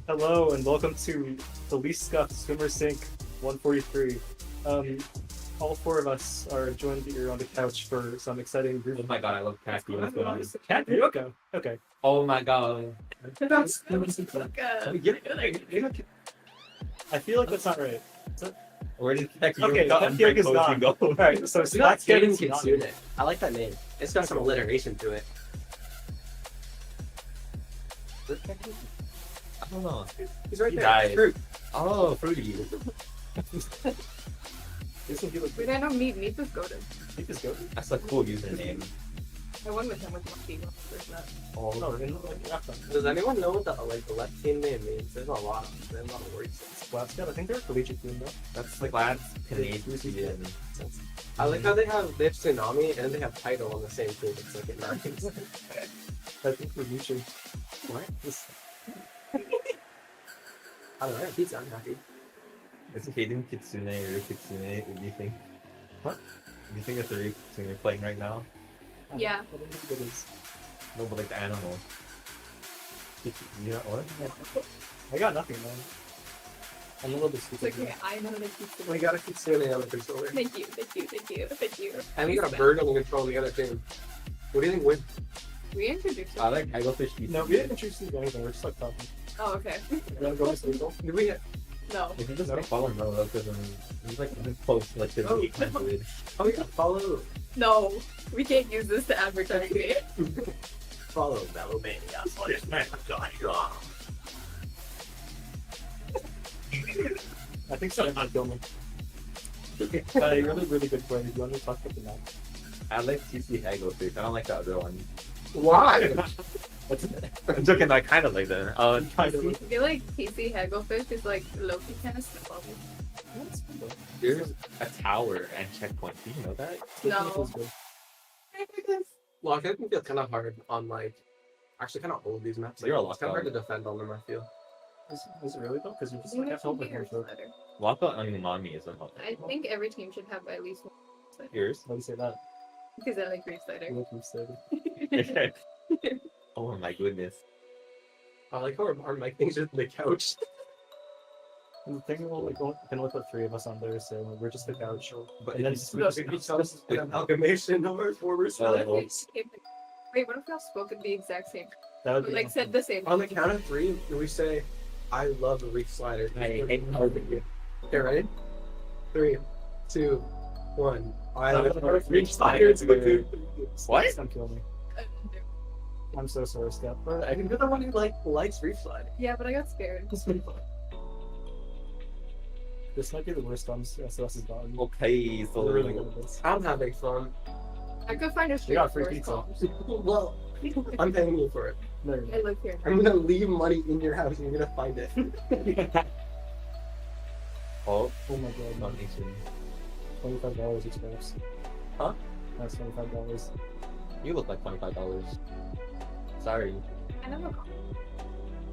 Hello and welcome to the Least Scuffed Swimmer Sink 143. All four of us are joined here on the couch for some exciting group. Oh my god, I love cat videos. Cat video? Okay. Oh my god. I feel like that's not right. Where did Cat Okay, Cat is gone. go? Alright, so SplatSCAD is Kitsune. I like that name. It's got some alliteration to it. I don't know. He's right He there. died. Fruit. Oh, fruity. Wait, I know Meep is goated. Meep is goated? That's a cool username. I won with him with Monkey. There's that. Does anyone know what the left team name means? There's a lot of words. SplatSCAD, I think they're a collegiate team though. That's like lads Canadian. I like how they have Tsunami and they have Title on the same team. It's like it rhymes. I think we're reaching. What? I don't know. He's unhappy. Is Kaden Kitsune or Kitsune? What do you think? What? You think it's the Reef thing you're playing right now? Yeah. I don't think it is. No, but like the animal. You know what? I got nothing, man. I'm a little bit It's stupid. okay, I know that keep We got a Kitsune on the controller. Thank you, thank you, thank you, thank you. And we got a bird on the control on the other team. What do you think wins? We introduced I it. like Hagglefish pizza. No, we didn't introduce you to anything. We're just like talking. Oh, okay. You wanna go to legal? Did we get... No. If you just No. like follow Melo, because he's like close, like to Oh. the good. Oh, we got follow. No. We can't use this to advertise it. Follow Melomania. Oh, this man, I think so. Might kill me. But a really, really good play. Do you want to talk about the map? I like TC Hagglefish. I don't like the other one. Why? What's it? I'm joking. I kind of like that. Kind of. I feel like PC Hagglefish is like low-key kind of step level. That's good though. There's a tower and checkpoint. Do you know that? No. Feels good. Well, I think it's kind of hard on like... Actually, kind of old these maps. You're a It's kind of lockout. hard to defend on them, I feel. Is it really though? Because you just like have to hold my hand for it. Lockout on Umami is a lot. I think every team should have at least one slider. Yours? Why do you say that? Because I like Reef Slider. You look excited. Oh my goodness. I like how our mic thing's just on the couch. And the thing will like can only put 3 of us on there, so we're just the couch. But And then it's we just It's an amalgamation of our former Well, selves. Wait, what if y'all spoke at the exact same? that would be Like said the same. On the count of 3, we say, I love a Reef Slider. Okay, ready? 3, 2, 1. I love a Reef Slider. What? Don't kill me. I'm so sorry, Steph. I think you're the one who likes Reef Slider. Yeah, but I got scared. This might be the worst SOS has gotten. Okay, so We're really good at this. I'm having fun. I could find a We street got free forest pizza. calls. Well, I'm paying you for it. There I live here. I'm gonna leave money in your house and you're gonna find it. Oh, Oh my god. not Asian. $25 each perhaps. Huh? That's $25. You look like $25. Sorry. I never got.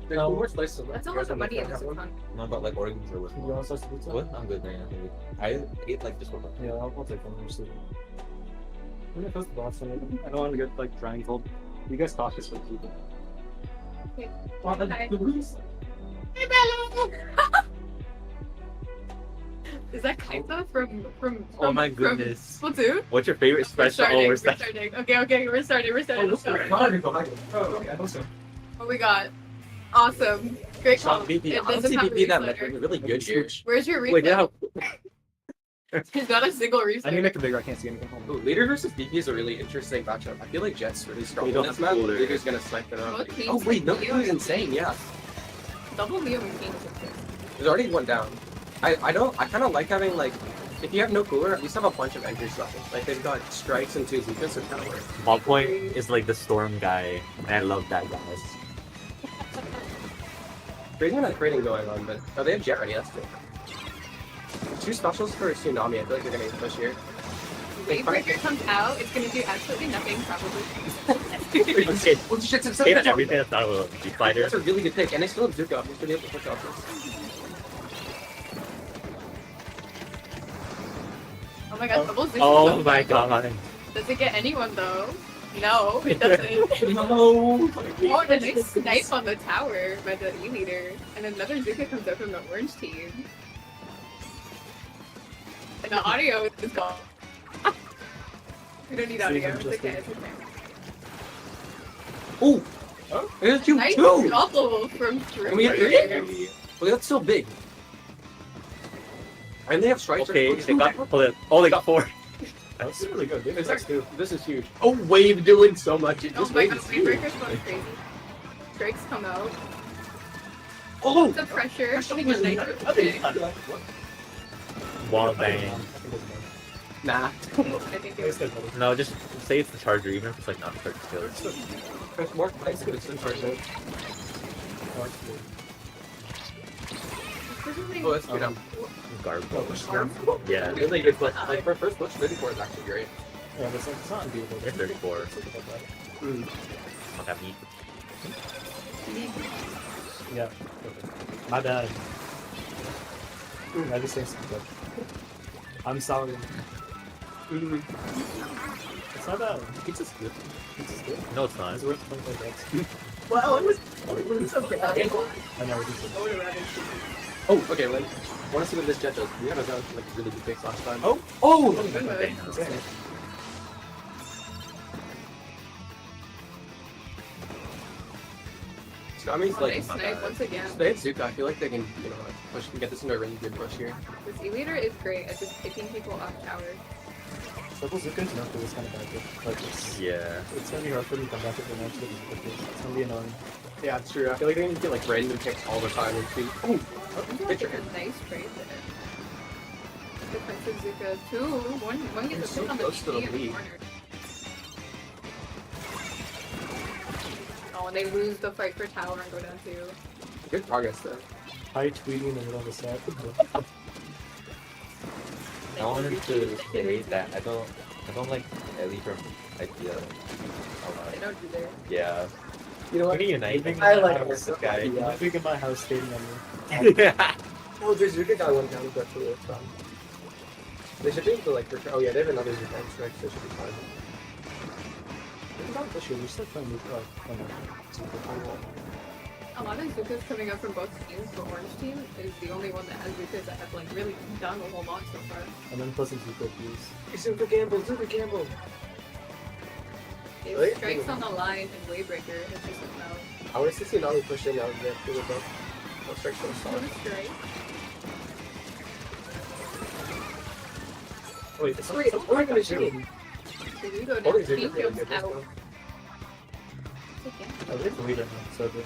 There's No. more slices of That's it. a You lot guys of money in have this one? one. No, but like organs are worth You more. want to start the pizza? What? I'm good right now. I ate like just one. Yeah, I'll take one. Just leave it. I'm gonna post the box on it. I don't want to get like triangled. You guys cautious with people. Okay. Well, then, Hi. the rules- Is that Kaita from Oh my from goodness. Splatoon? What's your favorite We're special? starting, Oh, we're we're starting. starting. Okay, we're starting. Let's go. Oh, okay, I hope so. What we got? Awesome. Great call. Shot BP. It I don't doesn't see have BP that reef much. slider. We're really good here. Where's your reef? Wait, yeah. There's not a single reef. I need to make it bigger. I can't see anything. Ooh, Leader versus DP is a really interesting matchup. I feel like Jet's really strong. We in don't this have match. Cooler. Leader's gonna snipe it up. Both teams Oh wait, no, Leo he's and insane. Yeah, Double Leo and King. there's already one down. I kind of like having like, if you have no cooler, at least have a bunch of entry stuff. Like they've got strikes and 2 Zekas, so it kind of works. Ballpoint is like the storm guy, and I love that guy. There's not trading going on, but oh, they have Jet ready. That's good. 2 specials for Tsunami. I feel like they're gonna push here. Wavebreaker comes out, it's gonna do absolutely nothing, probably. Okay, Well, shit, say that everything that's not a fighter. That's a really good pick, and they still have Zuko up. They should be able to push off this. Oh my god, double Zeus. Oh my god. Does it get anyone though? No, it doesn't. No. Oh, the nice snipe on the tower by the E-leader. And another Zuka comes up from the orange team. And the audio is gone. We don't need audio, it's okay, it's okay. Oh, there's you Nice too. double from Can we get Dreepy. 3? Well, that's so big. And they have strikes. Okay, they got oh they got 4. That's really good. Dude. This is huge. Oh, Wave doing so much. Oh my god, Wavebreaker's going crazy. Strikes come out. Oh, The pressure. Getting a nice okay. Wall bang. nah. I think it was No, just say it's the charger, even if it's like not charger skills. There's more plays to this in person. Oh, that's good. Garbage. Yeah, Really good flip. Like for first flip, 34 is actually great. Yeah, but it's not unbeatable. They're 34. Mm. Fuck that meat. Yeah. My bad. I just think something. I'm sorry. It's not bad. Pizza's good. Pizza's good. No, it's not. It's worth 25 bucks. Well, it was okay. I know, it's decent. Oh, okay, like, I want to see what this jet does. We haven't done like really good picks last time. Oh! Oh! Good move. Damn. Tsunami's Oh, like, they snipe once again. they have Zuka. I feel like they can, you know, push and get this into a really good push here. This E-leader is great at just picking people off towers. Triple Zuka's not this kind of bad. Like, it's gonna be hard for them to come back with the match with the Zuka. It's gonna be annoying. Yeah, it's true. I feel like they're gonna get like random picks all the time and see. Oh, I feel like it's a nice trade there. Defensive Zuka. One gets a They're pick on the so close to the TP in the lead. corner. Oh, and they lose the fight for tower and go down to. good progress though. High tweeting in the middle of the set. I wanted to say that I don't like Ellie from idea a lot. They don't do there. Yeah. You know what? Maybe unite. I like this this guy. guy. I'm big in my house stating on me. Oh, there's Zuka guy one down. That's really fun. They should be able to like. Oh yeah, they have another Zuka strike. They should be fine. What about this year? We're still playing with A lot of Zukas coming up from both teams. The orange team is the only one that has Zukas that have like really done a whole lot so far. and then plus some Zuka views. Zuka Gamble, Zuka Gamble. It Really? strikes on the line and Waybreaker has just about I want to see Tsunami push in out of there. Really good. No strike so solid. one strike. Wait, it's Wait, not we're not gonna shoot. So we go Holy down. Zuka He really jumps good. Let's out. go. Again. Oh, they have the leader now, so good.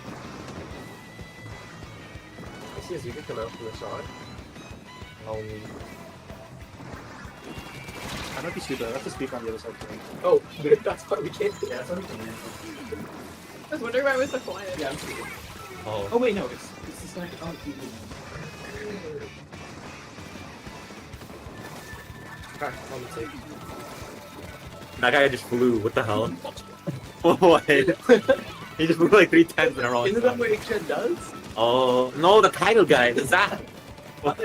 I see a Zuka come out from the shot. I might be stupid. I have to speak on the other side. Oh, dude, that's why we can't do that. I was wondering why it was so quiet. Yeah, I'm stupid. Oh. Oh wait, no, it's just like Okay, on the take. That guy just flew. What the hell? What? He just flew like 3 times in a row. Isn't that what Eggshells does? Oh no, the title guy. Is that? What?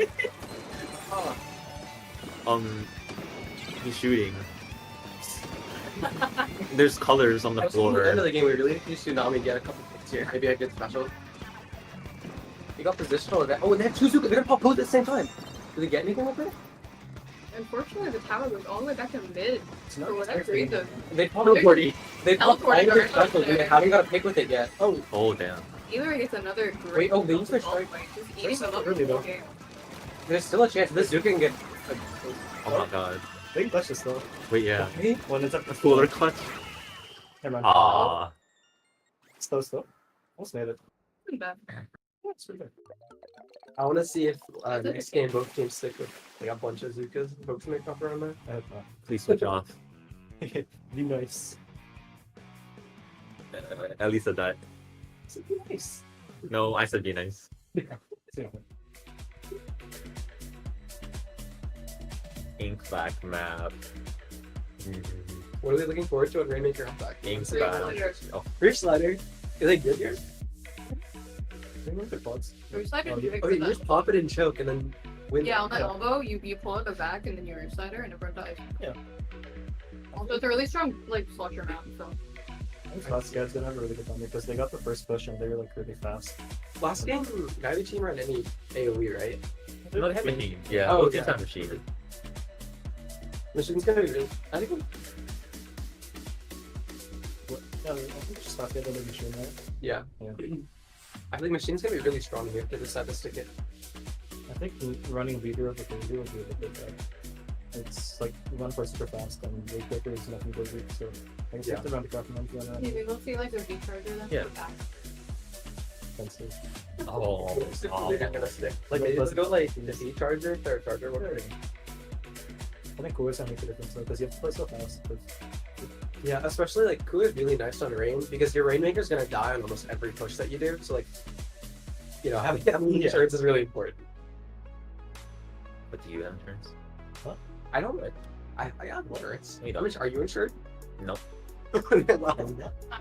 Oh. He's shooting. There's colors on the At the end of floor. the game, we really need to see Tsunami get a couple picks here. Maybe a good special. He got positional. Oh, and they have two Zuka. They're gonna pop both at the same time. Do they get anything with it? Unfortunately, the tower goes all the way back to mid for whatever reason. They popped Teleporting. They popped all Teleporting their guard specials and they there. haven't got a pick with it yet. Oh, Oh damn. Either gets another great. Wait, oh, they used their ball strike. fight, just eating them not up really the whole though. game. there's still a chance this Zuka can get. Oh my god. They can clutch this though. Wait, yeah. Hey, When it's up to Cooler clutch. Never mind. Ah. Still. Almost made it. Pretty bad. Yeah, it's pretty good. I want to see if next game both teams stick with like a bunch of Zukas. Folks make up around there. I hope not. Please switch off. Be nice. At least a that. So be nice. No, I said be nice. Yeah. Ink back map. What are they looking forward to at Rainmaker Humpback? Ink Three back. sliders. Oh, Ridge Slider. Is it good here? They work good pods. Ridge slider Oh, is yeah. big Oh, for you that. just pop it and choke and then win. Yeah, on that elbow, you pull out the back and then you ridge slider and everyone dies. Yeah. Also, it's a really strong like slosher map, so I think SplatSCAD's gonna have a really good time because they got the first push and they were like really fast. Last game, neither team ran any AoE, right? no, they have machine. Yeah, Oh, both yeah. teams have machine. Machine's gonna be really. I think Yeah, I think SplatSCAD did a machine, right? Yeah. Yeah. I think Machine's gonna be really strong here if they decide to stick it. I think running leader of the community will be a good guy. It's like one for super fast and way quicker is nothing but weak, so I guess you have to run the craft and run maybe we'll see like a V charger then. Yeah. for back. defensive. Oh, They're not gonna stick. Like they just go like the C charger, third charger, whatever. I think Koa's gonna make a difference though, because you have to play so fast. But Yeah, especially like Kua is really nice on rain because your Rainmaker's gonna die on almost every push that you do. So like, you know, having Yeah. insurance is really important. what do you have turns? I don't. I got insurance. You How don't. much are you insured? No, Well, I'm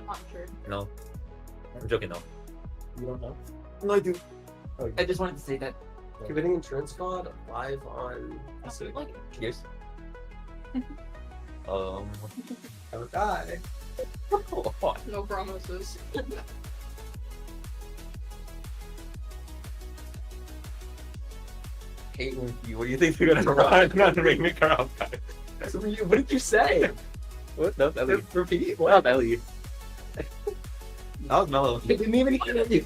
not sure. no. I'm joking. No. you don't know? No, I do. Oh, you I just wanted to say that. Committing insurance fraud live on. I feel like Yes. Don't die. No promises. Hey, Wimpy, what do you think they're gonna run on Rainmaker outside? What did you say? What? That was Ellie. Repeat. That was Ellie. That was Mellow. It didn't even hit you.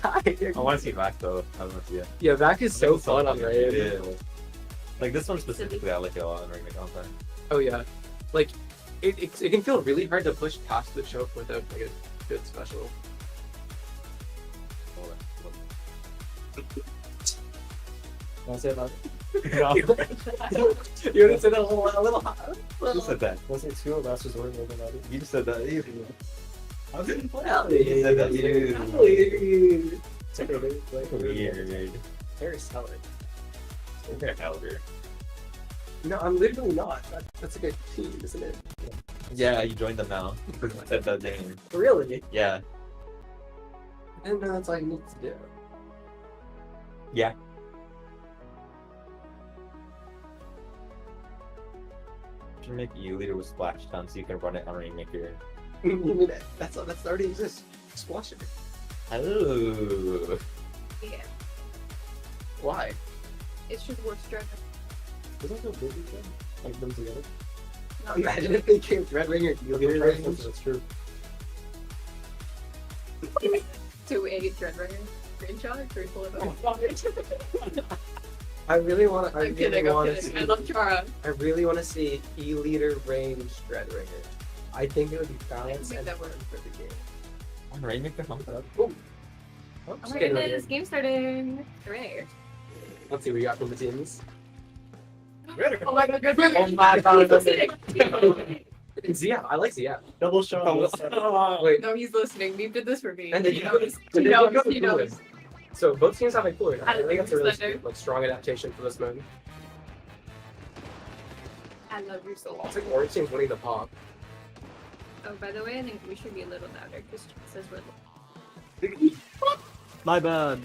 I want to see back though. I want to see it. Yeah, back is so fun on Raid. Yeah. Like this one specifically, I like it a lot on Rainmaker outside. Oh yeah, like it can feel really hard to push past the choke without like a good special. Want to say about You want to say that a little higher? Who said that? Was it two of us was worrying about it? You said that. You Ellie. said that. You. Ellie. It's okay, baby. Like, Weird. Very solid. You're a elder. No, I'm literally not. That's a good team, isn't it? Yeah, you joined them now. I said that name. Really? Yeah. I didn't know that's all you need to do. Yeah. Should make you leader with Splash Town so you can run it on Rainmaker. You mean that's already exists. Squash it. Oh. Yeah. Why? It's just worth stressing. Doesn't feel busy then? Like them together? Imagine if they came Red Ringer. That's true. To a Dreadringer screenshot, or pull it up. I really want to. I'm kidding, I'm kidding. I love Chara. I really want to see E-Leader range Red Ringer. I think it would be I balanced think and that works. for the game. On Rainmaker, huh? Oh, Oh just my getting goodness, ready. game starting. Hooray. Let's see what we got from the teams. Oh my god, good Oh my god. He's listening. Zia, I like Zia. Double shot. Wait, No, he's listening. Beep did this for me. and He knows. then He you knows. go to He cooler. knows. So both teams have a cooler. I think that's a really Slender. like strong adaptation for this mode. I love your soul. It's like orange team's winning the pop. Oh, by the way, I think we should be a little louder because it says we're My bad.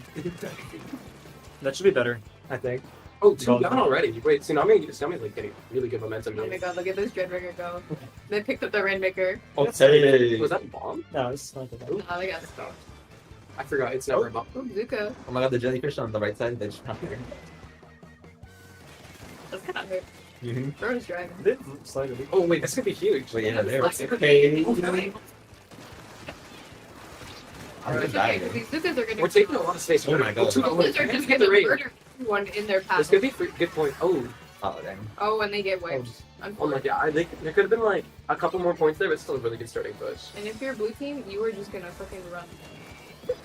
That should be better. I think. Oh, two down already. Wait, Tsunami's like getting really good momentum. Oh my god, look at this Dreadringer go. They picked up the Rainmaker. Oh, Hey. was that a bomb? No, it's not that. Oh, they got stopped. I forgot. It's never a bomb. Oh, Zuko. Oh my god, the jellyfish on the right side, they just not there. That's kind of hurt. Mm-hmm. Bro's driving. They slightly. Oh wait, this could be huge. Wait, yeah, there. It's Okay. I'm It's gonna okay, die. because these Zukas are gonna We're taking a lot of space. Oh my god. Two Zukas are just gonna murder everyone in their path. This could be good point. Oh, Oh, dang. Oh, when they get wiped. oh my god. I think there could have been like a couple more points there, but still a really good starting push. And if you're a blue team, you are just gonna fucking run.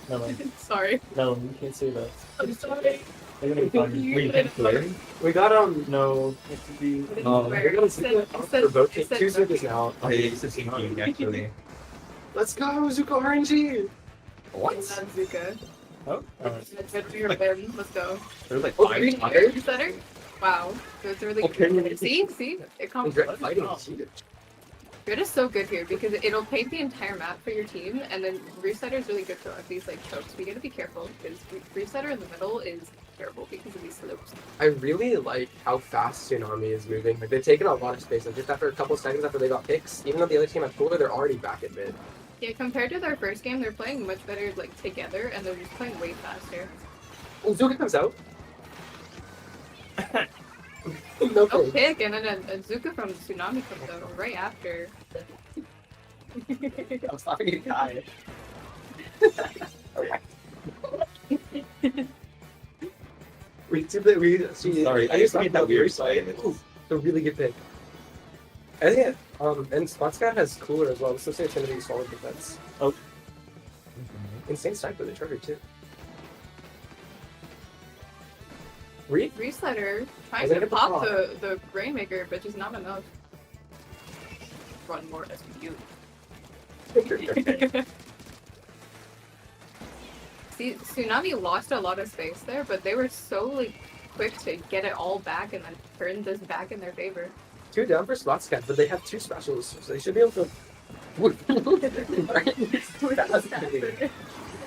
No, Sorry. no, you can't say that. I'm sorry. They're gonna be fine. Wait, you play? We got No, it could be. we're gonna see for both teams. Two Zukas now. Oh, yeah, it's a team, actually. Let's go, Zuko RNG. What? Not Zuka. Oh, alright. Let's go. There's like Oh, five green others. Is that her? Wow. So it's really Okay. good. See? It comes. Dread fighting is huge. Grid is so good here because it'll paint the entire map for your team, and then Resetter is really good for these like chokes. We gotta be careful because Resetter in the middle is terrible because of these slopes. I really like how fast Tsunami is moving. Like they've taken a lot of space, and just after a couple seconds after they got picks, even though the other team had cooler, they're already back at mid. Yeah, compared to their first game, they're playing much better like together, and they're just playing way faster. Oh, Zuka comes out. no No thanks. pick, and then a Zuka from Tsunami comes out right after. I was laughing at guy. Sorry, I used to get that weird side. A really good pick. I think and SplatSCAD has cooler as well. This looks like it's gonna be solid defense. Oh. Insane stack for the trigger too. Resetter trying Is it to at the pop top? the Rainmaker, but just not enough. Run more SPU. See, Tsunami lost a lot of space there, but they were so like quick to get it all back and then turn this back in their favor. 2 down for SplatSCAD, but they have 2 specials, so they should be able to. What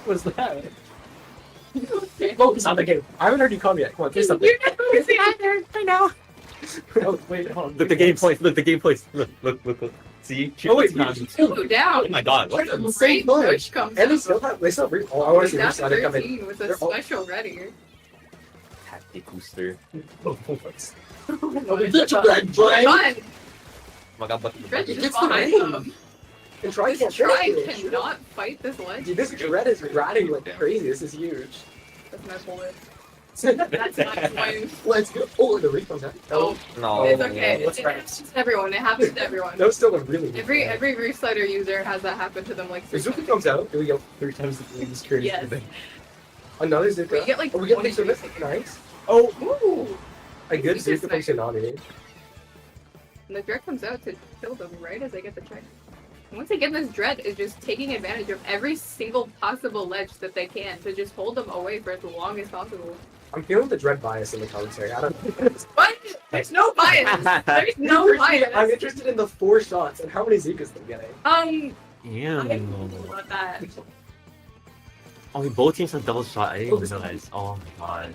was that? Focus on the game. I haven't heard you call me yet. Come on, say something. You're not focusing either. I know. Oh, wait, hold on. Look, the game points. Look, the game points. Look. See? Oh, wait, Tsunami. Two down. Oh my god, what the? the same Great push. push comes And they out. still have. They still have. Oh, I want to see Down which to side they're coming. 13 with a They're all- special ready. Tactic booster. Oh, that's a red flag. Fun. Oh my god, but Dredge It is gets the behind rain. them. And try This to Try finish. cannot fight this ledge. Dude, this dread is ratting like crazy. This is huge. That's my bullet. That's my point. Let's go. Oh, the reef comes out. Oh, no. it's okay. let's It try happens to everyone. It happens to everyone. That was still a really good Every one. Reef Slider user has that happen to them like 3 Zuki times. comes out. Here we go. 3 times the game is crazy. Yes. Another Zuka. We get, like, oh, we get 20 the service. seconds. Nice. Oh, Ooh! A good He's just Zuka from Tsunami. And the Dread comes out to kill them right as they get the check. And once again, this Dread is just taking advantage of every single possible ledge that they can to just hold them away for as long as possible. I'm feeling the dread bias in the commentary. I don't know. What? There's no bias! There's no I'm bias! interested in the 4 shots and how many Zukas they're getting. I Yeah. don't know about that. Oh, both teams have double shot. I didn't Oh, even realize. Oh my god.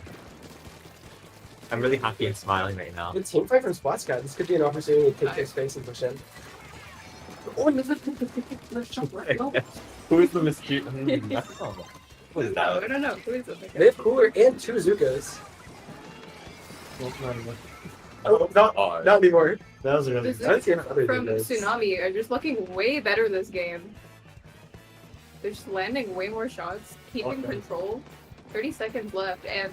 I'm really happy and smiling right now. The team fight from SplatSCAD. This could be an opportunity to take their space and push in. Oh, another shot right. Oh. Who is the mysterious? What is No, that? I don't know. Who is it? They have Cooler and 2 Zukas. well, not anymore. Oh, not anymore. That was really This good. I've seen other From Zukas. Tsunami are just looking way better this game. They're just landing way more shots, keeping Okay. control. 30 seconds left, and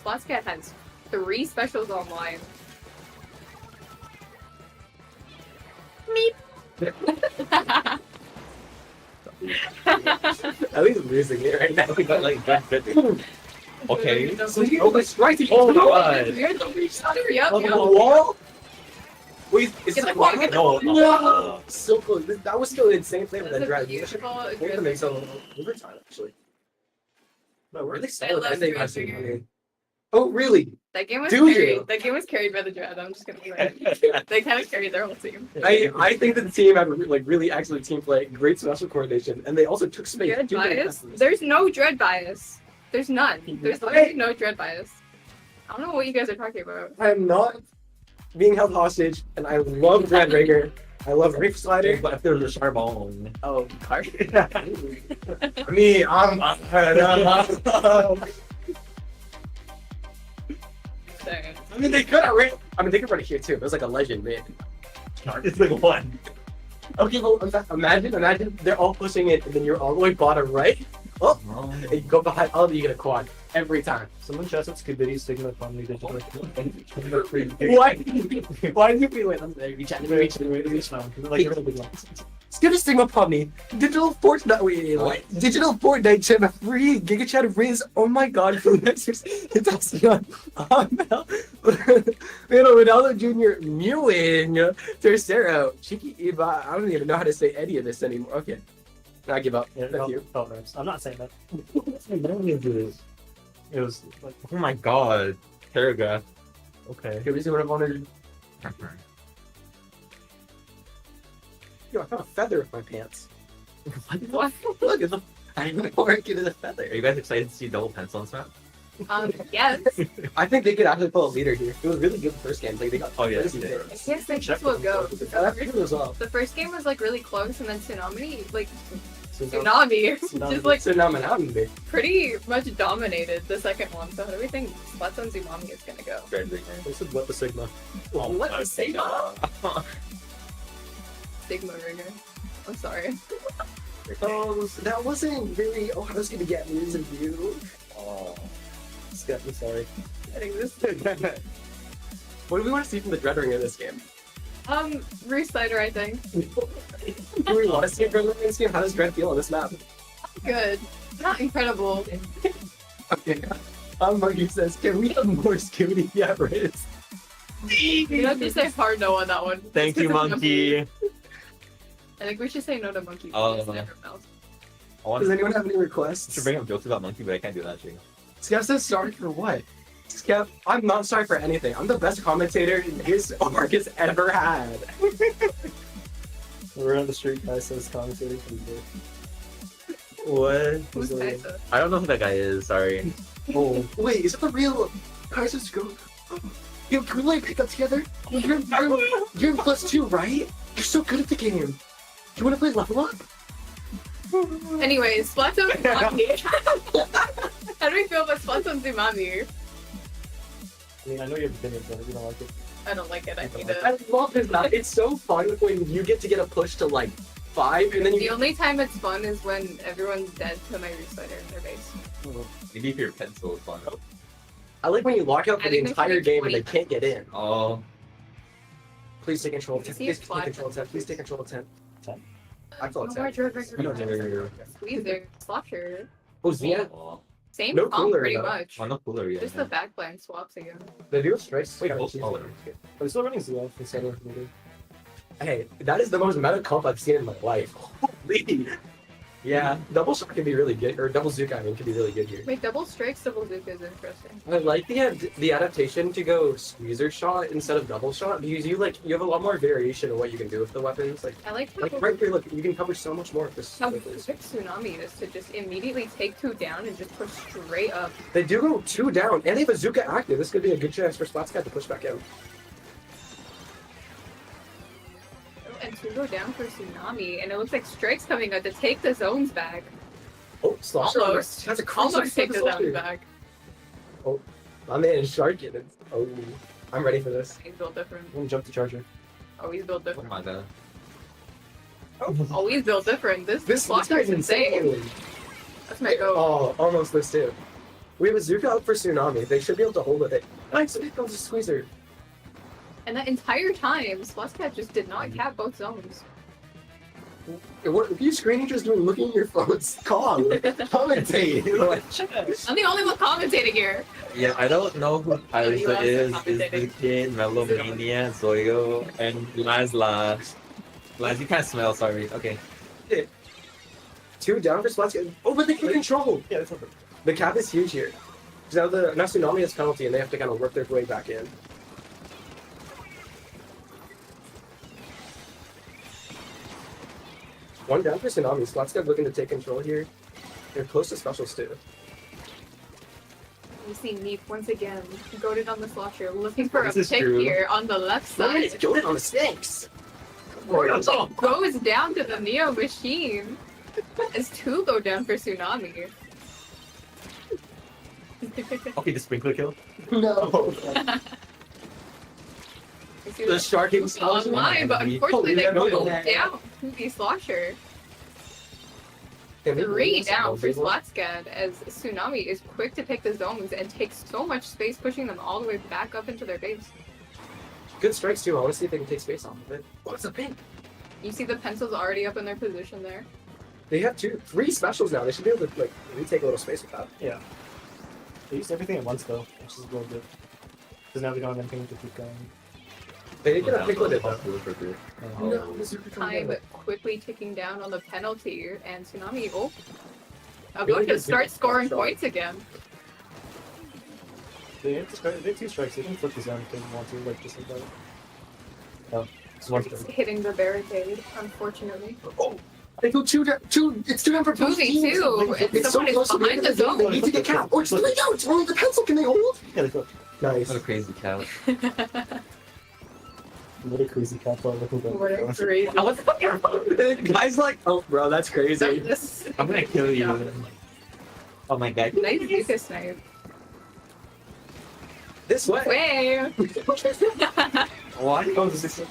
SplatSCAD has 3 specials online. Meep. At least I'm losing it right now. We got like good. Okay. So you go right to Oh my god. You're the restarter, yep, on the yep. wall. Wait, is Get it the ball, get the No. No, so close. That was still an insane play with That's that a drive. beautiful Both of them driven make some goal. overtime actually. No, I we're really solid. love I think Dreepy. I've seen money. Oh really? That game was Do carried. you? That game was carried by the Dread. I'm just gonna be like, they kind of carried their whole team. I think that the team had like really excellent team play, great special coordination, and they also took space. Dread Two great bias? passes. There's no Dread bias. There's none. There's literally no Dread bias. I don't know what you guys are talking about. I am not being held hostage, and I love Red Ringer. I love Reef Slider. But if there's a Charbon. Oh, card. Me, I'm. Dang. I mean, they could have ran. I mean, they could run it here too. It was like a legend, man. It's like one. Okay, well, imagine they're all pushing it, and then you're all the way bottom right. Oh, and you go behind. Oh, you get a quad every time. Someone shouts out Scooby Sigma from me. Why? Why do you feel like I'm there? Reach out, reach out, reach out. Like a really big one. Skip a Stigma Pomni. Digital Fortnite. Wait, what? Digital Fortnite chip. A free Giga Chat Riz. Oh my god, for the next year's. It's not. Ronaldo Jr. mewing. Tercero. Cheeky Eva. I don't even know how to say any of this anymore. Okay. I give up. Yeah, Thank you. felt raps. I'm not saying that. It was like, Oh my god. Paragraph. okay. Can we see what I wanted? Yo, I found a feather with my pants. What? Look, it's a. I'm working in a feather. Are you guys excited to see double pencil on this map? Yes. I think they could actually pull a leader here. It was really good the first game. Like they got. Oh, yeah, crazy they there. did. I guess they just will go. That's good as well. The first game was like really close, and then Tsunami, like Tsunami. Tsunami, just like So now I'm out in there. pretty much dominated the second one. So how do we think Splatoon Tsunami is gonna go? Red ringer. This is what the Sigma. Oh, What my the Sigma? god. Sigma ringer. I'm sorry. Oh, so that wasn't really. Oh, I was gonna get news of you. Oh. Scott, I'm sorry. I think this. What do we want to see from the Dreadring in this game? Roost-Sider, I think. Do we want to see a Dreadring in this game? How does Dread feel on this map? Good. Not incredible. Okay. Monkey says, can we have more Scooty? Yeah, Riz. You have to say hard no on that one. Thank you, monkey. I think we should say no to monkey. Oh. because never else. I want Does to anyone have any requests? bring up jokes about monkey, but I can't do that shit. Skev says sorry for what? Skev, I'm not sorry for anything. I'm the best commentator his Mark has ever had. We're on the street, guy says commentating for the day. What? Who's Kaisa? I don't know who that guy is. Sorry. Oh, wait, is it the real Kaiser's go? Yo, can we like pick up together? You're in +2, right? You're so good at the game. Do you want to play level up? Anyways, Splatoon Tsunami. How do we feel about Splatoon Tsunami? I mean, I know you have opinions on it. You don't like it. I don't like it. I hate it. I love it. It's so fun when you get to get a push to like 5 and then The you. only time it's fun is when everyone's dead to my reslider in their base. Maybe if your pencil is fun. I like when you lock out for I the think there should entire be game and 20. they can't get in. Oh, Please take control of 10. See Please if take fly control of 10. flies. Please take control of 10. 10? I thought No 10. more Dreepy. no. Squeezer. Slosher. Oh, Zia? Oh, Same No comp cooler, pretty though. much. oh, no cooler yet. Just the backline swaps again. The dual strikes. Wait, kinda both cheesy. colors. But we're still running Zero instead of Melee. Hey, that is the most meta comp I've seen in my life. Holy. Yeah, double shot can be really good, or double Zuka, I mean, can be really good here. Wait, double strikes, double Zuka is interesting. I like the adaptation to go squeezer shot instead of double shot because you have a lot more variation of what you can do with the weapons. Like I like how right here, look, you can cover so much more with this. how with this. quick Tsunami is to just immediately take 2 down and just push straight up. They do go 2 down, and they have a Zuka active. This could be a good chance for SplatSCAD to push back out. And 2 go down for Tsunami, and it looks like Strike's coming out to take the zones back. Oh, Slosher. Almost. That's a crazy Almost take the zones Slosher. back. My man is sharking it. Oh, I'm ready for this. He's built different. I'm gonna jump to Charger. Oh, he's built Oh different. my god. Oh, he's built different. This This block guy's is insane. That's my go. Oh, almost this too. We have a Zuka out for Tsunami. They should be able to hold with it. Nice, it goes a squeezer. And that entire time, SplatSCAD just did not cap both zones. What you screen just doing? Looking at your phones. Calm, commentate. I'm the only one commentating here. Yeah, I don't know who Tyler You asked is. the Is the commentating. kid, Melomania, Zoyo, and Lazla. Laz, you can't smell, sorry. Okay. 2 down for SplatSCAD. Oh, but they can control. Yeah, that's not good. The cap is huge here. Now Tsunami has penalty, and they have to kind of work their way back in. One down for Tsunami. SplatSCAD looking to take control here. They're close to specials too. We see Neep once again, goaded on the slosher, looking for a This is pick true. here on the left Nice, side. Jordan on the snakes. Goes down to the Neo machine. As 2 go down for Tsunami. Okay, the sprinkler kill. No. You see The that sharking online, but unfortunately Oh, they yeah, go no. down to the slosher. 3 down for SplatSCAD as Tsunami is quick to pick the zones and takes so much space, pushing them all the way back up into their base. Good strikes too. I want to see if they can take space off of it. Oh, it's a pink. You see the pencils already up in their position there. They have 3 specials now. They should be able to like retake a little space with that. Yeah. They used everything at once though, which is a little good. Because now they don't have anything to keep going. They did get a pick with it though. Oh. No, the Zuka Time quickly ticking down on the penalty, and Tsunami, about Really to good start Zuka scoring shot. points again. They have 2 strikes. They can flip the zone if they want to, like just like that. Oh, it's one It's hitting the barricade, unfortunately. Oh, they go 2 down. It's 2 down for both 2v2, teams. and It's so someone is close to the behind end of the game. They zone. need to get capped. Oh, it's 3 down. It's only the pencil. Can they hold? Yeah, they flip. Nice. What a crazy cow. What a crazy cat. Look at What a that. crazy. I was Guys like, oh, bro, that's crazy. This- I'm gonna kill you. Oh my god. Nice Zuka snipe. This way. Way! What? Oh, this is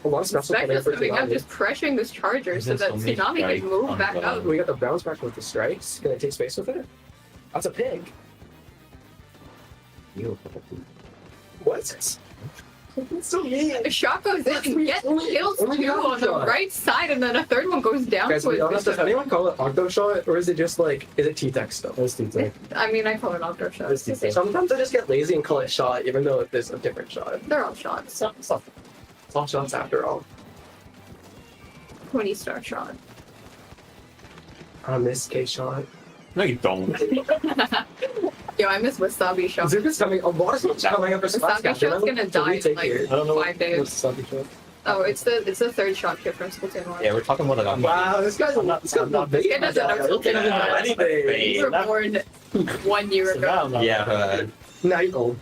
A lot of special coming Spectre's up for coming out, Tsunami. just pressuring this charger so There's that so many Tsunami strikes can move on back the- up. We got the bounce back with the strikes. Can they take space with it? That's a pig. You. What? It's so mean. A shot goes in, gets kills only 2 got on the shot. right side, and then a 3rd one goes down Guys, to to be his honest, does bishop. anyone call it Octo Shot, or is it just like, is it T-Tech still? Those two things. I mean, I call it outdoor shots. This is- Sometimes I just get lazy and call it shot, even though there's a different shot. They're all shots. Stop. It's all shots after all. 20-star shot. On this case shot. No, you don't. Yo, I miss Wasabi shot. Zuka's coming, a lot of stuff's coming up for Wasabi SplatSCAD. shot's gonna die in like I don't know 5 days. what's Sabi shot. Oh, it's the 3rd shot kit from Splatoon 1. Yeah, we're talking about like Wow, this guy's I'm not- big. It doesn't have Look at him. Yeah. Anything. You were born 1 year So now ago. I'm not Yeah, Now you're old.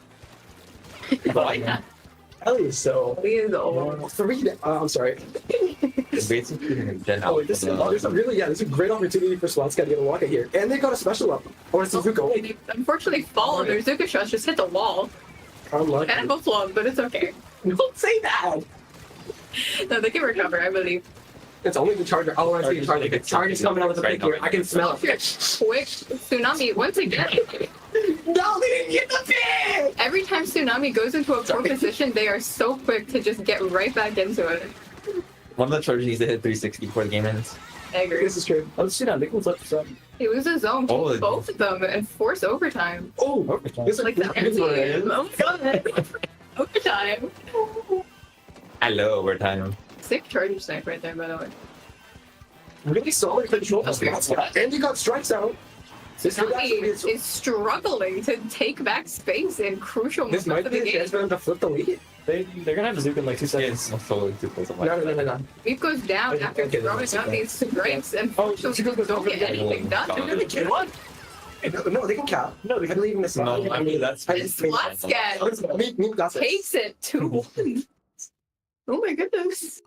Why? Ellie is so. He is old. 3. I'm sorry. Basically, Gen Oh, wait, this is there's a great opportunity for SplatSCAD to get a walkout here, and they got a special up. Or it's Zuko. They unfortunately fall on their Zuka shots, just hit the wall. Unlucky. Kind of a flub, but it's okay. Don't say that. No, they can recover, I believe. It's only the charger. Oh, I see the charger. The charger's coming out of the pick here. I can smell it. Quick Tsunami once again. No, they didn't get the pick! Every time Tsunami goes into a poor position, they are so quick to just get right back into it. One of the chargers needs to hit 360 before the game ends. I agree. This is true. Oh, Tsunami, Nichols left some. He loses zone, Oh, both of them, and force overtime. Oh, this is Like the end. Oh my god. Overtime. Hello, overtime. Sick charger snipe right there, by the way. really solid control. Okay. And you got strikes out. This Tsunami is struggling to take back space in crucial This moments might of be the a chance game. for them to flip the lead. They're gonna have a Zuka in like 2 seconds. Yes, so too close. No. Beef goes down after Okay, throwing that's out okay. these strikes, and Oh, fortunately Zuka don't goes get over. anything done. Oh, They're gonna get one. No, they can cap. No, they I believe in this. No, I mean, that's- SplatSCAD That's it. takes it 2-1. Oh my goodness.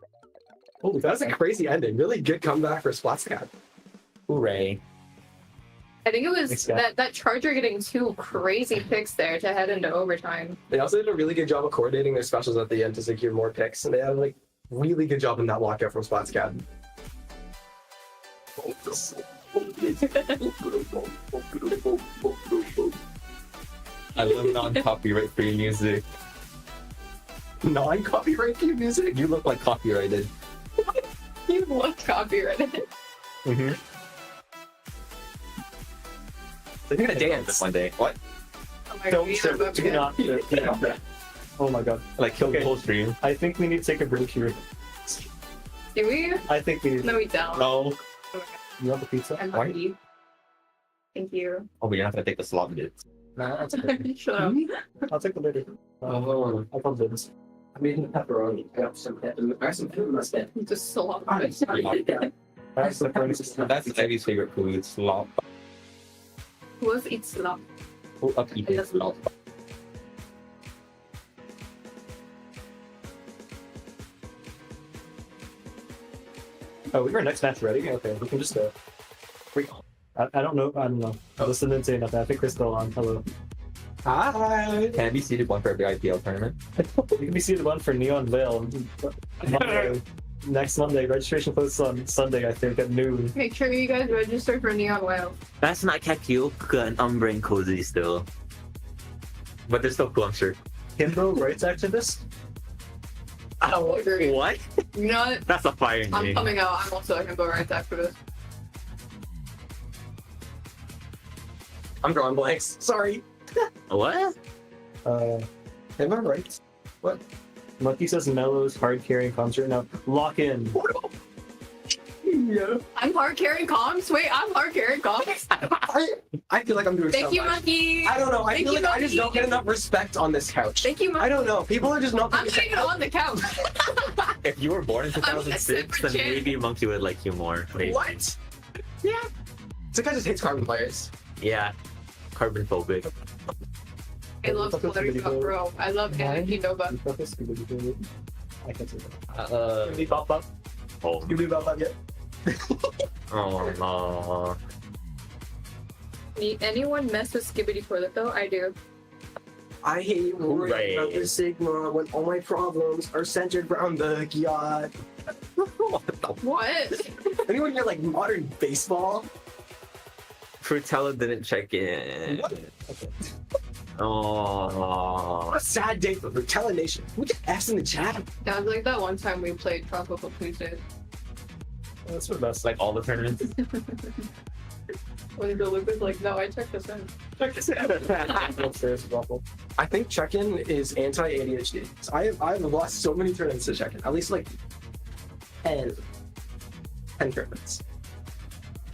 Holy, that's a crazy ending. Really good comeback for SplatSCAD. Hooray. I think it was Thanks, guy. that charger getting 2 crazy picks there to head into overtime. They also did a really good job of coordinating their specials at the end to secure more picks, and they had like really good job in that lockout from SplatSCAD. I love non-copyright free music. Non-copyright free music. You look like copyrighted. You look copyrighted. Mm-hmm. They're gonna dance. One day. What? Oh my Don't god. do Okay. not. Do not. Oh my god. Like kill Okay. the whole stream. I think we need to take a break here. Do we? I think we need. No, we don't. No. You want the pizza? I'm Why? lucky. Thank you. Oh, but you're not gonna take the slot bits. Nah, that's okay. Shut up. I'll take the later. Oh, I'll come this. I made pepperoni. I got some pepperoni. I got some pepperoni in my stead. Just slop. That's the furnace. That's Ivy's favorite food, slop. Who else eats slop? Oh, up I eating love slop. Oh, we were next match ready? Okay, we can just I don't know. I don't know. Listen didn't say nothing. I think we're still on. Hello. Hi. Can I be seated one for every IPL tournament? You can be seated one for Neon Veil. Monday. Next Monday. Registration closes on Sunday, I think, at noon. Make sure you guys register for Neon Whale. That's not Kakioka and Umbra and Cozy still. But they're still cool, I'm sure. Himbo rights activist? I don't agree. What? You know what? That's a fire I'm name. coming out. I'm also a himbo rights activist. I'm drawing blanks. Sorry. What? Am I right? What? Monkey says Mello's hard carrying concert. Now, lock in. Yeah. I'm hard carrying comms. Wait, I'm hard carrying comms. I feel like I'm doing Thank so you, much. Monkey. I don't know. I Thank feel you, like I just don't Monkey. get enough respect on this couch. Thank you, Monkey. I don't know. People are just not. I'm not even on the couch. If you were born in I'm a 2006, separate then kid. maybe Monkey would like you more. Wait. What? Yeah. This guy just hates carbon players. Yeah. Carbon phobic. I love Fluttershy, bro. I love Anarchy Nova. I can't say that. Uh, Scooby Bop Bop. Oh. Scooby Bop Bop yet? Oh no. Anyone mess with Skibbity Toilet though? I do. I hate worrying Hooray. about the Sigma when all my problems are centered around the yacht. What? Anyone hear like modern baseball? Frutella didn't check in. What? Oh. A sad day for Rutella Nation. We get F's in the chat. Sounds like that one time we played Tropical Tuesdays. That's for the best. like all the tournaments. When the Lucas like, no, I checked this in. Upstairs is awful. I think check-in is anti-ADHD. So I've lost so many tournaments to check-in. At least like 10 tournaments.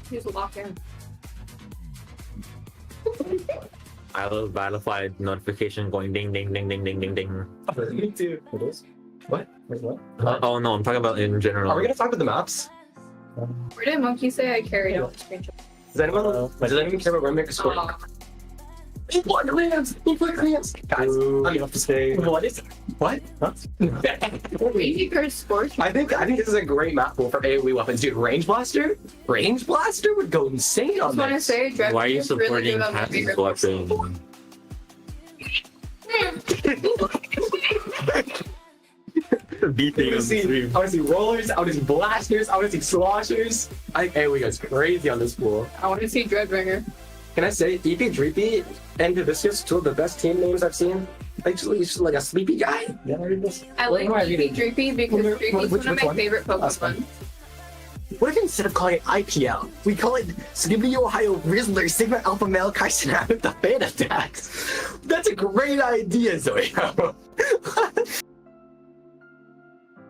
He's locked in. I love Battlefly notification going ding ding ding ding ding ding ding. Me too. It is? What? Wait, what? Oh no, I'm talking about in general. Are we gonna talk about the maps? Where did Monkey say I carried out the screenshot? Does anyone care about Rainmaker Square? Oh, Blood clans! Blood clans! Guys, Ooh, I'm off the stage. what is it? What? Huh? Ranger Scorch. I think this is a great map pool for AoE weapons, dude. Range blaster would go insane I on just want to this. say, Dread Why are you is really supporting good on my Happy's favorite weapon? Beating on the stream. I want to see rollers. I want to see blasters. I want to see sloshers. I think AoE goes crazy on this pool. I want to see Dreadbringer. Can I say Eepy, Dreepy, and Hibiscus, two of the best team names I've seen? Like, just like a sleepy guy. Yeah, I read this. I What like am I reading? Dreepy because Dreepy's one of which my one? favorite That's Pokemon. fine. What if instead of calling it IPL, we call it Skibbity Ohio Rizzler Sigma Alpha Male Chi Synaptic the Fan Attacks? That's a great idea, Zoe.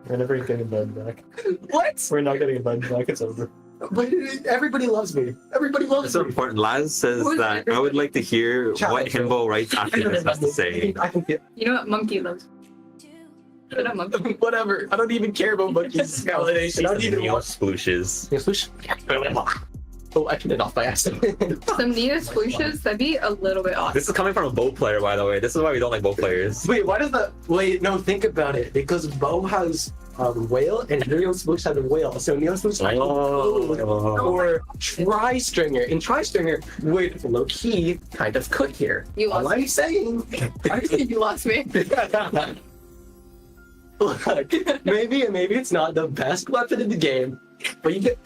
We're never getting Bud back. What? We're not getting Bud back. It's over. But everybody loves me. Everybody loves That's so me. important. Laz says Who's that I would like to hear Child. what Himbo writes after this has to say. I think You know what Monkey loves? Shut up, Monkey. whatever. I don't even care about monkeys. I don't even Neo want. splooshes. Yes, whoosh. Oh, I turned it off by accident. Some Nina Splooshes, that'd be a little bit awesome. This is coming from a bow player, by the way. This is why we don't like bow players. Wait, why does the no? Think about it. Because Bo has whale and Neo Sploosh has a whale, so Neo Sploosh has or Tri-Stringer. And Tri-Stringer would low key kind of cook here. You lost All I'm saying. You lost me. Look, maybe it's not the best weapon in the game, but you get.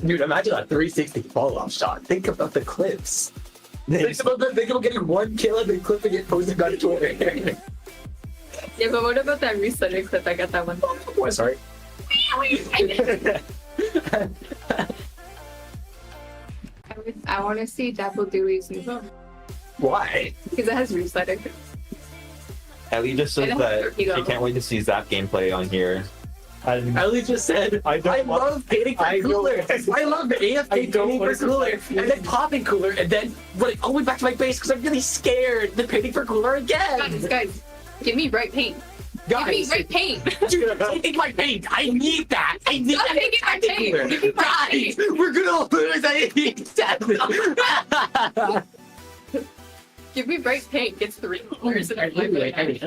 Dude, imagine a 360 fall-off shot. Think about the clips. Think about getting one kill and then clipping it, posting on Twitter. Yeah, but what about that resetting clip? I got that one. Oh, sorry. I want to see Dapple Dewey's new phone Why? because it has resetting. Ellie just says And that she Torpedo. can't wait to see Zap gameplay on here. Ellie just said, I don't want- love painting for I don't- cooler. I love the AFK I don't painting for want to cooler, see and then popping cooler, and then running all the way back to my base because I'm really scared. Then painting for cooler again. Guys, give me bright paint. Give me Guys, bright paint. dude, take my paint. I need that. I need Stop that. taking my Painting paint. cooler. Give me my Guys, we're gonna lose. I need that. Give me bright paint. Gets 3 colors and I'm like,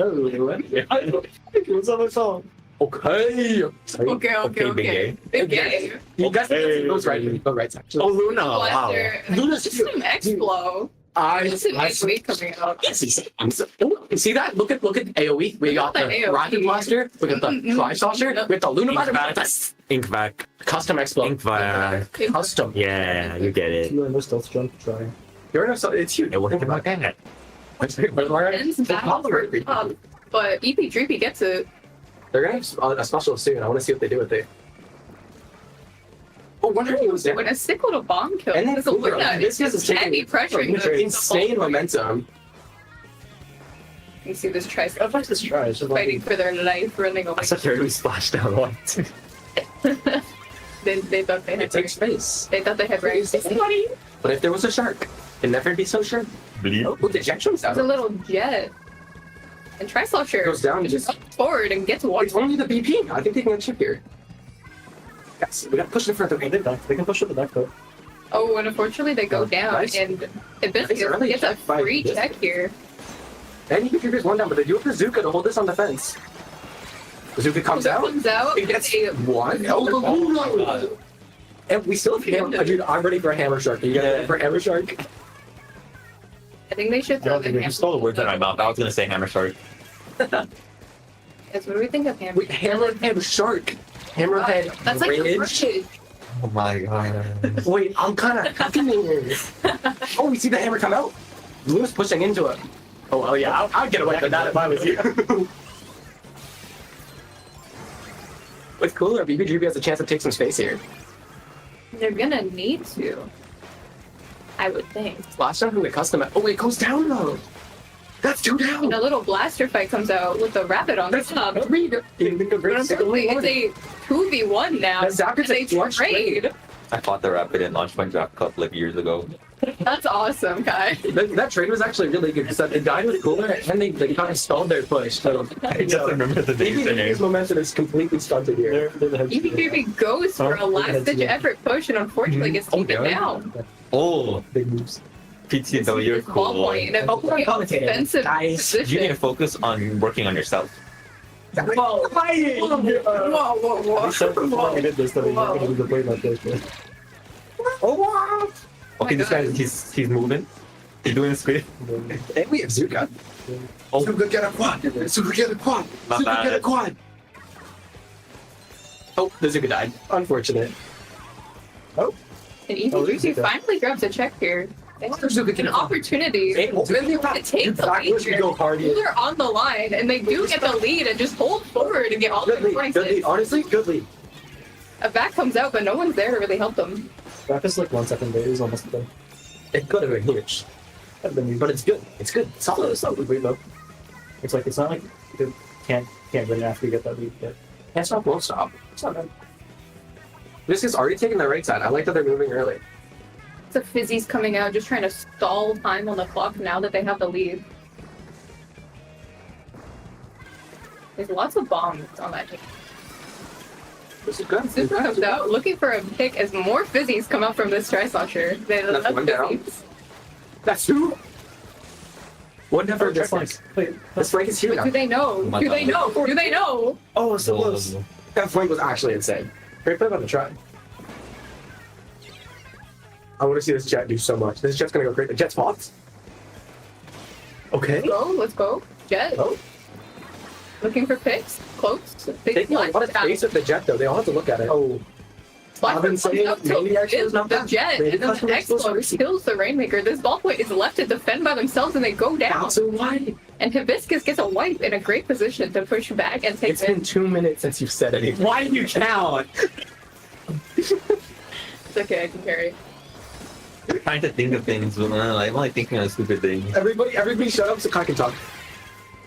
What's on my phone? Okay. Sorry. okay. Big A. Big game. You guys Okay. those right. Go right side. Oh, Luna! Wow. Blaster. Luna's Just some X-Blow. I Some X-Wave coming out. see that? Look at AoE. We got the AOE. Rocket Blaster. We got the Mm-mm. Tri-Saucer. We got the Luna Blaster. We got the Inkvac. Custom Explode. Inkvac. Custom. Yeah, you get it. You no stealth jump. Try. You're in it's huge. It wasn't about that. Ends battle for top. But Eepy Dreepy gets it. They're gonna have a special soon. I want to see what they do with it. Oh, wonder who was there. When a sick little bomb kill. And then Because Luna this is is just heavy pressuring the insane momentum. You see this Trice I'd like to try. It's just like- fighting for their life, running away. I such a really splashdown one. They thought they It had takes space. They thought they had right. But if there was a shark, it'd never be so sure. Bleed. Oh, the ejection's It's a out. little jet. And Trislosher Goes down and just. up forward and gets one. It's only the BP. I think they can get chip here. Yes, we got to push in front of They the back. They can push it the back though. Oh, and unfortunately they go Oh, down, nice. and Hibiscus early gets a check by free Hibiscus. check here. And you can figure one down, but they do have Bazooka to hold this on defense. Bazooka comes out. Comes out. It gets a- one. Oh, the Luna! And we still have hammer. Dude, I'm ready for a hammer shark. Are you guys ready for a hammer shark? I think they should throw the You hammer. Stole the words out of my mouth. I was gonna say hammer shark. Yes, what do we think of hammer? Wait, hammerhead shark. Hammerhead That's like the ridge. bridge. Oh my god. Wait, I'm kind of cooking here. Oh, we see the hammer come out. Blue's pushing into it. Oh, well, yeah, I'd get away with that if I was you. With cooler, BBGB has a chance to take some space here. They're gonna need to. I would think. Last time from the custom. Oh, wait, it goes down though. That's two down. And a little blaster fight comes out with the rapid on the That's top. three. But unfortunately, it's a 2v1 now. That's Zapper's and they a clutch trade. I fought the Rapid in Launch Point Draft Cup like years ago. That's awesome, Kai. That trade was actually really good because they died with cooler and they kind of stalled their push. So I just remember the BBGB's momentum is completely stunted here. They're the heads. EV goes for a last-ditch effort push and unfortunately gets taken down. Oh, Big moves. PTW, you're This ball cool. point in a Oh, very commentator. offensive Nice. You need to position. focus on working on yourself. Whoa, Whoa, whoa, We said before whoa. we did this that we weren't going to do the play like this. But... Oh, Okay, my this guy, God. he's moving. He's doing the squid. and we have Zuka. Oh. Zuka get a quad. Zuka get a quad. Not Zuka bad. get a quad. Oh, the Zuka died. Unfortunate. And Oh, Eepy Zuka. finally grabs a check here. Zuka An opportunity Hey, well, really to take the lead we here. go hard here. They're on the line, and they do get the lead and just hold forward and get all the Good lead. points. Good lead. Honestly, good lead. A back comes out, but no one's there to really help them. Back is like 1 second late. It was almost done. It could have been huge, but it's good. It's good. Solid. It's solid lead though. It's like it's not like you can't win after you get that lead. But Can't stop, won't stop. It's not bad. This is already taking the right side. I like that they're moving early. The Fizzy's coming out, just trying to stall time on the clock now that they have the lead. There's lots of bombs on that team. This is good. Super comes out looking for a pick as more Fizzies come out from this Tri-Launcher. They That's love one down. Fizzies. That's two. One never just like difference. wait. This flank is huge. But do they know? my Do they God. know? Do they know? Oh, so close. That flank was actually insane. Great play by the try. I want to see this jet do so much. This jet's gonna go great. The jet's popped. Okay. Let's go. Jet. Oh. Looking for picks. Close. They want to face with the jet though. They all have to look at it. Oh. I've been saying maybe actually it's not the bad. jet Maybe and then customer the explosion. X kills the Rainmaker. This ball point is left to defend by themselves and they go down. That's a wide. And Hibiscus gets a wipe in a great position to push back and take It's been 2 minutes since you've said it. Why do you count? It's okay, I can carry. You're trying to think of things, but I'm like thinking of stupid things. Everybody shut up so Kai can talk.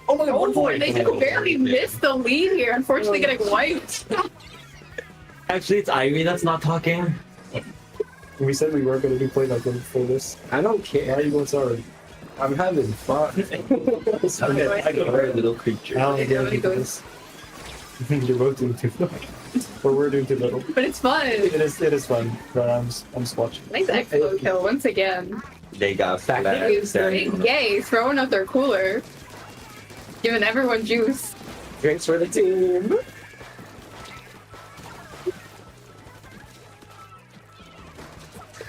Oh my god, 1 point. They just barely missed the lead here, unfortunately getting wiped. Actually, it's Ivy that's not talking. We said we were going to do play like this for this. I don't Why care. are you going sorry? I'm having fun. Okay, I can very little creature. I don't Okay, think nobody we can do goes. this. You're both doing too much. Or we're doing too little. But it's fun. It is fun, but I'm just watching. Nice Expo kill once again. They got Back flat. He's being gay, throwing out their cooler. Giving everyone juice. Drinks for the team.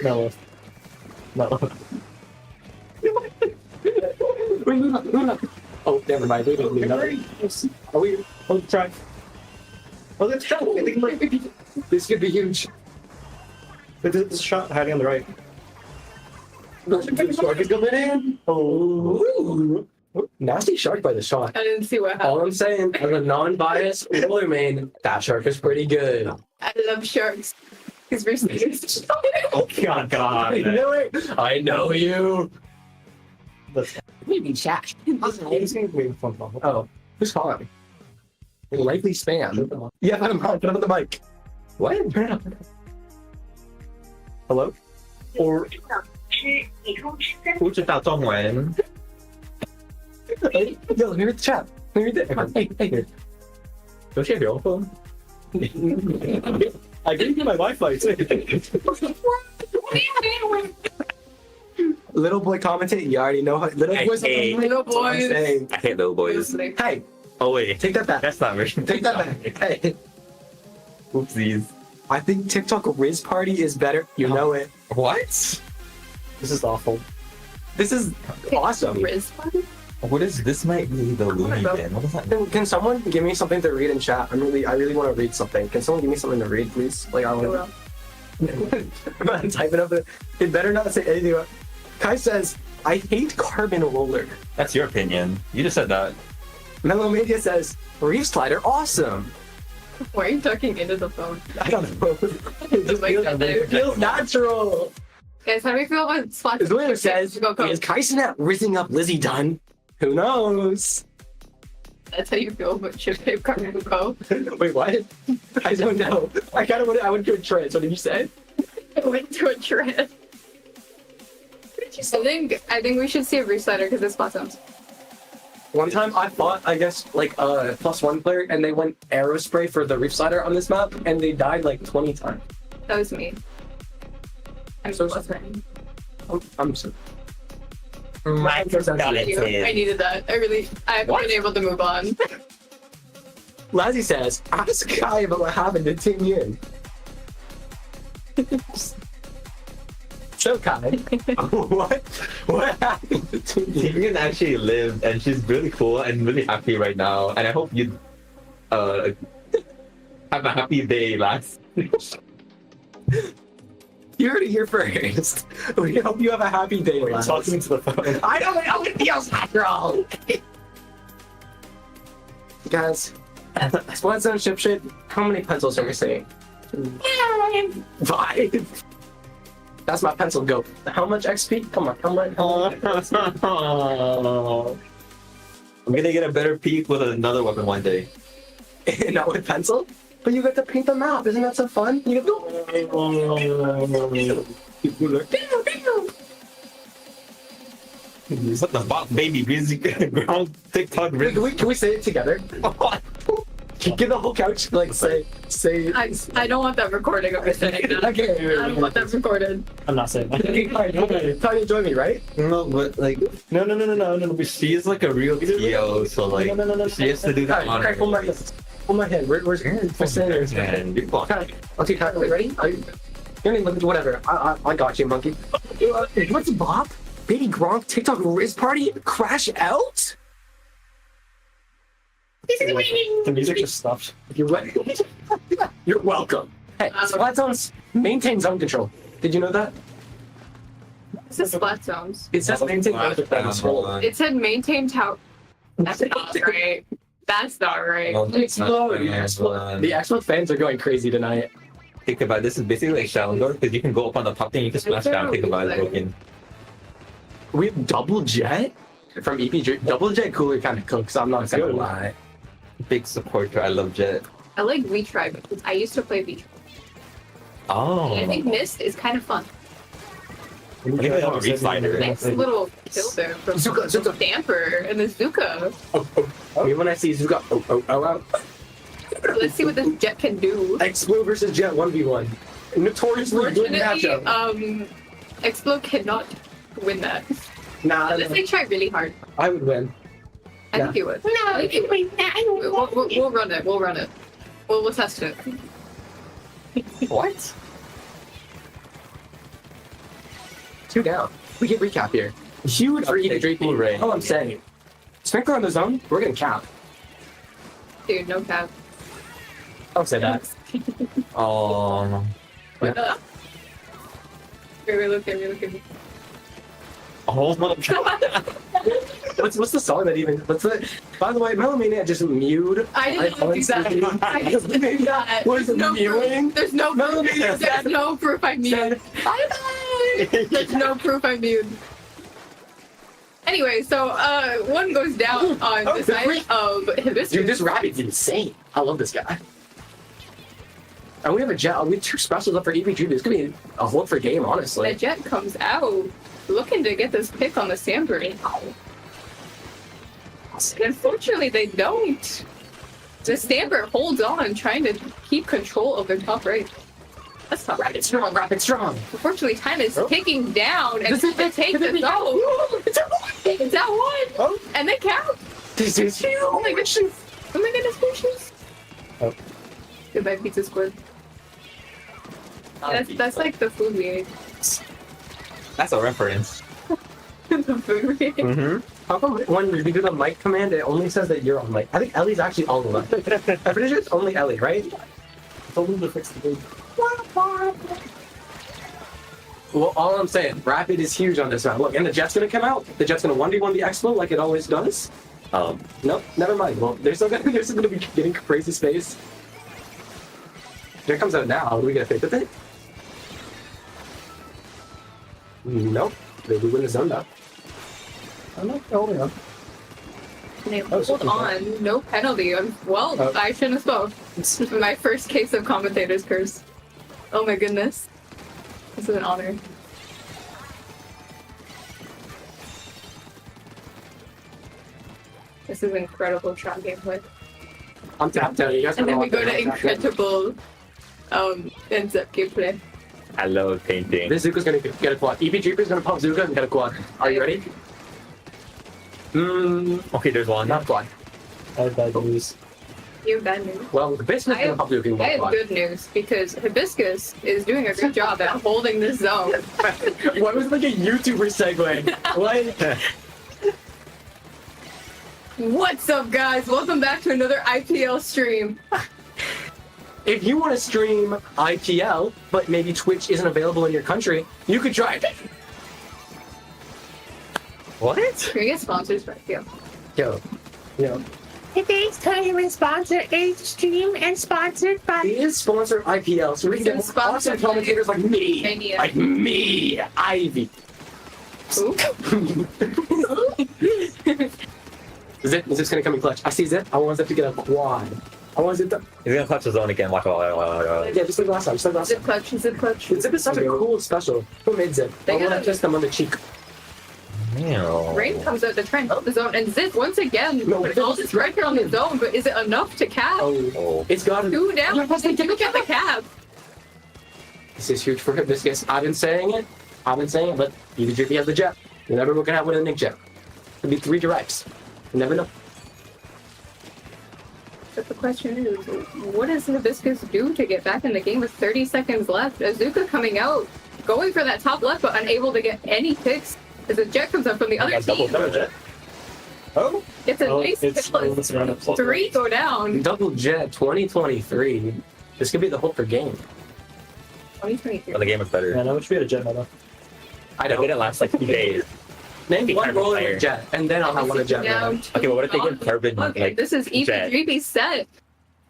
Mellow. Oh, never mind. We don't need nothing. Are we? Oh, try. Oh, let's try. I think we're- This could be huge. There's a shot hiding on the right. Shark is coming in. Oh. Ooh. Nasty shark by the shot. I didn't see what All happened. I'm saying, as a non-biased roller main, that shark is pretty good. I love sharks. He's recently Oh god, god. I know it. I know you. That's Maybe chat. He's gonna be a phone call. Oh, who's calling? Likely spam. Yeah, I'm on. Turn on the mic. What? Turn it up. Hello? Or 不知道中文。 Hey, yo, let me read the chat. Let me read it. Come on. Hey. 有些流风。 I gave you my Wi-Fi too. Little boy commentate. You already know how. Little Hey, boys. hey. Little That's what I'm boys. saying. I hate little boys. Hey, Oh wait, take that back. that's not very. Take that back. Hey, Oopsies. I think TikTok Riz Party is better. You know it. What? This is awful. This is awesome. Riz party? What is this? Might be the Looney Bin. What does that mean? Can someone give me something to read in chat? I really want to read something. Can someone give me something to read, please? Like I want to. I'm not typing up it better not say anything about. Kai says, I hate carbon roller. That's your opinion. You just said that. Melomania says, Reef Slider, awesome. Why are you talking into the phone? I don't know. It just Like feels, that. it feels natural. Guys, how do we feel about Splatoon? As William says, Go, go. is Kaisen rizzing up Lizzie Dunn? Who knows? That's how you feel about Chip Tape Carbon Go. Wait, what? I don't know. I went to a trance. What did you say? I went to a trend. I think we should see a reslider because it's Splatoon. One time I fought, I guess, like a +1 player, and they went arrow spray for the Reef Slider on this map, and they died like 20 times. That was me. I'm So so sorry. I'm so. Thank you. I needed that. I haven't been able to move on. Lazzy says, ask Kai about what happened to Ting Yin. So Kai, what happened to Ting Yin? Tingin actually lived, and she's really cool and really happy right now. And I hope you have a happy day, lads. You heard it here first. We hope you have a happy day, Wait, lads. talking into the phone. I know how it feels after all. Guys, Splatoon ship shit. How many pencils are we saying? 5. That's my pencil go. How much XP? Come on, come on. I'm gonna get a better peek with another weapon one day. Not with pencil? But you get to paint the map. Isn't that so fun? You get to What the fuck, baby? Busy ground TikTok. Can we say it together? Get the whole couch, like, say. I don't want that recording of me saying that. Okay. I don't want that recorded. I'm not saying that. Trying to join me, right? No, but like, No. she is like a real TO, so like, No. she has to do that on her. Hold my hand. Where's Sanders? And you fuck. Okay, wait, ready? Whatever. I got you, monkey. What's Bob? Baby Gronk TikTok Riz Party crash out? The music just stopped. You're welcome. Hey, Splatoon's maintain zone control. Did you know that? This is Splat Zones. It says maintain zone control. It said maintain tower. That's not right. That's not right. The Expo fans are going crazy tonight. Think about it, this is basically like Shalendor because you can go up on the top thing, you can splash down. Think about it, broken. We have double jet from Eepy. Double jet cooler kind of cooks. I'm not gonna lie. Big supporter. I love Jet. I like retry because I used to play retry. Oh. And I think Mist is kind of fun. I think I have a refiner. Nice little kill there from Zuka. Damper and the Zuka. Me when I see Zuka. Oh. Let's see what this Jet can do. Explo versus Jet 1v1. Notoriously good matchup. Unfortunately, Explo cannot win that. Nah, Unless they try really hard. I would win. I think you would. No, you can win that. We'll run it. We'll test it. What? 2 down. We get recap here. Huge for Eepy Dreepy. All I'm saying. Sprinkler on the zone, we're gonna cap. Dude, no cap. Don't say that. Oh. Here we look. Oh my god. What's the song that even? By the way, Melamania just mewed. I didn't do that. I didn't do that. What is no mewing? There's no proof. Melamania There's no proof I mewed. Bye. There's no proof I mewed. Anyway, so one goes down on the side of Hibiscus. Dude, this rabbit's insane. I love this guy. And we have a Jet. We have 2 specials up for EPG. This could be a whole for game, honestly. The Jet comes out looking to get this pick on the Stamper. Unfortunately, they don't. The Stamper holds on, trying to keep control of their top right. That's not right. Rapid strong. Unfortunately, time is ticking down, and they take the zone. It's at 1. Oh. And they count. This is huge. Oh my goodness gracious. Oh. Goodbye, Pizza Squid. That's like the food we ate. That's a reference. The food we ate. Mm-hmm. How come when we do the mic command, it only says that you're on mic? I think Ellie's actually on the mic. I'm pretty sure it's only Ellie, right? Told them to fix the big. Well, all I'm saying, Rapid is huge on this round. Look, and the Jet's gonna come out. The Jet's gonna 1v1 the Expo like it always does. Nope, never mind. Well, they're still gonna be getting crazy space. Jet comes out now. Are we gonna fit with it? Nope. They do win the zone now. I'm not holding up. And they hold on, no penalty. Well, I shouldn't have spoke. This is my first case of Commentators curse. Oh my goodness. This is an honor. This is incredible shot gameplay. I'm tapped out. You guys And then we can go to incredible in-depth gameplay. I love painting. This Zuka's gonna get a quad. EP Dreepy's gonna pop Zuka and get a quad. Are you ready? Okay, there's one. Not quad. I have bad news. You have bad news. Well, Hibiscus I can have, help you can I have quad. good news because Hibiscus is doing a good job at holding this zone. What was like a YouTuber segue? What? What's up, guys? Welcome back to another IPL stream. If you want to stream IPL, but maybe Twitch isn't available in your country, you could try it. What? Can we get sponsors for IPL? Yo. Today's time is sponsored a stream and sponsored by It is sponsored IPL, so we can get Sponsored awesome by commentators like me. Mania. Like me, Ivy. Ooh. Zip is gonna come in clutch. I see Zip. I want Zip to get a quad. I want Zip to... He's gonna clutch his own again. Watch out. Yeah, just like last time. Just like last Zip time. clutch, zip clutch. Zip is such a cool special. Who made Zip? They I want gotta- to kiss them on the cheek. Rain comes out to try and help the zone, and Zip once again No, put all this pressure on the zone, but is it enough to cap? Oh, it's got to... Two down, Yeah, they do get the cap. This is huge for Hibiscus. I've been saying it, but either Dreepy has the jet. You never know what can happen with a Nick jet. Could be 3 directs. You never know. But the question is, what does Hibiscus do to get back in the game with 30 seconds left? Azuka coming out, going for that top left, but unable to get any picks as a jet comes up from the other team. Oh? It's a Oh, nice it's kill. it's around up. 3 go down. Double jet 2023. This could be the hope for game. 2023. The game is better. Man, I wish we had a jet meta. I They didn't last like 2 days. Name one Carbon roller player. with jet, and then I'll have one of jet. Down meta. two Okay, but what if they get dogs. carbon, Okay, like, this is Eepy jet? Dreepy set.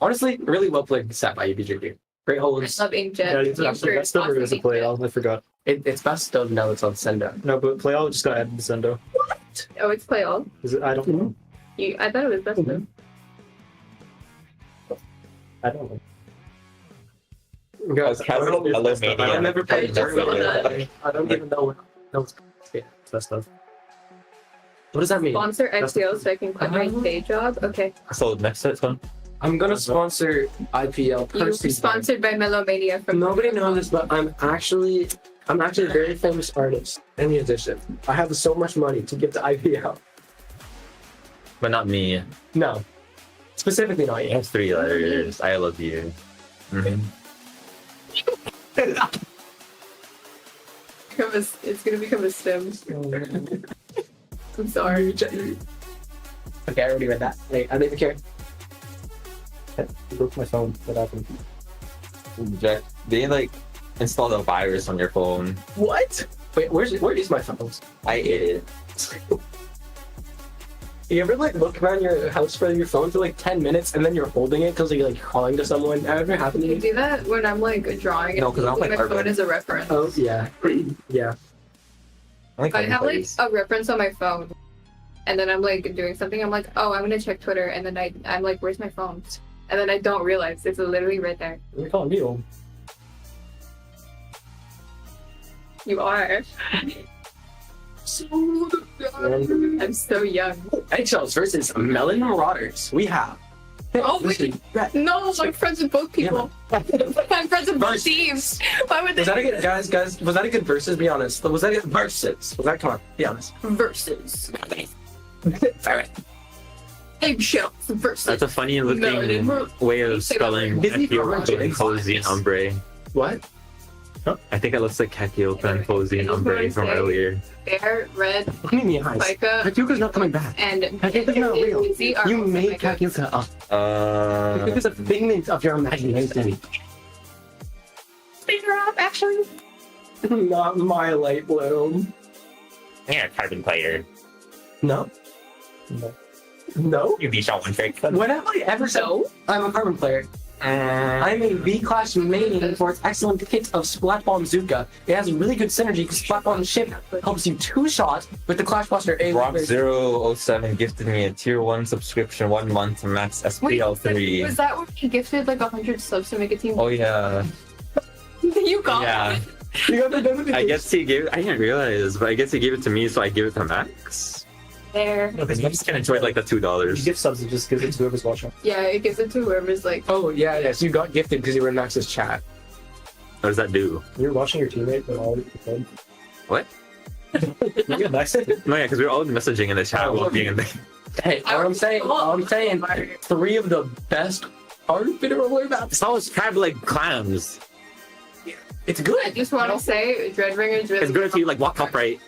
Honestly, really well played set by EBJP. Great I holds. love Inkjet. Yeah, it's actually that's still as a play out. I forgot. It's best of now it's on Senda. No, but play out just got added to Zendo. Oh, it's play all. Is it? I don't know. I thought it was best of. I don't know. Guys, I don't Hello, Mania. I've never played just saw that. I don't even know what. No, That stuff. what does that mean? Sponsor XPL so I can quit my day job. Okay. So next set's fun. I'm gonna sponsor IPL You personally. sponsored by Melomania from Nobody knows this, but I'm actually a very famous artist and musician. I have so much money to give to IPL. But not me. No, specifically not It you. has 3 letters. I love you. Mhm. It's gonna become a sim. I'm sorry. Okay, I already read that. Wait, I don't even care. I broke my phone. What happened? Jack, they like installed a virus on your phone. What? Wait, where is my phone? I ate it. You ever like look around your house for your phone for like 10 minutes and then you're holding it because you're like calling to someone? Ever happened to You you? do that when I'm like drawing No, and 'cause I'm, using like, my phone urban. as a reference. Oh yeah, yeah. I have like a reference on my phone, and then I'm like doing something. I'm like, oh, I'm gonna check Twitter, and then I'm like, where's my phone? And then I don't realize it's literally right there. You're calling me old. You are. I'm so young. Eggshells versus Melanin Marauders. We have. Oh, wait. No, I'm friends with both people. I'm friends with both teams. Why would they? Was that a good guys? Was that a good versus? Be honest. Was that a good versus? Was that come on? Be honest. Versus. Sorry. Eggshells versus. That's a funny looking Melanin. way of spelling Disney Kakioka and Cozy and Ombre. What? I think it looks like Kakioka and Cozy and Ombre from earlier. Bear, red, What do you mean, eyes? Pika, Kakioka's not coming back. and Kakioka's not real. Izzy are You also made my goats. Kakioka up. Kakioka's a figment of your imagination. Speaker up, actually. Not my light bloom. You're a carbon player. No. No. No. You be shot one trick. When have I ever said I'm a carbon player? I'm a B-class main for its excellent kit of Splat Bomb Zuka. It has a really good synergy because Splat Bomb ship helps you 2-shot with the Clash Buster A. Rock007 gifted me a tier 1 subscription 1 month to max SPL3. Was that when he gifted like 100 subs to make a team? Oh yeah. You got Yeah. it. You ever done with I guess he gave I didn't realize, but I guess he gave it to me, so I give it to Max. There. No, because I'm just gonna enjoy like the you $2. gift subs, it just gives it to whoever's watching. Yeah, it gives it to whoever's like. Oh, yeah, yes. You got gifted because you were in Max's chat. What does that do? You're watching your teammate and all you played. What? Yeah, nice. No, yeah, because we were all messaging in the chat while being in there. Hey, all I'm saying, 3 of the best card fitter roller maps. It's always crab like clams. It's good. I just want to say, Dreadbringer's really It's good if you like walk upright.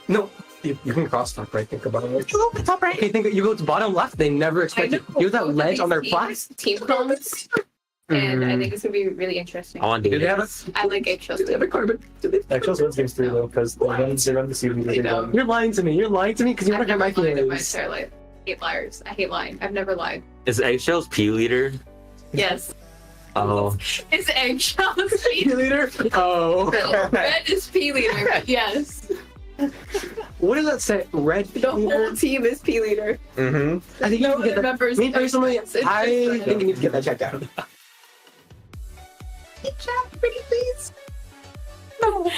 No, you can cross top right. Think about it. Top right. Okay, think you go to bottom left. They never expect you. You have that ledge on their flags. Team clones. And I think it's gonna be really interesting. I want to Do do they have this. a? I like Eggshells. Do they have a carbon? Do they? Eggshells wins games 3 though, because they run the season. They don't. You're lying to me. You're lying to me because you want I've to get never my lied in my feelings. entire life. I hate liars. I hate lying. I've never lied. Is Eggshells P leader? Yes. Oh. It's Eggshells. P Leader. Oh. Red is P leader. Yes. What does that say? Red. The whole team is P leader. Mm-hmm. I think you No need to one get that. remembers. Me personally, Eggshells. It's I just think you need to get that checked out. pretty please. No.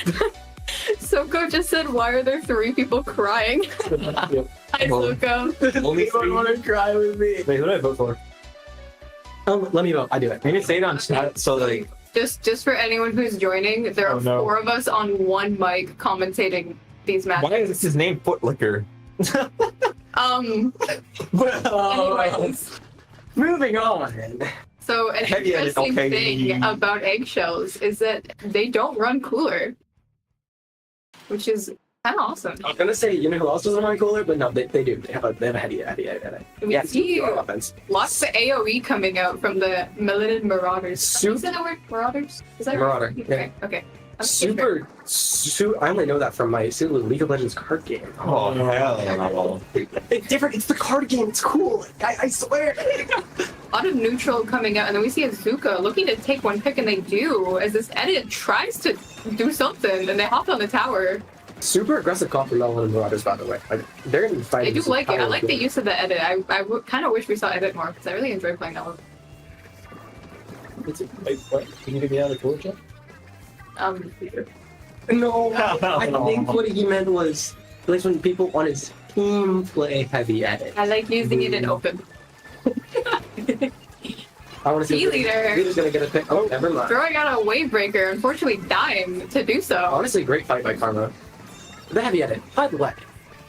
Soko just said, "Why are there 3 people crying?" Yep. Hi, Soko. Only You don't want to cry with me. Wait, who did I vote for? Let me vote. I do it. Maybe say it on chat so like Just for anyone who's joining, there are Oh, no. 4 of us on one mic commentating these matches. why is his name Footlicker? Anyways, Moving on. so an Heavy edit, interesting okay. thing about Eggshells is that they don't run cooler, which is kind of awesome. I'm gonna say, you know who else doesn't run cooler, but no, they do. They have a heavy. We Yeah, see super offense. lots of AoE coming out from the Melanin Marauders. Super- Is that the word? Marauders? Is that Marauder, right? yeah. Okay. I'm Super. I only know that from my League of Legends card game. Oh hell. It's different. It's the card game. It's cool. I swear. A lot of neutral coming out, and then we see Azuka looking to take one pick, and they do, as this edit tries to do something, and they hop on the tower. Super aggressive call from Melanin and Marauders, by the way. Like, they're in I fighting. do like it. I like the use of the edit. I kind of wish we saw edit more, because I really enjoy playing that one. Wait, what? Can you get me out of the cooler chat? No, I think what he meant was at least when people on his team play heavy edit. I like using it in open. I want to see. P-leader. Leader's gonna get a pick. Oh, never mind. Throwing out a wave breaker, unfortunately dying to do so. Honestly, great fight by Karma. The heavy edit, by the way.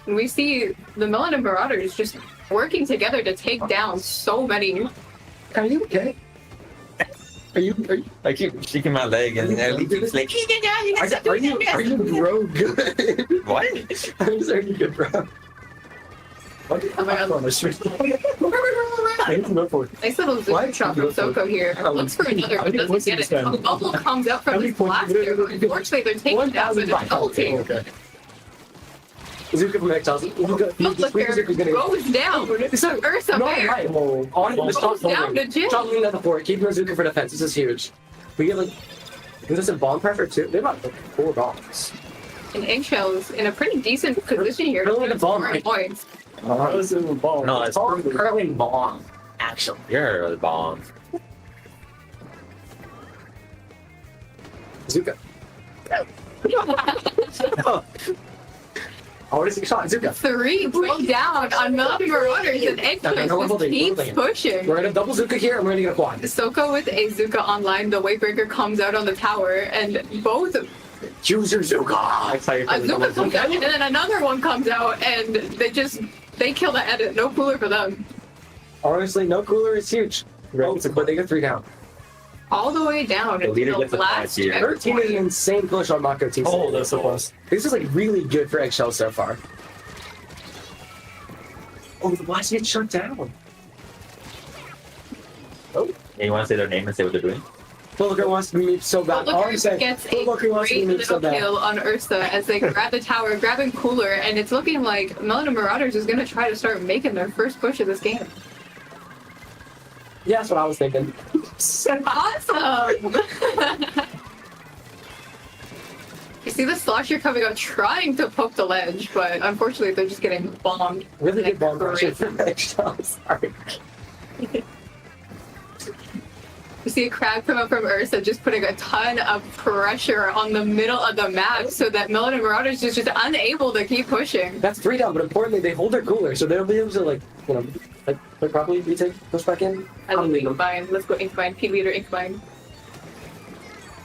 And we see the Melanin Marauders just working together to take down so many. Are you okay? Are you? I keep shaking my leg and Ellie keeps like Are you bro good? what? I'm sorry, you good, bro. Oh my god. I need to vote for it. Nice little zoom shot from Soko here. Looks for another, but doesn't get it. A bubble comes out How from many his points blaster. did it- Unfortunately, they're taking down with a double team. Okay. Zuka from Eggshells. Footlicker goes down. Ursa Bear Oh, goes down to Jim. Stop leaning at the fort. Keep Zuka for defense. This is huge. We get like consistent bomb pressure too. They have like 4 bombs. And Eggshells in a pretty decent position here. Really the bomb, Scoring right? points. That was in the ball. No, It's all currently bomb. Actually. You're a bomb. Zuka. I want to see a shot. Zuka. 3 go down on Melanin Marauders, and Eggshells just keeps pushing. We're gonna double Zuka here and we're gonna get a quad. Soko with a Zuka online, the Wavebreaker comes out on the tower, and both Choose your Zuka. I'm excited for the Zuka double comes out, and then another one comes out, and they kill the edit. No cooler for them. Honestly, no cooler is huge. Oh, but they get 3 down. All the way down The to leader the gets a last five here. Her team is an checkpoint. insane push on Mako team. Oh, that's so close. This is like really good for Eggshells so far. Oh, the blast gets shut down. Yeah, you want to say their name and say what they're doing? Footlicker wants to be me so bad. All I'm Footlicker saying, gets a Footlicker wants to be great me so little bad. kill on Ursa as they grab the tower, grabbing cooler, and it's looking like Melanin Marauders is going to try to start making their first push of this game. Yeah, that's what I was thinking. Awesome! You see the Slosher coming out trying to poke the ledge, but unfortunately they're just getting bombed. Really good bomb Great. pressure from Eggshells. Sorry. You see a crab come up from Ursa, just putting a ton of pressure on the middle of the map so that Melanin Marauders is just unable to keep pushing. That's 3 down, but importantly, they hold their cooler, so they'll be able to, like, you know, like properly retake, push back in. I love Unbelievable. Inkbind. Let's go Inkbind. P leader Inkbind.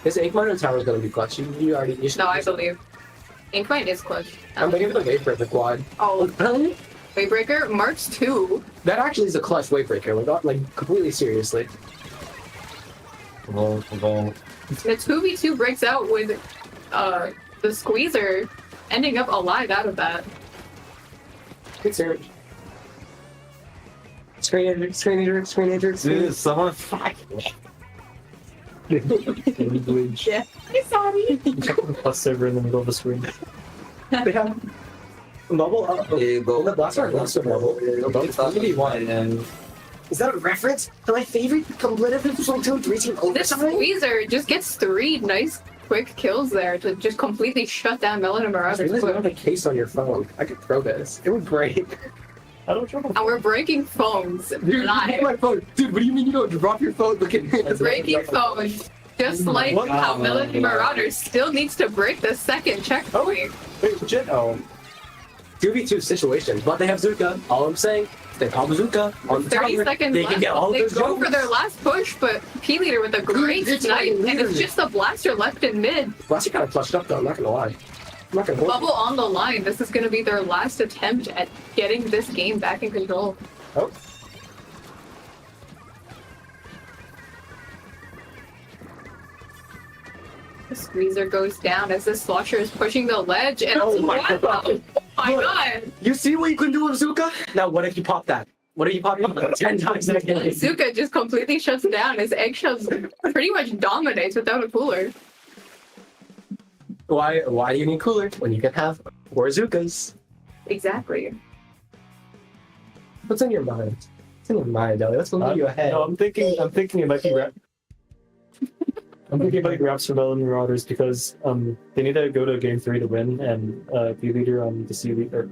This Ink Miner Tower is going to be clutch. You already. You should, No, I believe. Inkling is clutch. I'm waiting for the Wavebreaker quad. Oh, Really? Waybreaker, March 2. That actually is a clutch Wavebreaker, like completely seriously. Go. The 2v2 breaks out with the Squeezer ending up alive out of that. Good surge. Screenager. Dude, someone fuck. Language. Yeah. Sorry. Plus server in the middle of the screen. They have bubble up. Hey, go. That's our last bubble. Is that a reference to my favorite competitive Splatoon 3 team This overtime? Squeezer just gets 3 nice quick kills there to just completely shut down Melanin and I Marauders. realized you have a case on your phone. I could throw this. It would break. I don't trouble. And we're breaking phones Dude, live. my phone. Dude, what do you mean you don't drop your phone? Look at me. Breaking phones. Just like What? how Melanin and Marauders still needs to break the second checkpoint. Wait, legit? Oh. 2v2 situation, but they have Zuka. All I'm saying, they pop Zuka on the 30 tower. seconds They left. can get all They those go jumps. for their last push, but P-Leader with a great It's snipe, and literally- it's just a blaster left in mid. Blaster kind of flushed up though, I'm not gonna lie. I'm not gonna hold Bubble on the line. This is going to be their last attempt at getting this game back in control. Oh. The Squeezer goes down as the Slosher is pushing the ledge, and Oh my wow. God. Oh my god! You see what you can do with Zuka? Now what if you pop that? What if you pop it 10 times in a game? Zuka just completely shuts down as Eggshells pretty much dominates without a cooler. Why do you need cooler when you can have 4 Zukas? Exactly. What's in your mind? What's in your mind, Ellie? Let's move you ahead. No, I'm thinking it might be I'm thinking about grabs for Melanin Marauders because they need to go to game 3 to win, and the leader on the C leader,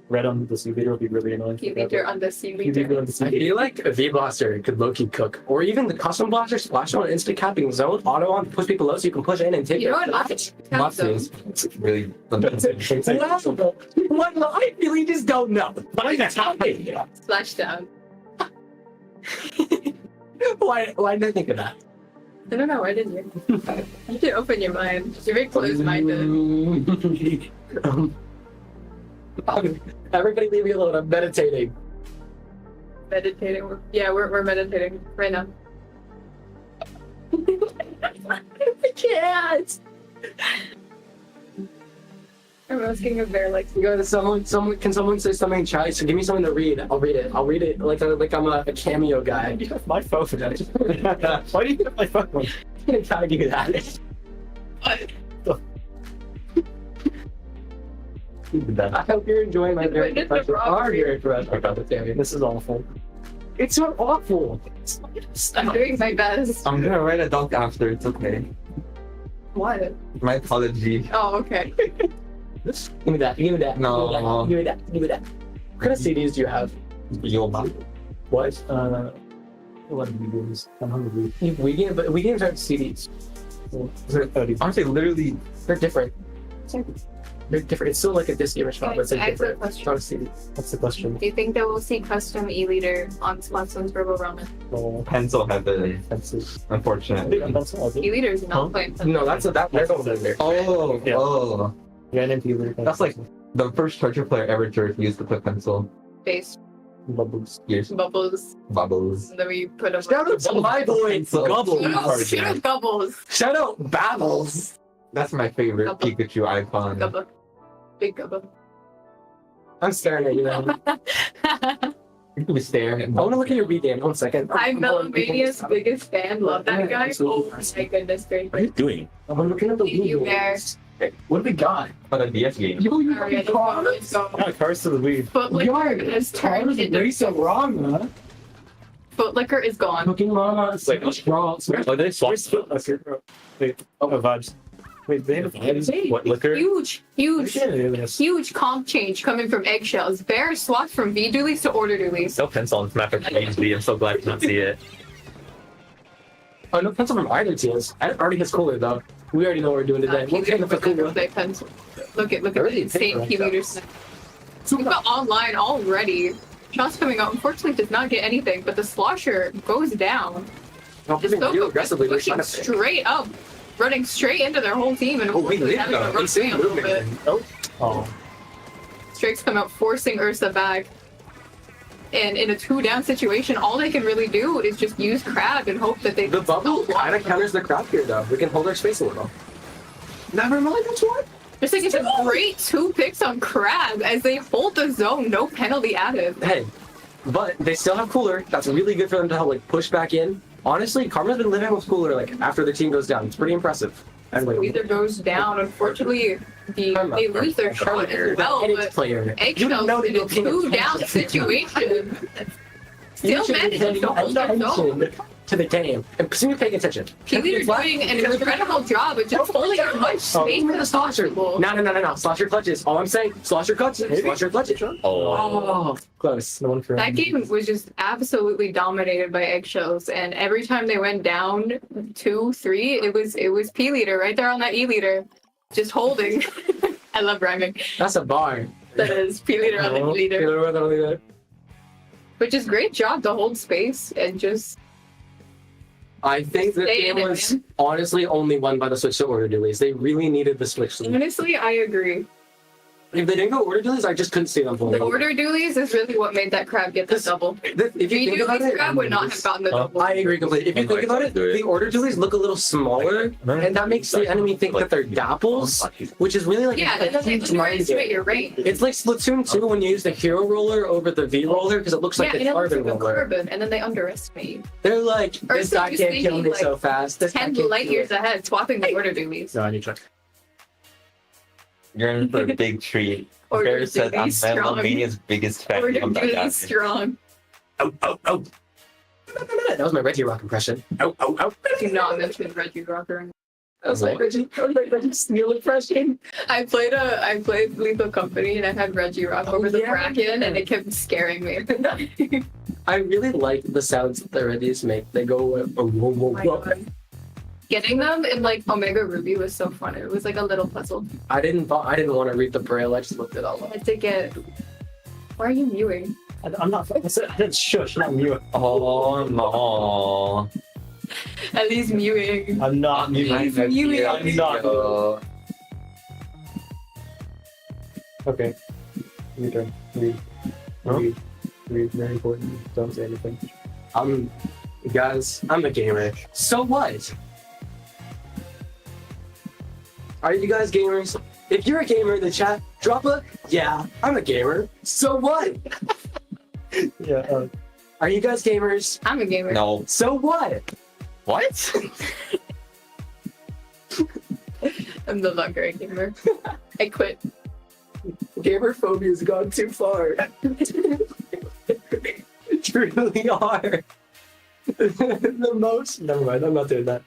red on the C leader will be really annoying. P-Leader on the C P-Leader leader. on the C I leader. feel like a V-Blaster could low-key cook. Or even the custom blaster, splash on, instant capping zone, auto on, push people low so you can push in and take You know their what? flash. Monsters. It's really. Wow. What? I really just don't know. But I guess Splashdown. Why didn't I think of that? I don't know, why didn't you? You should open your mind. You're very closed-minded. Everybody leave me alone. I'm meditating. Meditating. Yeah, we're meditating right now. I can't. I'm asking if they're like, You go to can someone say something in chat? So give me something to read. I'll read it like I'm a cameo guy. You have my phone. Why do you have my phone? I'm gonna try to do that. I hope you're enjoying my very Witness the professional. robbery. Very professional about the Tammy. This is awful. It's not awful. I'm doing my best. I'm gonna write a doc after. It's okay. What? My apology. Oh, okay. Give me that. Give me that. No. Give me that. Give me that. What kind of CDs do you have? Yoma. What? What are we doing? I'm hungry. We games aren't CDs. Aren't they literally? They're different. They're different. It's still like a disc image file, but it's like Guys, I have a different. question. It's not a CD. What's the question? Do you think that we'll see custom E-Leader on Splatoon's Turbo Ramen? No. Pencil heaven. Offensive. Unfortunately. E-Leader is not playing. No, that's there's no there. Oh, Yeah. oh. Yeah, and MP. That's like the first Charger player ever to refuse to put pencil. Face bubbles. Years. bubbles. Bubbles. And then we put them. Shout out to my boy, Pencil. Gubbles. Shoot up bubbles. Shout out Babbles. That's my favorite Gubble. Pikachu icon. Gubba. Big gubba. I'm staring at you now. You could be staring at I want to look at your B game. 1 second. I'm Melamania's biggest fan. Love that guy. Oh my goodness What are you gracious. doing? I'm looking at the Thank you, Bear. Hey, what have we got? on a DS game. You Alright, fucking cars? let's go. Ah, cars to the Wii. Footlicker has turned into. so wrong, huh? Footlicker is gone. Cooking mama. It's like a wrong. Oh, they swapped. Wait, vibes. Wait, they have What liquor? Huge huge. comp change coming from Eggshells. Bear swapped from V doolies to order doolies. No pencil on this map actually. I'm so glad to not see it. Oh, no pencil from either teams. I already has cooler though. We already know what we're doing today. We're taking the cooler. Play pencil. Look at the Already insane picked P-meters. We've got online already. Shots coming out. Unfortunately, does not get anything, but the slosher goes down. I'm Just moving real aggressively. We're pushing trying to pick. straight up. running straight into their whole team and Oh, we live having to though. run Insane away a little bit. movement. Oh. Strikes come out, forcing Ursa back. And in a 2-down situation, all they can really do is just use Crab and hope that they The bubble kind of counters the crowd here though. We can hold our space a little. Never mind, that's what. Just like it's a great 2 picks on Crab as they hold the zone, no penalty added. Hey, but they still have cooler. That's really good for them to help like push back in. Honestly, Karma's been living with cooler like after the team goes down. It's pretty impressive. And Either goes down. Unfortunately, they lose their shot as well. Any But player. Eggshells in a 2-down situation still manages to hold their zone. To the game. And continue paying attention. Peely are doing an incredible job of just holding as much space as possible. No. Slosh your clutches. All I'm saying, slosh your clutches. Slosh your clutches. Oh, close. No one for That game was just absolutely dominated by Eggshells, and every time they went down 2-3, it was P leader right there on that E leader, just holding. I love rhyming. That's a bar. That is P leader on the E leader, leader. which is great job to hold space and just. I think the Stay game in it, was man. honestly only won by the switch to order dualies. They really needed the switch. Honestly, I agree. If they didn't go order dualies, I just couldn't see them The pulling. order dualies is really what made that Crab get the double. If you think about it, Crab would not have gotten the double. I agree completely. If you think about it, the order dualies look a little smaller, and that makes the enemy think that they're dapples, which is really like Yeah, a that doesn't huge mind underestimate game. your range. It's like Splatoon 2 when you use the hero roller over the V roller because it looks like Yeah, the and it looks carbon like a roller. carbon, and then they underestimate you. They're like, this Ursa guy just can't kill thinking, me like, so fast. This guy 10 can't light do years it. ahead, swapping the order dualies. No, I need to check. You're in for a big treat. Order Bear said I'm dualies strong. Melomania's biggest fan. Order I'm that guy. dualies strong. Oh. That was my Reggie Rock impression. Oh. Do not mention Reggie Rocker. That was my Reggie Steele impression. I played Lethal Company and I had Reggie Rock over the bracken and it kept scaring me. I really like the sounds that the Reggies make. They go, whoa. My God. Getting them in like Omega Ruby was so fun. It was like a little puzzle. I didn't want to read the braille. I just looked it all I up. had to get. Why are you mewing? I'm not. I said shush, not mute. Oh no. At least mewing. I'm not mute. He's mewing. I'm not. Okay. Your turn. Read. Read. Very important. Don't say anything. Guys, I'm a gamer. So what? Are you guys gamers? If you're a gamer in the chat, drop a yeah, I'm a gamer. So what? Yeah. Are you guys gamers? I'm a gamer. No. So what? What? I'm no longer a gamer. I quit. Gamer phobia's gone too far. Truly are. The most. Never mind, I'm not doing that.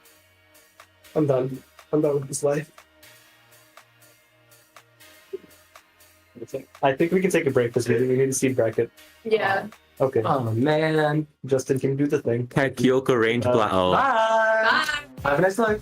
I'm done. I'm done with this life. I think we can take a break because we need a seed bracket. Yeah. Okay. Oh man. Justin, can you do the thing? Kyoko range Uh, black. Oh. Bye. Bye. Have a nice life.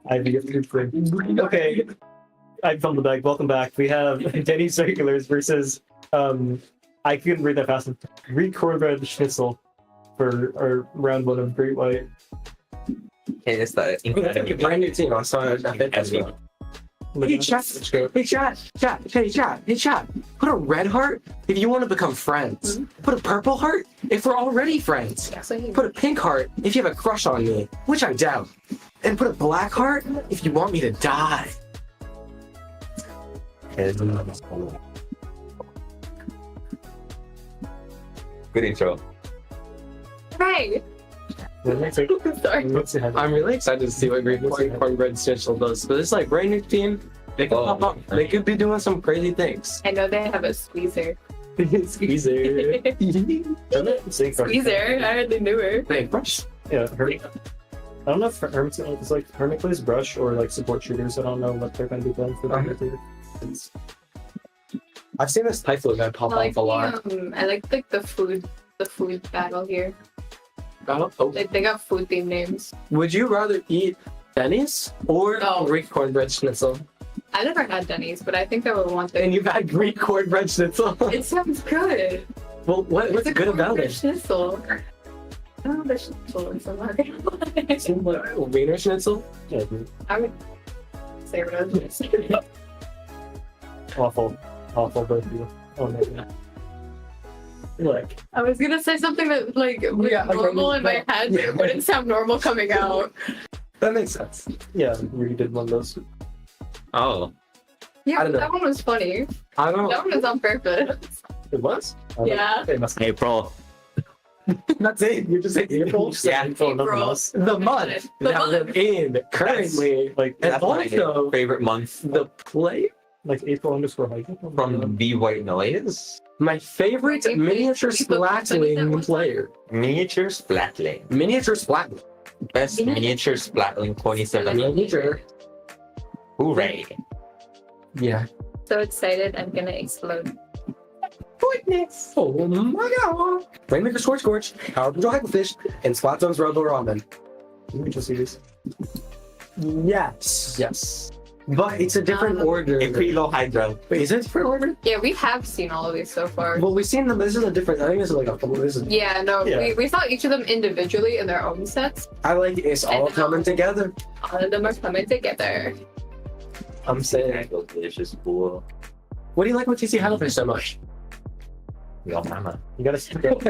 I get the Okay. I found the bag. Welcome back. We have Denny Circulars versus I couldn't read that fast. Greek Cornbread Schnitzel for our round one of Great White. Okay, it's the That's like a brand new team. I saw it. I bet that's well. Hey chat, hey chat. Put a red heart if you want to become friends. Put a purple heart if we're already friends. Put a pink heart if you have a crush on me, which I doubt. And put a black heart if you want me to die. Good intro. Right. Sorry. I'm really excited to see what Greek Cornbread Schnitzel does. But it's like brand new team. They could pop up. They could be doing some crazy things. I know they have a squeezer. Squeezer. Squeezer. I hardly knew her. Hey, brush. Yeah, Hermit. I don't know if it's like Hermit plays Brush or like support shooters. I don't know what they're going to be playing for them. I've seen this Typhoon guy pop I off a lot. like the food battle here. Oh. They got food themed names. Would you rather eat Denny's or No. Greek Cornbread Schnitzel? I never had Denny's, but I think I would want And it. you've had Greek Cornbread Schnitzel? It sounds good. Well, what's good about it? Schnitzel. Oh, the schnitzel is so much. Wiener Schnitzel? Yeah, I would say what I was gonna say. awful both of you. Oh my god. Like, I was gonna say something that like was Yeah, like, normal in my head, but yeah. it wouldn't sound normal coming out. That makes sense. yeah, you did one of those. Oh. Yeah, I don't know. that one was funny. I don't That one was on purpose. It was? Yeah. It must April. That's it. You're just saying April? Yeah. April, nothing April. else. The month The that we're in currently. Like, And That's my also, favorite month the play. like April_hiking. from Be White Noise. My favorite Wait, miniature wait, wait, wait, splatling wait. player. Miniature Splatling. Miniature splatling. Best miniature Splatling 2017. Miniature. Hooray. Yeah. So excited, I'm gonna explode. Goodness. Oh my god. Rainmaker Scorch, Power Control Hacklefish, and Splat Zone's Robo Ramen. Miniature series. Yes. Yes. But it's a different order. Aprilo Hydra. Wait, is it a different order? Yeah, we have seen all of these so far. Well, we've seen them. This is a different. I think this is like a couple. This is. Yeah, no, Yeah. We saw each of them individually in their own sets. I like it's all coming together. All of them are coming together. I'm saying. Delicious pool. What do you like with TC Hacklefish so much? Yo, mama. You gotta stick up.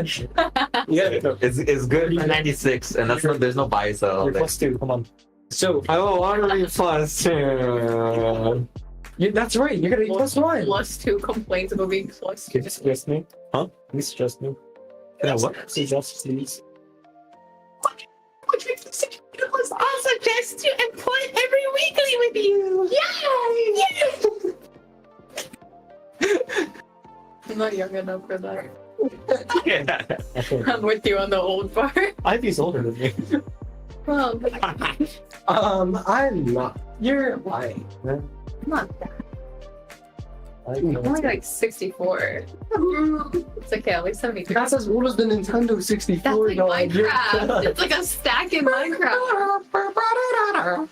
Yeah. It's good for 96, and that's not, there's no bias at all. You're there. +2, come on. So I don't want to be +2. that's right. You're gonna be +1. +2 complaints about being +2. Can you suggest me? Huh? Can you suggest me? Yeah, what? Suggest, please. I'll suggest you and play every weekly with you. Yay! I'm not young enough for that. I think. I'm with you on the old part. Ivy's older than me. Well, I'm not. You're lying. not that. I'm I'm only like 64. It's okay, at least 73. That's as old as the Nintendo That's 64. like dog. You're- Minecraft. It's like a stack in Minecraft.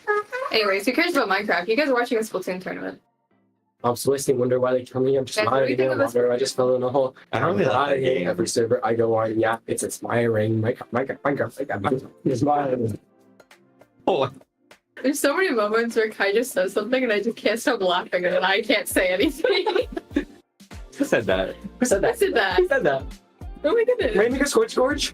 Anyways, who cares about Minecraft? You guys are watching a Splatoon tournament. I'm soliciting. Wonder why they tell me I'm just That's what we smiling think in of us. water. I just fell in a hole. I don't really like that hate game. every server I go on. Yeah, it's inspiring. Minecraft. It's smiling. Oh, There's so many moments where Kai just says something and I just can't stop laughing and I can't say anything. who said that? Who said I that? said that. Who said that? Oh my goodness. Rainmaker Scorch?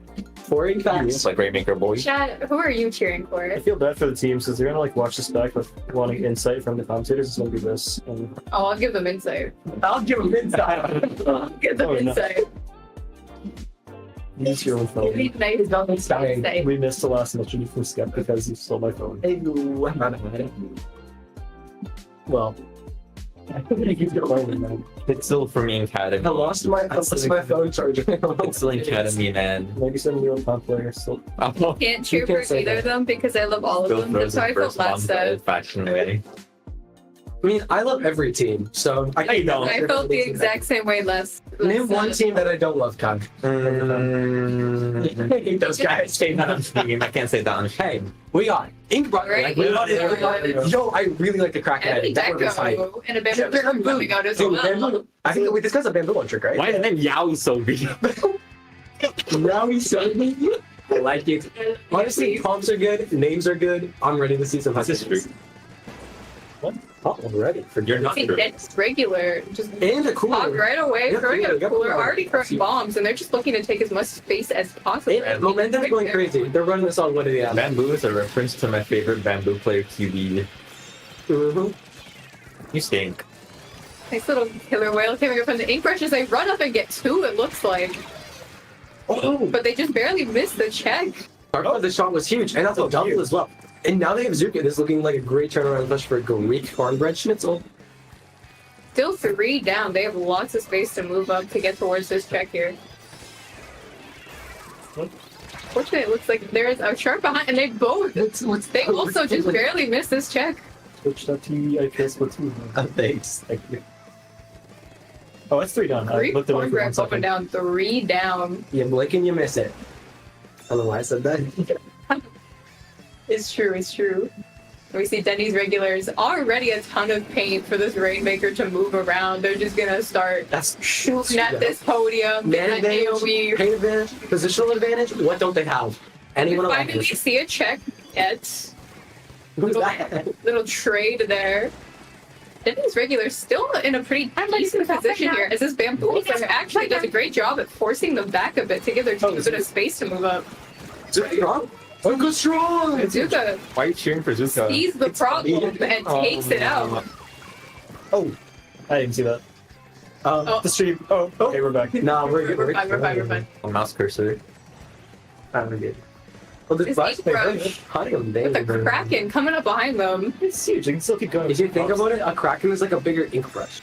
Boring facts. It's like Rainmaker Boy. Chat, who are you cheering for? I feel bad for the teams because they're gonna like watch this back with wanting insight from the commentators. It's gonna be this. And Oh, I'll give them insight. I'll give him insight. I'll give them Oh, no. insight. use your own Give me phone. nice insight. We missed the last mention from Skep because you stole my phone. Well, I think you get one, man. It's still from Academy. I lost my phone charger. It's still Academy, man. Maybe some real top players still. Oh, Can't cheer You can't for say either that. of them because I love all of still them. throws That's the why I felt first one less the sad. old-fashioned way. I mean, I love every team, so I you don't. I felt the exact same way less. Name one team that I don't love, Kai. I hate those guys. I can't say that on Hey, we got Inkbrush. Right, Yo, I really like the Kraken. And That would be fine. Echo and a bamboo coming out as Dude, well. bamboo. I think we discussed a bamboo trick, right? Why is the name Yowie so big? Now he's selling. I like it. Honestly, comps are good, names are good. I'm ready to see some This is hustlers. What? Oh, I'm ready. You're not See, true. it's regular, just And a pop cooler. right away, Yeah, throwing cooler, a yeah, cooler, cooler. already throwing bombs, and they're just looking to take as much space as possible. And momentum's going crazy. They're running this on what do they have? Bamboo is a reference to my favorite bamboo player, QB. Mhm. You stink. Nice little killer whale coming up from the ink brushes. They run up and get two, it looks like. Oh, But they just barely missed the check. the shot was huge, and that's a double as well. And now they have Zuka. This is looking like a great turnaround push for Greek Cornbread Schnitzel. Still 3 down. They have lots of space to move up to get towards this check here. Fortunately, it looks like there is a shark behind, and they both. They also just barely missed this check. Twitch.tv, IPS Splatoon. Thanks. Thank you. Oh, it's 3 down. I Greek looked away for 1 Cornbread going second. down 3 down. You blink and you miss it. I don't know why I said that. It's true, it's true. We see Denny's regulars already a ton of paint for this Rainmaker to move around. They're just gonna start That's shooting at this podium. Man That advantage, AoE. paint advantage, positional advantage. What don't they have? Anyone We else? finally see a check at Who's that? little trade there. Denny's regulars still in a pretty decent position here, as this bamboozler actually does a great job at forcing them back a bit to give their team a bit of space to move up. Zuka, Zuka strong. Zuka Why are you cheering for Zuka? sees the problem and takes it out. Oh, I didn't see that. The stream. Oh, okay, we're back. Nah, we're good. We're fine, we're fine, we're fine. Mouse cursor. We're good. Well, this This bus, Ink Brush hunting with them. the Kraken coming up behind them. It's huge. They can still keep going. If you think about it, a Kraken is like a bigger ink brush.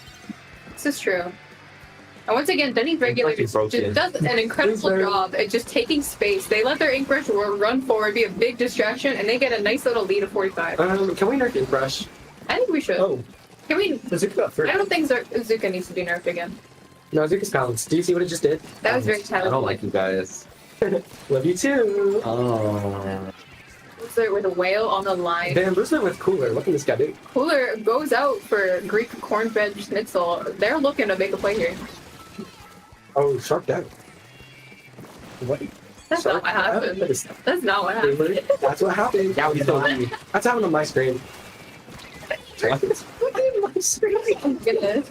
This is true. And once again, Denny's regular Like it's broken. just does an incredible job at just taking space. They let their ink brush run forward, be a big distraction, and they get a nice little lead of 45. Can we nerf ink brush? I think we should. Oh, Can we? the Zuka got first. I don't think Zuka needs to be nerfed again. No, Zuka's balanced. Do you see what it just did? That was very I talented. don't like you guys. Love you too. Oh. Bamboozler with a whale on the line. Bamboozler with cooler. What can this guy do? Cooler goes out for Greek Cornbread Schnitzel. They're looking to make a play here. Oh, sharp down. What? That's not what happened. That's not what happened. That's what happened. Yeah, he's so happy. That's happening on my screen. Oh, goodness.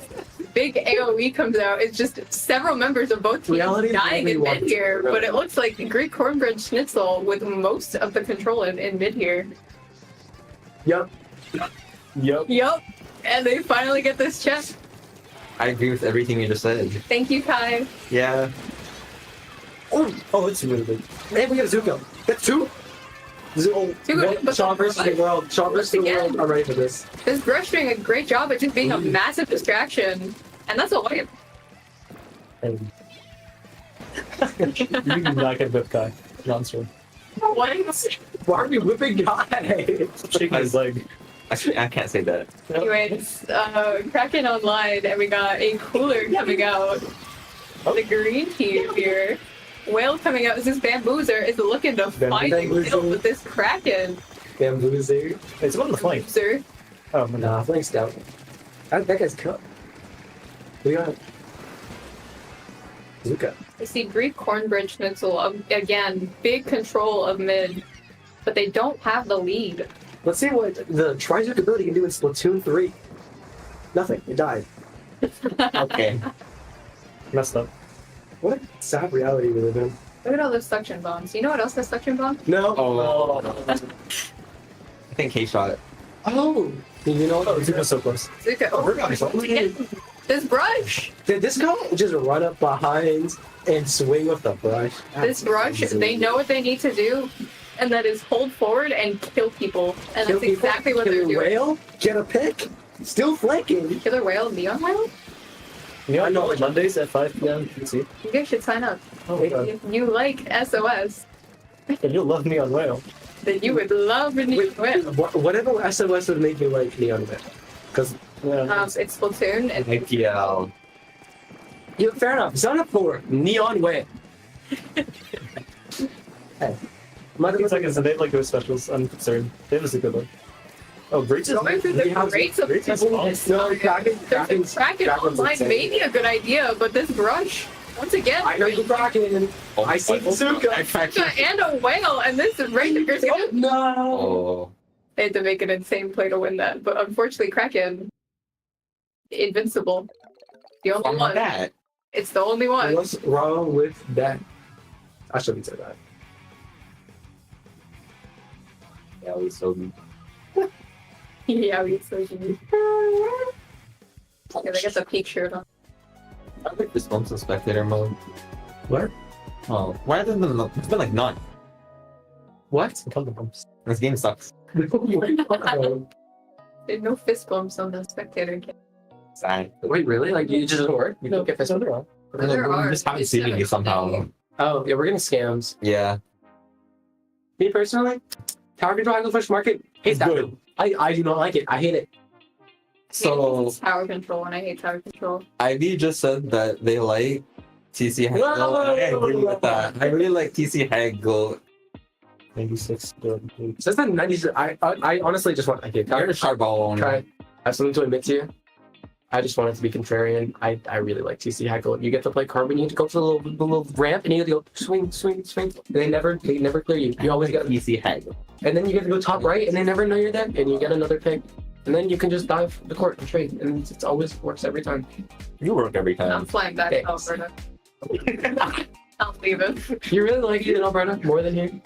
Big AoE comes out. It's just several members of both teams Reality is dying in everyone. mid here, but it looks like Greek Cornbread Schnitzel with most of the control in mid here. Yup. Yup. Yup. And they finally get this check. I agree with everything you just said. Thank you, Kai. Yeah. Oh, it's really big. And we have Zuko. That's two. Zuko, Shaw versus the world. Shaw versus the Again. world. I'm ready for this. This brush doing a great job at just being a massive distraction. And that's a wipe. And you do not get whip guy. Monster. What? Why are we whipping guy? Shaking his leg. Actually, I can't say that. Anyways, Kraken online, and we got a cooler coming out. The green team here. Whale coming out. This Bamboozer is looking to find a kill with this Kraken. Bamboozer. It's on the flank. Sir. Oh, no. Nah, flank's down. That guy's cut. We got Zuka. We see Greek Cornbread Schnitzel, again, big control of mid, but they don't have the lead. Let's see what the Trizuka ability can do in Splatoon 3. Nothing. It died. Okay. Messed up. What a sad reality we live in. Look at all those suction bombs. You know what else has suction bombs? No. Oh. I think K shot it. Oh. You know Oh, what? Zuka's so close. Zuka, Oh, we're going this brush! Did this guy just run up behind and swing with the brush? This brush, they know what they need to do, and that is hold forward and kill people. And Kill that's exactly what they're Killer doing. Whale, get a pick, still flanking. Killer Whale, Neon Whale? You know, I know. Mondays at 5 p.m. You can see. You guys should sign up. Oh, my God. If you like SOS, And you'll love me on whale. then you would love a Neon Wait, Whale. whatever SOS would make me like Neon Whip. Because It's Splatoon. And IPL. Yeah, fair enough. Zone up 4, Neon Way. Hey. 15 seconds and they have like those specials. I'm concerned. They was a good one. Oh, Breach is going through the rates of people. No, Kraken's Kraken online may be a good idea, but this brush, once again, I heard the Kraken. I see Bazooka. and a whale, and this Rainmaker's gonna. No. Oh. They had to make an insane play to win that, but unfortunately, Kraken, invincible. The only What's one. that? It's the only one. What's wrong with that? I shouldn't say that. Yeah, we so Yeah, we so good. Yeah, they got the peak shirt on. I like this bumps in spectator mode. What? Oh, why hasn't been? It's been like none. What? Come on. This game sucks. There's no fist bumps on the spectator game. Sad. Wait, really? Like, it just doesn't work? You don't get fist bump? There We are. just haven't It's seen never it somehow. Oh, yeah, we're getting scams. Yeah. Me personally, Tower Control Hagglefish Market, hate that. Good. I do not like it. I hate it. So Tower control, and I hate tower control. Ivy just said that they like TC Haggle. Whoa! I agree with that. I really like TC Haggle. 96. Says that 90s. I honestly just want. Okay, You're a sharp ball owner. try. I have something to admit to you. I just want it to be contrarian. I really like TC Haggle. You get to play Carbon, you get to go to the little ramp, and you get to go swing, swing, swing. They never clear you. You always get TC Haggle. and then you get to go top right, and they never know you're there, and you get another pick, and then you can just dive the court and trade, and it always works every time. You work every I'm time. flying back to Alberta. I'll leave it. You really like it in Alberta more than here?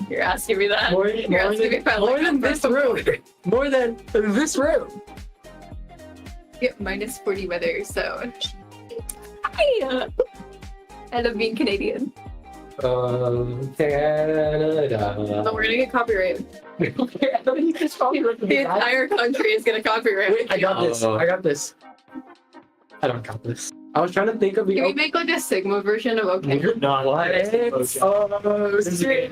You're asking me that. More You're asking me if I like than this room. More than this room. Get minus 40 weather, so. Hi! I love being Canadian. Canada. So we're gonna get copyrighted. The The entire country is gonna copyright. Wait, I got this. I got this. I don't got this. I was trying to think of the. Can we make like a Sigma version of OK? You're not. What? Oh, shit.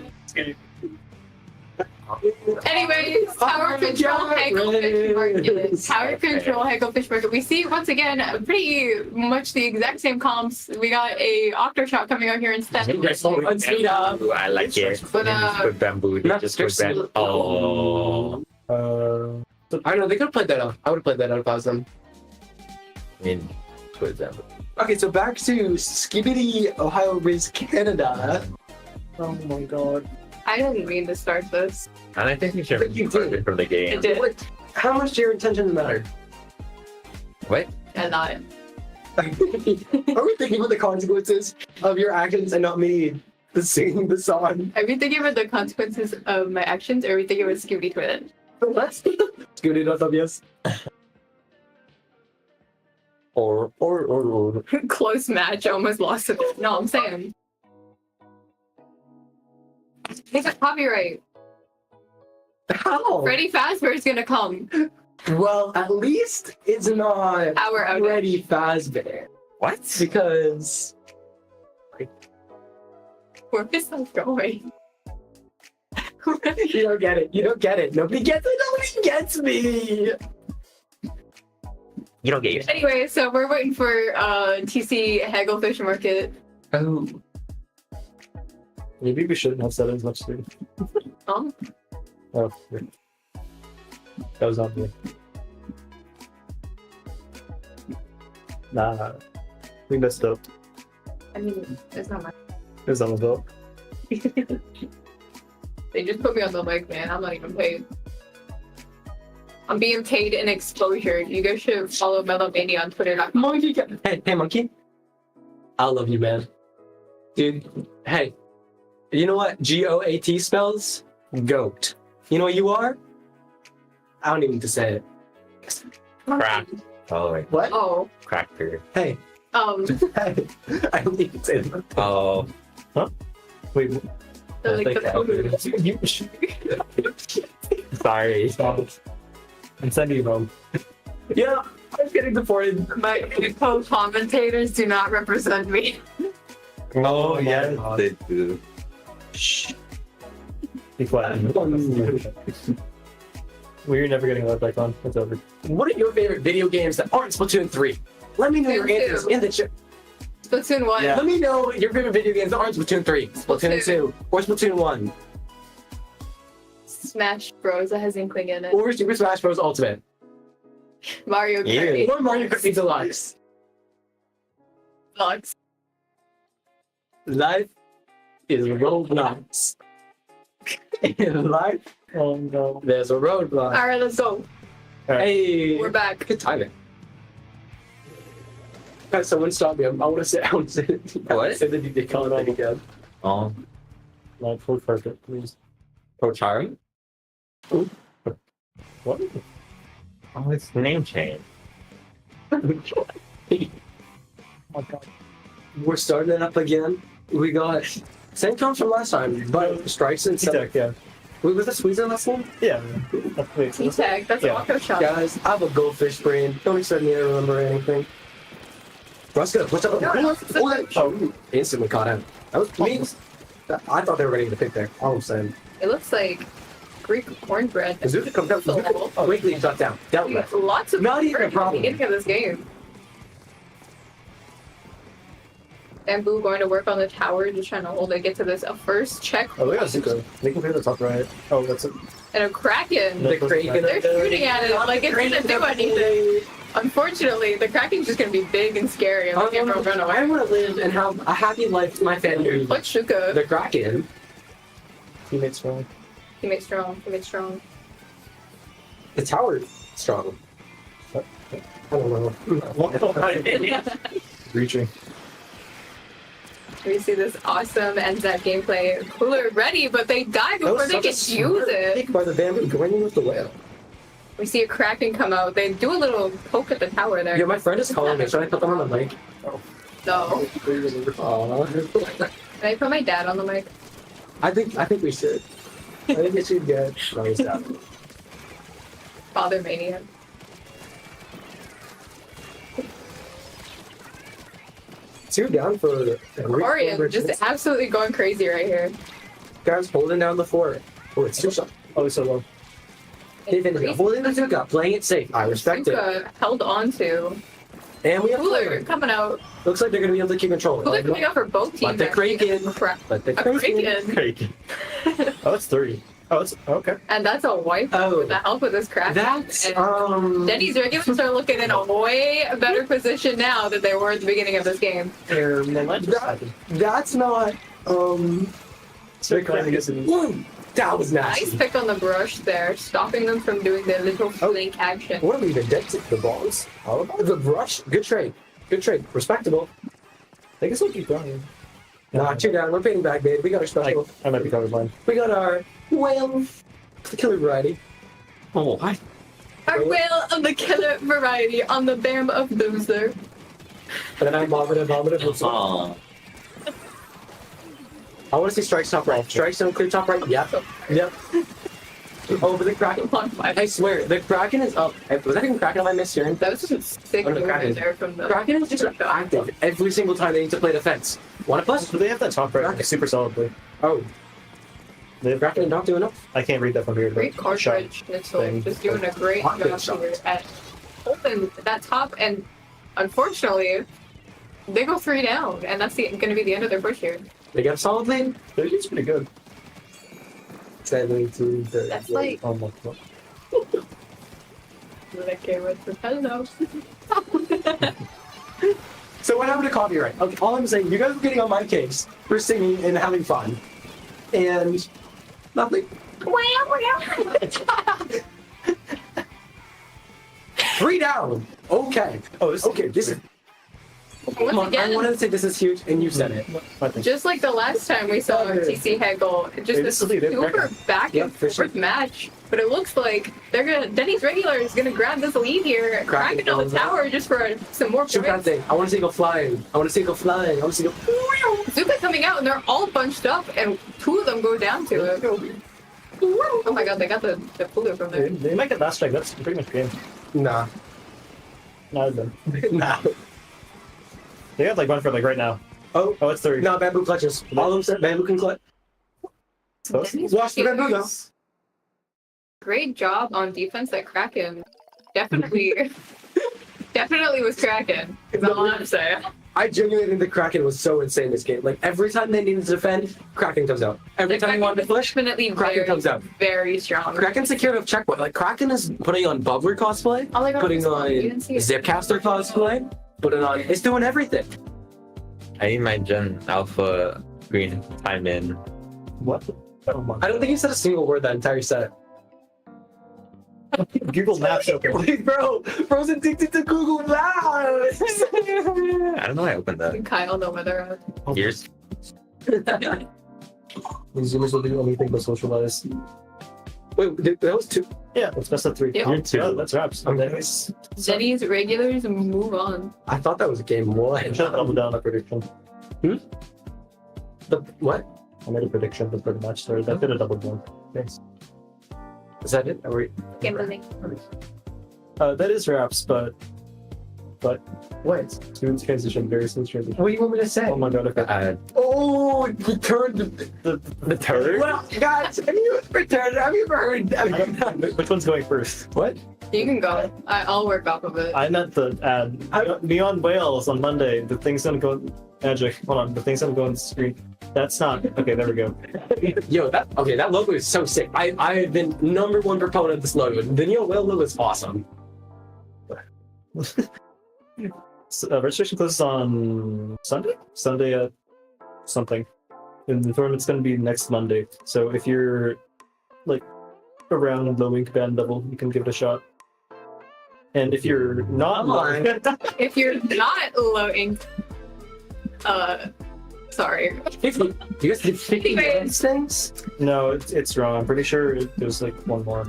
Anyways, Tower Control Hagglefish Market. Tower Control Hagglefish Market. We see once again pretty much the exact same comps. We got a Octoshot coming out here instead. Let's meet up. I like it. But Put bamboo. They Not just put just- Oh. I don't know. They could have played that out. I would have played that out if I was them. I mean, put bamboo. Okay, so back to Skibidi, Ohio Riz, Canada. Oh my god. I didn't mean to start this. And I think we should But you remove did. it from the game. It did. What? How much do your intentions matter? What? And not. Are we thinking about the consequences of your actions and not me singing the song? Are we thinking about the consequences of my actions, or are we thinking about Scooby Twin? What? Scooty.ws. Or. Close match, almost lost it. No, I'm saying. It's a copyright. How? Freddy Fazbear is gonna come. Well, at least it's not Our outage. Freddy Fazbear. What? Because Where is that going? you don't get it. You don't get it. Nobody gets it. Nobody gets me. You don't get it. Anyway, so we're waiting for TC Hagglefish Market. Oh. Maybe we shouldn't have said as much too. Oh, Yeah. That was on me. Nah. We messed up. I mean, it's not my. It was on the vote. They just put me on the leg, man. I'm not even paid. I'm being paid in exposure. You guys should follow Melomania on Twitter. Monkey. Hey, monkey. I love you, man. Dude, hey. You know what GOAT spells? Goat. You know what you are? I don't even need to say it. Crack. Oh, wait. What? Oh, Cracker. Hey. Hey. I don't need to say that. Oh. Wait, they're like Sorry. I'm sending you home. Yeah, I'm getting deported. my co-commentators do not represent me. Oh, yes, they do. Shh. Be quiet. We're never getting that back on. It's over. What are your favorite video games that aren't Splatoon 3? Let me know your Splatoon answers 2. in the chat. Splatoon 1. Yeah. Let me know your favorite video games that aren't Splatoon 3, Splatoon 2, or Splatoon 1, Smash Bros. That has Inkling in it. or Super Smash Bros. Ultimate, Mario Kart. or Mario Kart Deluxe. Deluxe. Life is Roblox. In life, Oh no. there's a roadblock. Alright, let's go. Hey, We're back. good timing. Guys, someone stop me. I want to say, What? say the they call it again. Oh, Not full carpet, please. Pro Charm? What? Oh, it's name change. Oh my god. We're starting it up again. We got same counts from last time, but strikes and stuff. T-Tech, yeah. Wait, was that Squeezer last one? Yeah. Wait, so T-Tag. That's Yeah. a walkout shot. Guys, I have a goldfish brain. Don't expect me to remember anything. Russ gonna push up. Oh. Instantly caught him. That was me. I thought they were gonna get the pick there. All I'm saying. It looks like Greek cornbread. Zuka comes down. Level. Quickly shut down. Dealt with. Lots of Not even a at the problem. beginning of this game. Bamboo going to work on the tower, just trying to hold it, get to this first check. Oh, they got Zuko. They can play the top right. Oh, that's it. And a Kraken. The Kraken. They're shooting at it like it's gonna do anything. Unfortunately, the Kraken's just gonna be big and scary and let everyone run away. I want to live and have a happy life with my family. Put Shuka. The Kraken. Teammates strong. Teammate strong. Teammate strong. The tower strong. I don't know. Reaching. We see this awesome NZ gameplay. Cooler ready, but they die before they can use it. Pick by the Bamboo going with the whale. We see a Kraken come out. They do a little poke at the tower there. Yeah, my friend is calling me. Should I put them on the mic? No. Can I put my dad on the mic? I think we should. I think it should get. No, he's not. Father Mania. Two down for Orion just absolutely going crazy right here. Guys holding down the fort. Oh, it's too shot. Oh, it's so low. Holding the Zuka, playing it safe. I respect it. Zuka held on to. And we have Cooler Cooler. coming out. Looks like they're going to be able to keep control. Cooler coming out for both teams. But the Kraken. But the A Kraken. Kraken. Oh, it's 30. Oh, it's okay. And that's a wipe Oh. with the help of this Kraken. That's And Denny's regulars are looking in a way better position now than they were at the beginning of this game. that's not that was Nice nasty. pick on the brush there, stopping them from doing their little flank action. What are we even dead to the balls? Oh, the brush. Good trade. Good trade. Respectable. They can still keep going. Nah, two down. We're paying back, babe. We got our special. I might be colorblind. We got our whale, the killer variety. Oh, what? Our whale of the killer variety on the bam of loser. And then I vomit. Oh. I want to see strikes top right. Strikes on clear top right. Yep. Yep. Oh, but the Kraken. I swear, the Kraken is up. Was that even Kraken on my mishearing? That was just a sick Oh, no, movement Kraken. there from the Kraken is just active every single time they need to play defense. Want to push? So they have that top right Kraken. super solidly. Oh, They have, Kraken not doing enough. I can't read that from here. but Great shot. Cornbread Schnitzel thing. just doing a great Hot job shot. here at holding that top, and unfortunately, they go 3 down, and that's going to be the end of their push here. They got a solid lead. They're just pretty good. 17. That's like Oh my god. what I care with the hello. So what happened to copyright? Okay, all I'm saying, you guys are getting on my case for singing and having fun, and nothing. 3 down. Okay. Oh, this Okay. This is. Come on. I wanted to say this is huge, and you said it. I think. Just like the last time we saw TC Hegel, just Hey, this this is the super Kraken. back Yep, and for forth sure. match. But it looks like they're gonna Denny's regular is gonna grab this lead here, Kraken cracking on the goes up. tower just for some more Shoot that points. thing. I want to see it go flying. I want to see it go flying. I want to see it go. Zuka coming out and they're all bunched up, and 2 of them go down to it. Oh my god, they got the cooler from there. They might get last strike. That's pretty much game. Nah. Not them. Nah. They have like one for like right now. Oh. Oh, it's 30. No, bamboo clutches. All of them said bamboo can clutch. So, Denny's Watch the bamboo now. regulars great job on defense at Kraken. Definitely, definitely was Kraken. Is all I'm saying. I genuinely think the Kraken was so insane this game. Like every time they needed to defend, Kraken comes out. Every time they wanted to push, Definitely Kraken very, comes out. very strong. Kraken's secured of checkpoint. Like Kraken is putting on Bubbler cosplay, Oh my God, putting you on didn't see it. Zipcaster cosplay, putting on. It's doing everything. I need my Gen Alpha green time in. What? Oh my I don't think he said a single word that entire set. Google Maps open. Wait, bro's addicted to Google Maps. I don't know why I opened that. Kyle, no weather. Years. These Zoomers will do anything but socialize. Wait, that was two. Yeah, it's best of 3. Yeah. You're 2. Yeah, that's wraps. I'm Denny's. Denny's regulars move on. I thought that was game I one. should double down on prediction. The what? I made a prediction before the match started. I did a double down. Thanks. Is that it? Are we? Game moving. That is wraps, but What? smooth transition, very smooth transition. What do you want me to say? Oh my god, okay. Oh, return The turd? Well, guys, have you returned? Have you ever heard? I don't- Which one's going first? What? You can go. I'll work off of it. I meant the ad. Neon Whales on Monday. The thing's gonna go magic. Hold on, the thing's gonna go on the screen. That's not okay. There we go. Yo, that logo is so sick. I've been #1 proponent of this logo. The Neo Whale logo is awesome. So, registration closes on Sunday. Sunday at something. And the tournament's gonna be next Monday. So if you're like around the Wink Band level, you can give it a shot. And if you're not, If you're not low ink, sorry. 50. Do you guys did 50 Anyways. things? no, it's wrong. I'm pretty sure there's like one more.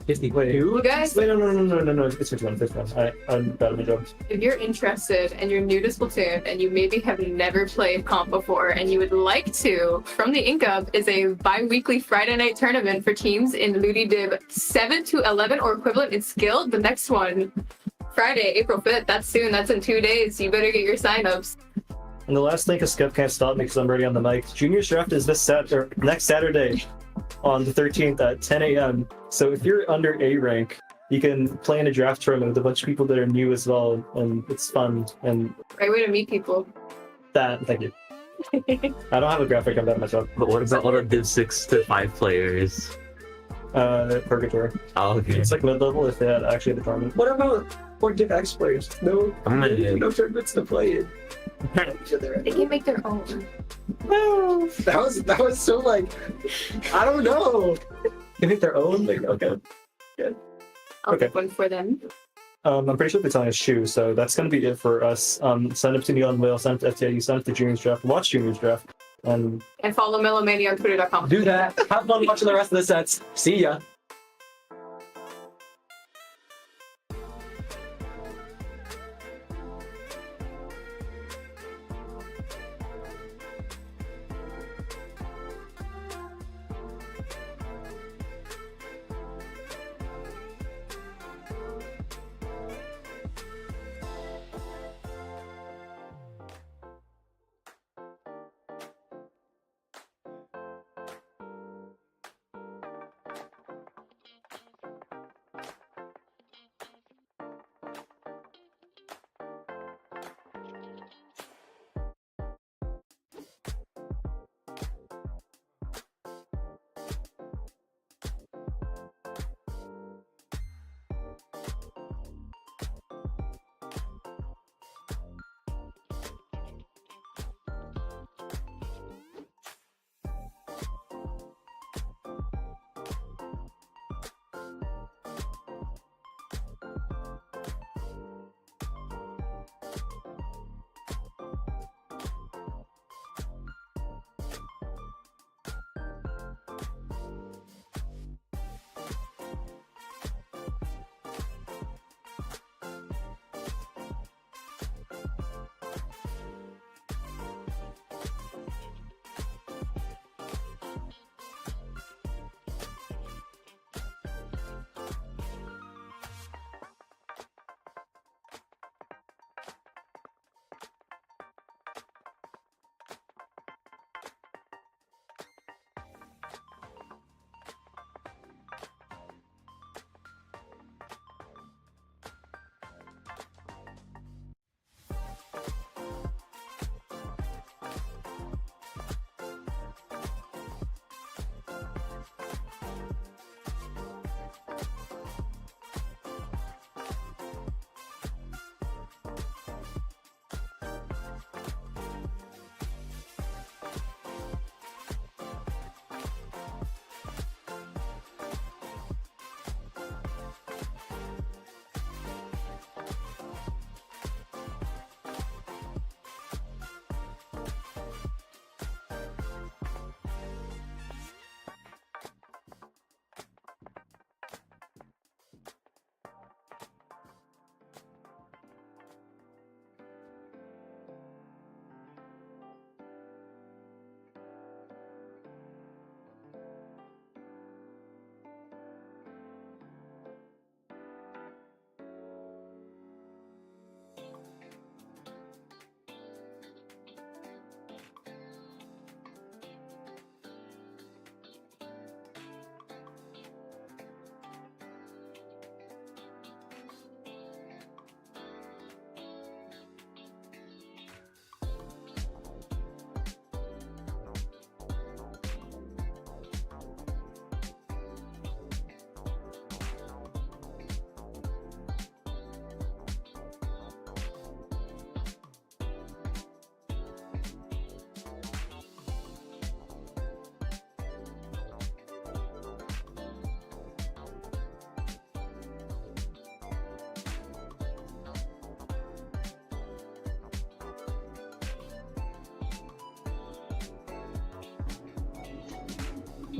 50. Wait. You guys, Wait, no. It's 51. 51. I'm bad at my job. if you're interested and you're new to Splatoon and you maybe have never played comp before and you would like to, From the Ink Up is a bi-weekly Friday night tournament for teams in Ludi Div 7 to 11 or equivalent in skill. The next one, Friday, April 5th. That's soon. That's in 2 days. You better get your signups. And the last thing is Skev can't stop me because I'm already on the mic. Juniors draft is next Saturday on the 13th at 10 a.m. So if you're under A rank, you can play in a draft tournament with a bunch of people that are new as well, and it's fun. And Great way to meet people. thank you. I don't have a graphic on that myself. But what about all the Div 6 to 5 players? Purgatory. Oh, okay. It's like mid-level if they had actually the tournament. What about 4 Div X players? No, I'm gonna do no tournaments to play in. They can make their own. That was so like, I don't know. They make their own. Like, okay. I'll Okay. make one for them. I'm pretty sure they're telling us shoe, so that's going to be it for us. Sign up to Neon Whale, sign up to FTIU, sign up to Juniors Draft, watch Juniors Draft, and And follow Melomania on Twitter.com. Do that. Have fun watching the rest of the sets. See ya.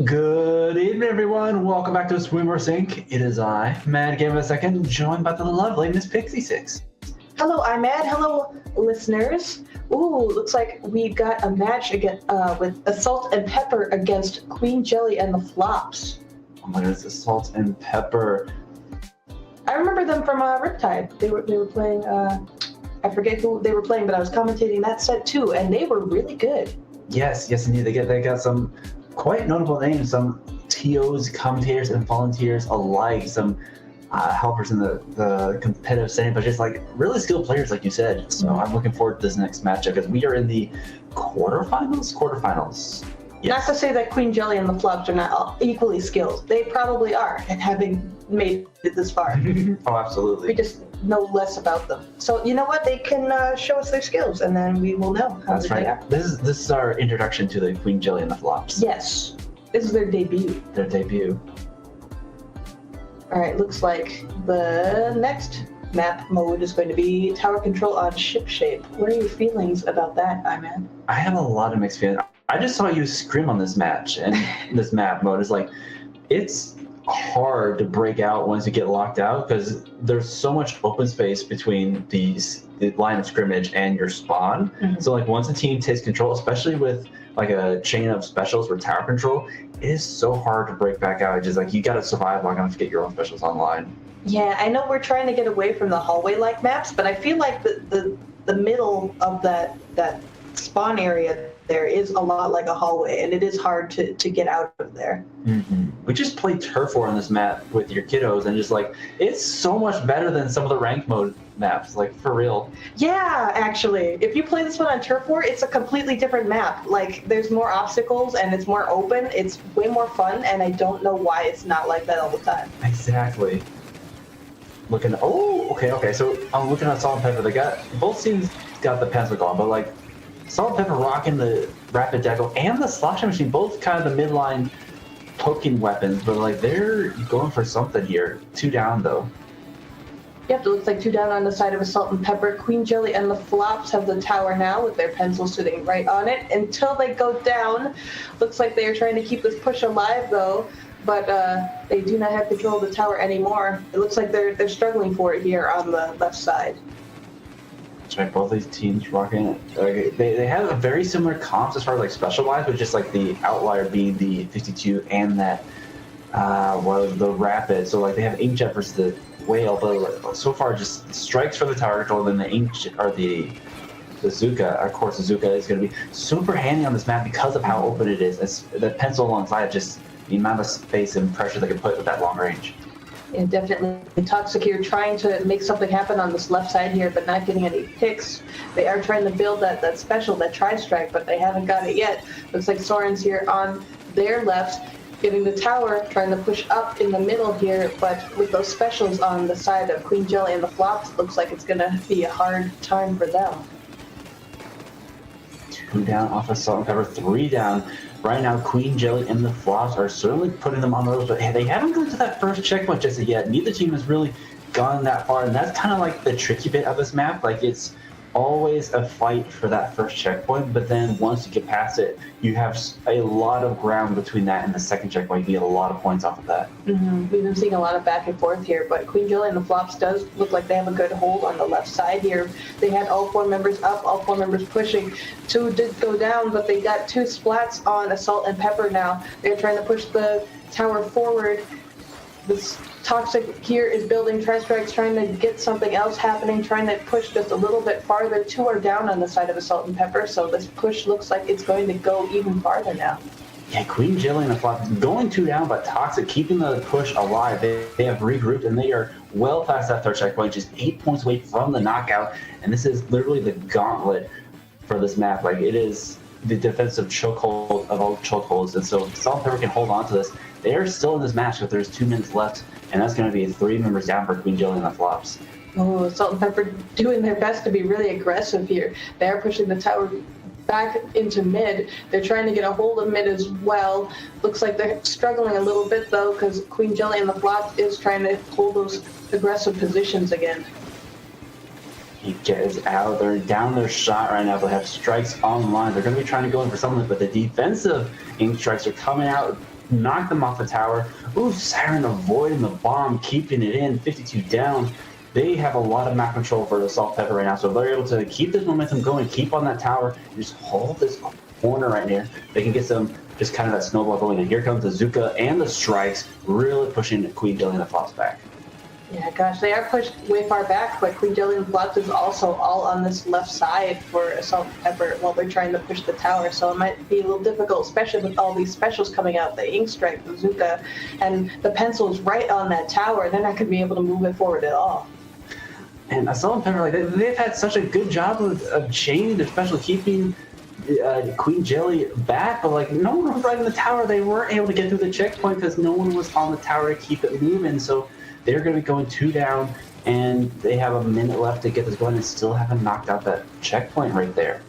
Good evening, everyone. Welcome back to Swimmer Sync. It is I, Mad Game of a Second, joined by the lovely Miss Pixie Six. Hello, I'm Mad. Hello, listeners. Ooh, looks like we got a match again with Assault and Pepper against Queen Jelly and the Flops. Oh my goodness, Salt and Pepper. I remember them from Riptide. They were playing. I forget who they were playing, but I was commentating that set too, and they were really good. Yes, indeed. They got some quite notable names, some TOs, commentators, and volunteers alike, some helpers in the competitive setting, but just like really skilled players, like you said. So I'm looking forward to this next matchup because we are in the quarterfinals. Not to say that Queen Jelly and the Flops are not equally skilled. They probably are, and having made it this far. Oh, absolutely. We just know less about them. So you know what? They can show us their skills, and then we will know how That's good they right. are. This is our introduction to the Queen Jelly and the Flops. Yes, this is their debut. Their debut. All right, looks like the next map mode is going to be tower control on ship shape. What are your feelings about that, Iman? I have a lot of mixed feelings. I just saw you scrim on this match, and this map mode is like, it's hard to break out once you get locked out because there's so much open space between the line of scrimmage and your spawn. Mhm. So like once a team takes control, especially with like a chain of specials for tower control, it is so hard to break back out. It's just like you got to survive long enough to get your own specials online. Yeah, I know we're trying to get away from the hallway-like maps, but I feel like the middle of that spawn area there is a lot like a hallway, and it is hard to get out of there. Mm-hmm. We just played turf war on this map with your kiddos, and just like it's so much better than some of the ranked mode maps, like for real. Yeah, actually, if you play this one on Turf War, it's a completely different map. Like, there's more obstacles and it's more open. It's way more fun, and I don't know why it's not like that all the time. Exactly. Okay. So I'm looking at Salt and Pepper. They got both teams got the pencil going, but like Salt and Pepper rocking the rapid deco and the slashing machine, both kind of the midline poking weapons, but like they're going for something here. 2 down though. Yep, it looks like 2 down on the side of Assault and Pepper. Queen Jelly and the Flops have the tower now with their pencil sitting right on it until they go down. Looks like they are trying to keep this push alive though, but they do not have control of the tower anymore. It looks like they're struggling for it here on the left side. That's right, both these teams rocking it. They have a very similar comps as far as like special wise, but just like the outlier being the 52 and that the rapid. So like they have inkjet versus the whale, but like, so far just strikes for the tower control, then the inkjet or the Zuka. Of course, the Zuka is going to be super handy on this map because of how open it is. It's the pencil alongside, just the amount of space and pressure they can put with that long range. Yeah, definitely. Toxic here trying to make something happen on this left side here, but not getting any picks. They are trying to build that special, that tri-strike, but they haven't got it yet. Looks like Soren's here on their left, getting the tower, trying to push up in the middle here, but with those specials on the side of Queen Jelly and the Flops, looks like it's going to be a hard time for them. 2 down off of Salt and Pepper, 3 down. Right now, Queen Jelly and the Flops are certainly putting them on the road, but they haven't gone to that first checkpoint just yet. Neither team has really gone that far, and that's kind of like the tricky bit of this map. Like, it's always a fight for that first checkpoint, but then once you get past it, you have a lot of ground between that and the second checkpoint. You get a lot of points off of that. Mm-hmm. We've been seeing a lot of back and forth here, but Queen Jelly and the Flops does look like they have a good hold on the left side here. They had all 4 members up, all 4 members pushing. 2 did go down, but they got 2 splats on Assault and Pepper now. They're trying to push the tower forward. This Toxic here is building tri-strikes, trying to get something else happening, trying to push just a little bit farther. 2 are down on the side of Assault and Pepper, so this push looks like it's going to go even farther now. Yeah, Queen Jelly and the Flops going 2 down, but Toxic keeping the push alive. They have regrouped, and they are well past that third checkpoint, just 8 points away from the knockout. And this is literally the gauntlet for this map. Like, it is the defensive chokehold of all chokeholds. And so if Salt and Pepper can hold on to this, they are still in this match, but there's 2 minutes left, and that's going to be 3 members down for Queen Jelly and the Flops. Oh, Salt and Pepper doing their best to be really aggressive here. They are pushing the tower back into mid. They're trying to get a hold of mid as well. Looks like they're struggling a little bit though, because Queen Jelly and the Flops is trying to hold those aggressive positions again. He gets out. They're down their shot right now. They have strikes online. They're going to be trying to go in for something, but the defensive ink strikes are coming out knock them off the tower. Ooh, Siren avoiding the bomb, keeping it in, 52 down. They have a lot of map control for the Salt Pepper right now, so they're able to keep this momentum going, keep on that tower, and just hold this corner right here. They can get some, just kind of that snowball going, and here comes the Zuka and the Strikes, really pushing Queen Jelly and the Flops back. Yeah, gosh, they are pushed way far back, but Queen Jelly and Flops is also all on this left side for Assault Pepper while they're trying to push the tower, so it might be a little difficult, especially with all these specials coming out, the Ink Strike, the Zuka, and the pencil's right on that tower. They're not going to be able to move it forward at all. And Assault and Pepper, like they've had such a good job of chaining their special, keeping Queen Jelly back, but like no one was right in the tower. They weren't able to get through the checkpoint because no one was on the tower to keep it moving. So they're going to be going 2 down, and they have a minute left to get this going and still haven't knocked out that checkpoint right there.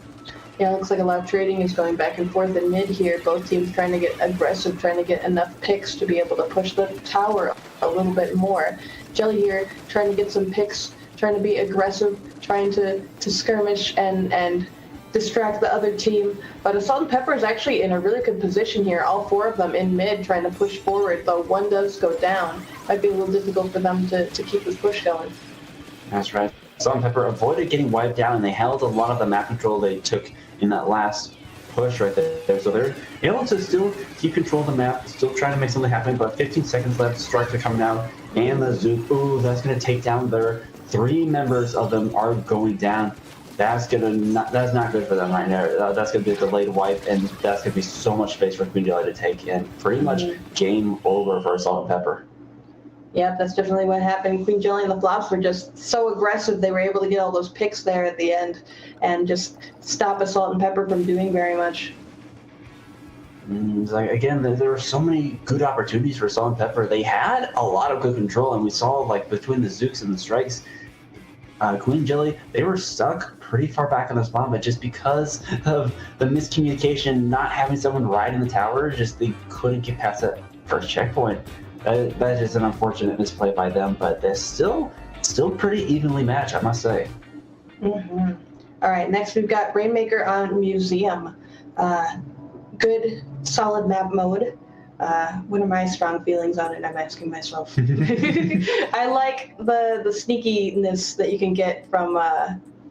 Yeah, it looks like a lot of trading is going back and forth in mid here. Both teams trying to get aggressive, trying to get enough picks to be able to push the tower a little bit more. Jelly here trying to get some picks, trying to be aggressive, trying to skirmish and distract the other team. But Assault and Pepper is actually in a really good position here. All 4 of them in mid trying to push forward, though one does go down. Might be a little difficult for them to keep this push going. That's right. Assault and Pepper avoided getting wiped down, and they held a lot of the map control they took in that last push right there. So they're able to still keep control of the map, still trying to make something happen, but 15 seconds left, strikes are coming out, and the Zook, ooh, that's going to take down their 3 members of them are going down. That's not good for them right now. That's going to be a delayed wipe, and that's going to be so much space for Queen Jelly to take, and pretty much game over for Assault and Pepper. Yeah, that's definitely what happened. Queen Jelly and the Flops were just so aggressive. They were able to get all those picks there at the end and just stop Assault and Pepper from doing very much. Like, again, there were so many good opportunities for Assault and Pepper. They had a lot of good control, and we saw like between the Zooks and the Strikes, Queen Jelly, they were stuck pretty far back on the spawn, but just because of the miscommunication, not having someone ride in the tower, just they couldn't get past that first checkpoint. That is an unfortunate misplay by them, but they're still pretty evenly matched, I must say. Mm-hmm. All right, next we've got Rainmaker on Museum. Good, solid map mode. What are my strong feelings on it? I'm asking myself. I like the sneakiness that you can get from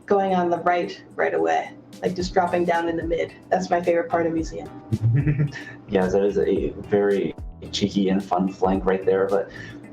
going on the right away, like just dropping down in the mid. That's my favorite part of Museum. Yeah, that is a very cheeky and fun flank right there. But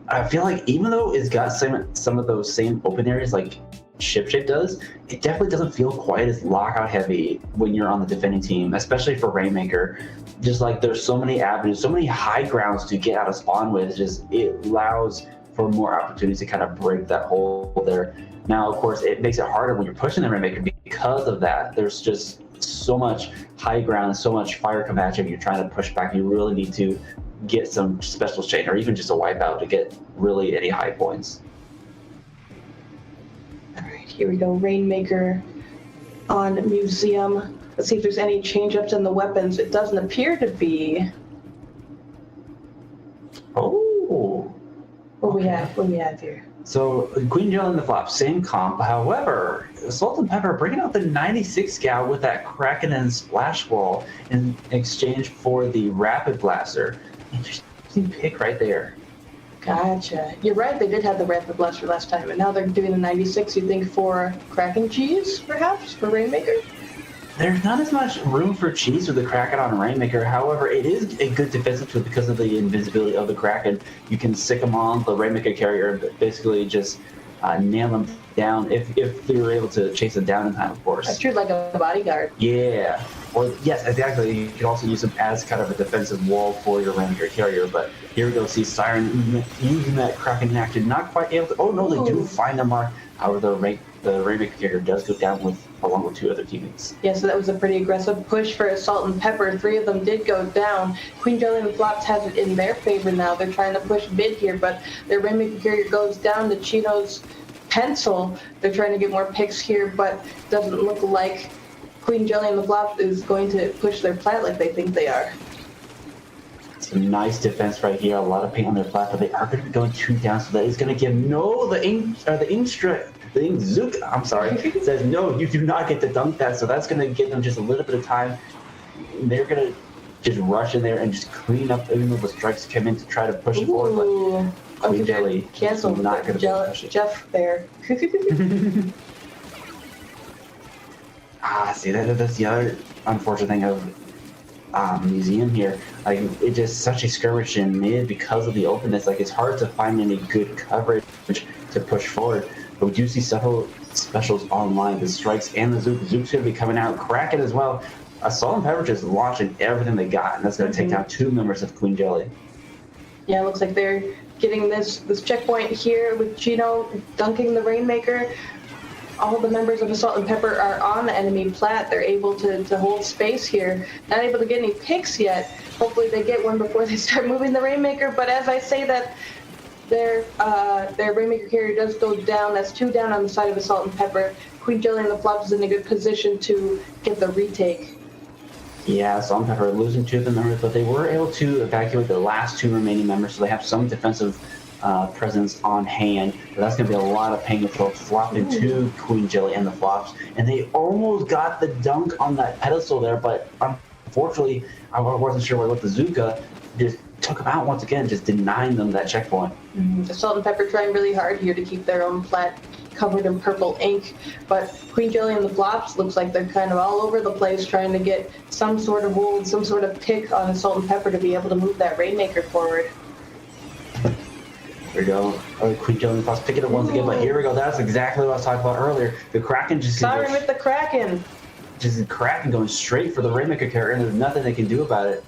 I feel like even though it's got some of those same open areas like Shipshape does, it definitely doesn't feel quite as lockout heavy when you're on the defending team, especially for Rainmaker. Just like there's so many avenues, so many high grounds to get out of spawn with, it allows for more opportunities to kind of break that hole there. Now, of course, it makes it harder when you're pushing the Rainmaker because of that. There's just so much high ground, so much fire Comanche. If you're trying to push back, you really need to get some special chain or even just a wipeout to get really any high points. All right, here we go. Rainmaker on Museum. Let's see if there's any change-ups in the weapons. It doesn't appear to be. Oh. What we have here? So Queen Jelly and the Flop, same comp. However, Salt and Pepper bringing out the 96 Scout with that Kraken and Splash Wall in exchange for the Rapid Blaster. Interesting pick right there. Gotcha. You're right, they did have the Rapid Blaster last time, and now they're doing the 96, you think, for Kraken Cheese, perhaps, for Rainmaker? There's not as much room for cheese with the Kraken on Rainmaker. However, it is a good defensive tool because of the invisibility of the Kraken. You can stick them on the Rainmaker carrier and basically just nail them down if you're able to chase them down in time, of course. That's true, like a bodyguard. Yeah. Or, yes, exactly. You can also use them as kind of a defensive wall for your Rainmaker carrier. But here we go, see Siren using that Kraken in action. Not quite able to. Oh, no, they do find the mark. However, the Rainmaker carrier does go down along with 2 other teammates. Yeah, so that was a pretty aggressive push for Assault and Pepper. 3 of them did go down. Queen Jelly and the Flops has it in their favor now. They're trying to push mid here, but their Rainmaker carrier goes down to Chino's pencil. They're trying to get more picks here, but doesn't look like Queen Jelly and the Flops is going to push their plat like they think they are. Some nice defense right here. A lot of paint on their plat, but they are going to be going 2 down, so that is going to give the Ink Zook, I'm sorry, says no, you do not get to dunk that, so that's going to give them just a little bit of time. They're going to just rush in there and just clean up even though the strikes come in to try to push it forward. Ooh. But Queen Jelly Cancel. not going to push it. Jeff there. See, that's the other unfortunate thing of Museum here. Like, it's just such a skirmish in mid because of the openness. Like, it's hard to find any good coverage to push forward. But we do see several specials online, the strikes and the Zook. Zook's going to be coming out. Kraken as well. Salt and Pepper just launching everything they got, and that's going to take down 2 members of Queen Jelly. Yeah, it looks like they're getting this checkpoint here with Chino dunking the Rainmaker. All the members of Salt and Pepper are on the enemy plat. They're able to hold space here. Not able to get any picks yet. Hopefully they get one before they start moving the Rainmaker. But as I say that, their Rainmaker carrier does go down. That's 2 down on the side of Salt and Pepper. Queen Jelly and the Flops is in a good position to get the retake. Yeah, Salt and Pepper are losing 2 of the members, but they were able to evacuate the last 2 remaining members, so they have some defensive presence on hand. But that's going to be a lot of pain to flop into Queen Jelly and the Flops. And they almost got the dunk on that pedestal there, but unfortunately, I wasn't sure what the Zuka just took them out once again, just denying them that checkpoint. The Salt and Pepper trying really hard here to keep their own plat covered in purple ink, but Queen Jelly and the Flops looks like they're kind of all over the place trying to get some sort of hold, some sort of pick on Salt and Pepper to be able to move that Rainmaker forward. Here we go. Queen Jelly and the Flops picking it once again, but here we go. That's exactly what I was talking about earlier. The Kraken just Siren with the Kraken. Just the Kraken going straight for the Rainmaker carrier, and there's nothing they can do about it.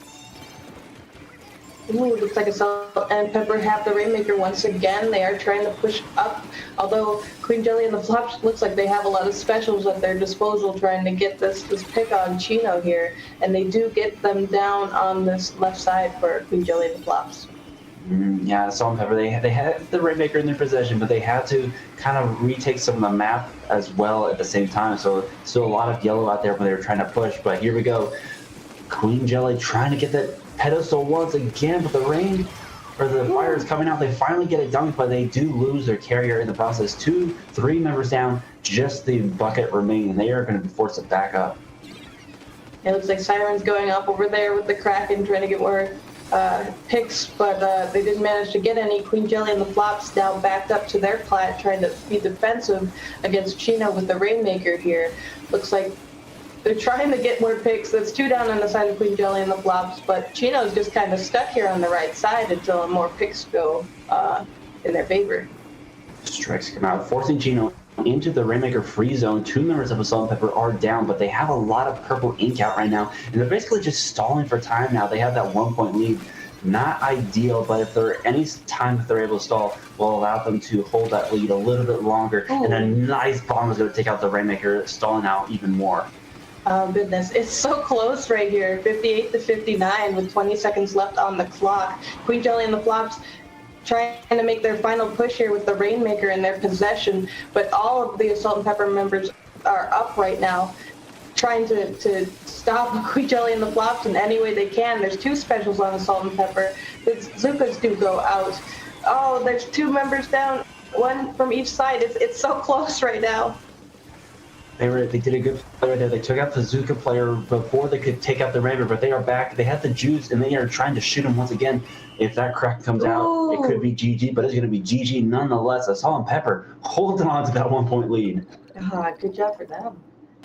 Ooh, looks like Salt and Pepper have the Rainmaker once again. They are trying to push up, although Queen Jelly and the Flops looks like they have a lot of specials at their disposal trying to get this pick on Chino here, and they do get them down on this left side for Queen Jelly and the Flops. Yeah, Salt and Pepper, they had the Rainmaker in their possession, but they had to kind of retake some of the map as well at the same time, so still a lot of yellow out there when they were trying to push, but here we go. Queen Jelly trying to get that pedestal once again, but the fire is coming out. They finally get it dunked, but they do lose their carrier in the process. 3 members down, just the bucket remaining. They are going to be forced to back up. It looks like Siren's going up over there with the Kraken trying to get more picks, but they didn't manage to get any. Queen Jelly and the Flops now backed up to their plat trying to be defensive against Chino with the Rainmaker here. Looks like they're trying to get more picks. That's 2 down on the side of Queen Jelly and the Flops, but Chino's just kind of stuck here on the right side until more picks go in their favor. Strikes come out, forcing Chino into the Rainmaker free zone. 2 members of Salt and Pepper are down, but they have a lot of purple ink out right now, and they're basically just stalling for time now. They have that 1-point lead. Not ideal, but if there any time that they're able to stall, will allow them to hold that lead a little bit longer. Ooh. And a nice bomb is going to take out the Rainmaker, stalling out even more. Oh goodness, it's so close right here, 58-59 with 20 seconds left on the clock. Queen Jelly and the Flops trying to make their final push here with the Rainmaker in their possession, but all of the Salt and Pepper members are up right now, trying to stop Queen Jelly and the Flops in any way they can. There's 2 specials on the Salt and Pepper. The Zukas do go out. Oh, there's 2 members down, 1 from each side. It's so close right now. They did a good play right there. They took out the Zuka player before they could take out the Raver, but they are back. They have the juice, and they are trying to shoot him once again. If that crack comes out, it could be GG, but it's going to be GG nonetheless. Salt and Pepper holding on to that 1-point lead. Good job for them.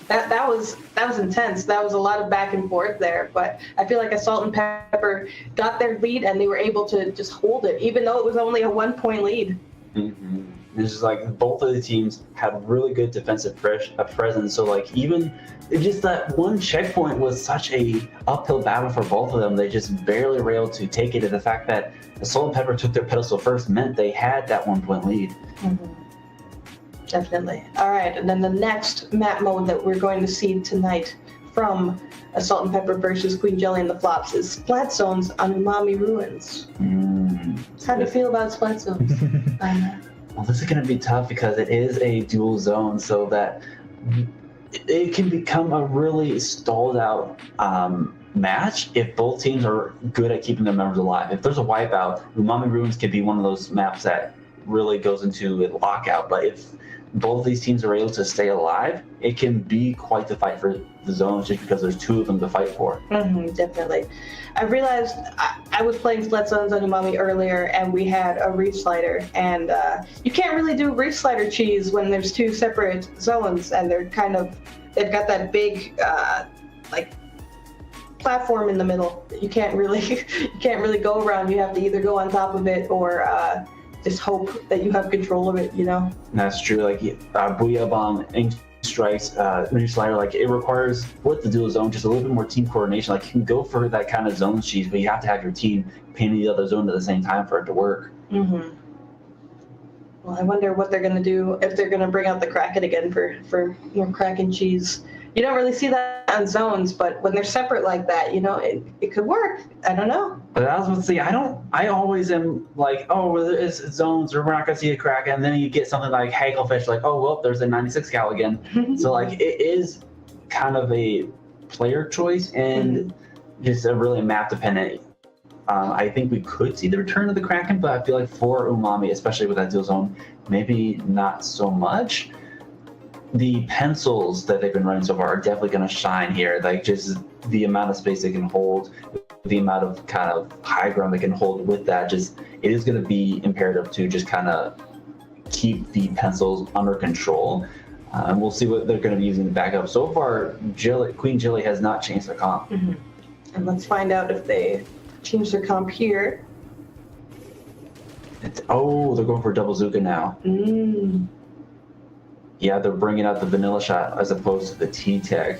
That was intense. That was a lot of back and forth there, but I feel like Salt and Pepper got their lead, and they were able to just hold it, even though it was only a 1-point lead. Mm-hmm. It's just like both of the teams had really good defensive presence. So like even just that one checkpoint was such a uphill battle for both of them. They just barely were able to take it. And the fact that the Salt and Pepper took their pedestal first meant they had that 1-point lead. Mm-hmm. Definitely. All right, and then the next map mode that we're going to see tonight from Salt and Pepper versus Queen Jelly and the Flops is Splat Zones on Umami Ruins. How do you feel about Splat Zones? Well, this is going to be tough because it is a dual zone, so that it can become a really stalled out match if both teams are good at keeping their members alive. If there's a wipeout, Umami Ruins could be one of those maps that really goes into a lockout, but if both of these teams are able to stay alive, it can be quite the fight for the zones just because there's two of them to fight for. Definitely. I realized I was playing Splat Zones on Umami earlier, and we had a reef slider, and you can't really do reef slider cheese when there's two separate zones, and they've got that big like platform in the middle. You can't really go around. You have to either go on top of it or just hope that you have control of it, you know? That's true. Like Booyah Bomb, Ink Strikes, Reef Slider, like it requires with the dual zone just a little bit more team coordination. Like you can go for that kind of zone cheese, but you have to have your team painting the other zone at the same time for it to work. Well, I wonder what they're gonna do, if they're gonna bring out the Kraken again for more Kraken cheese. You don't really see that on zones, but when they're separate like that, you know, it could work. I don't know. But I was going to say, I always am like, oh, well, it's zones, or we're not going to see a Kraken. And then you get something like Hagelfish, like, oh, well, there's a 96 cal again. So, like, it is kind of a player choice and just a really map dependent. I think we could see the return of the Kraken, but I feel like for Umami, especially with that dual zone, maybe not so much. The pencils that they've been running so far are definitely going to shine here. Like just the amount of space they can hold, the amount of kind of high ground they can hold with that, just it is going to be imperative to just kind of keep the pencils under control. And we'll see what they're going to be using to back up. So far, Queen Jilly has not changed their comp. And let's find out if they change their comp here. They're going for double Zuka now. Yeah, they're bringing out the vanilla shot as opposed to the T-Tech.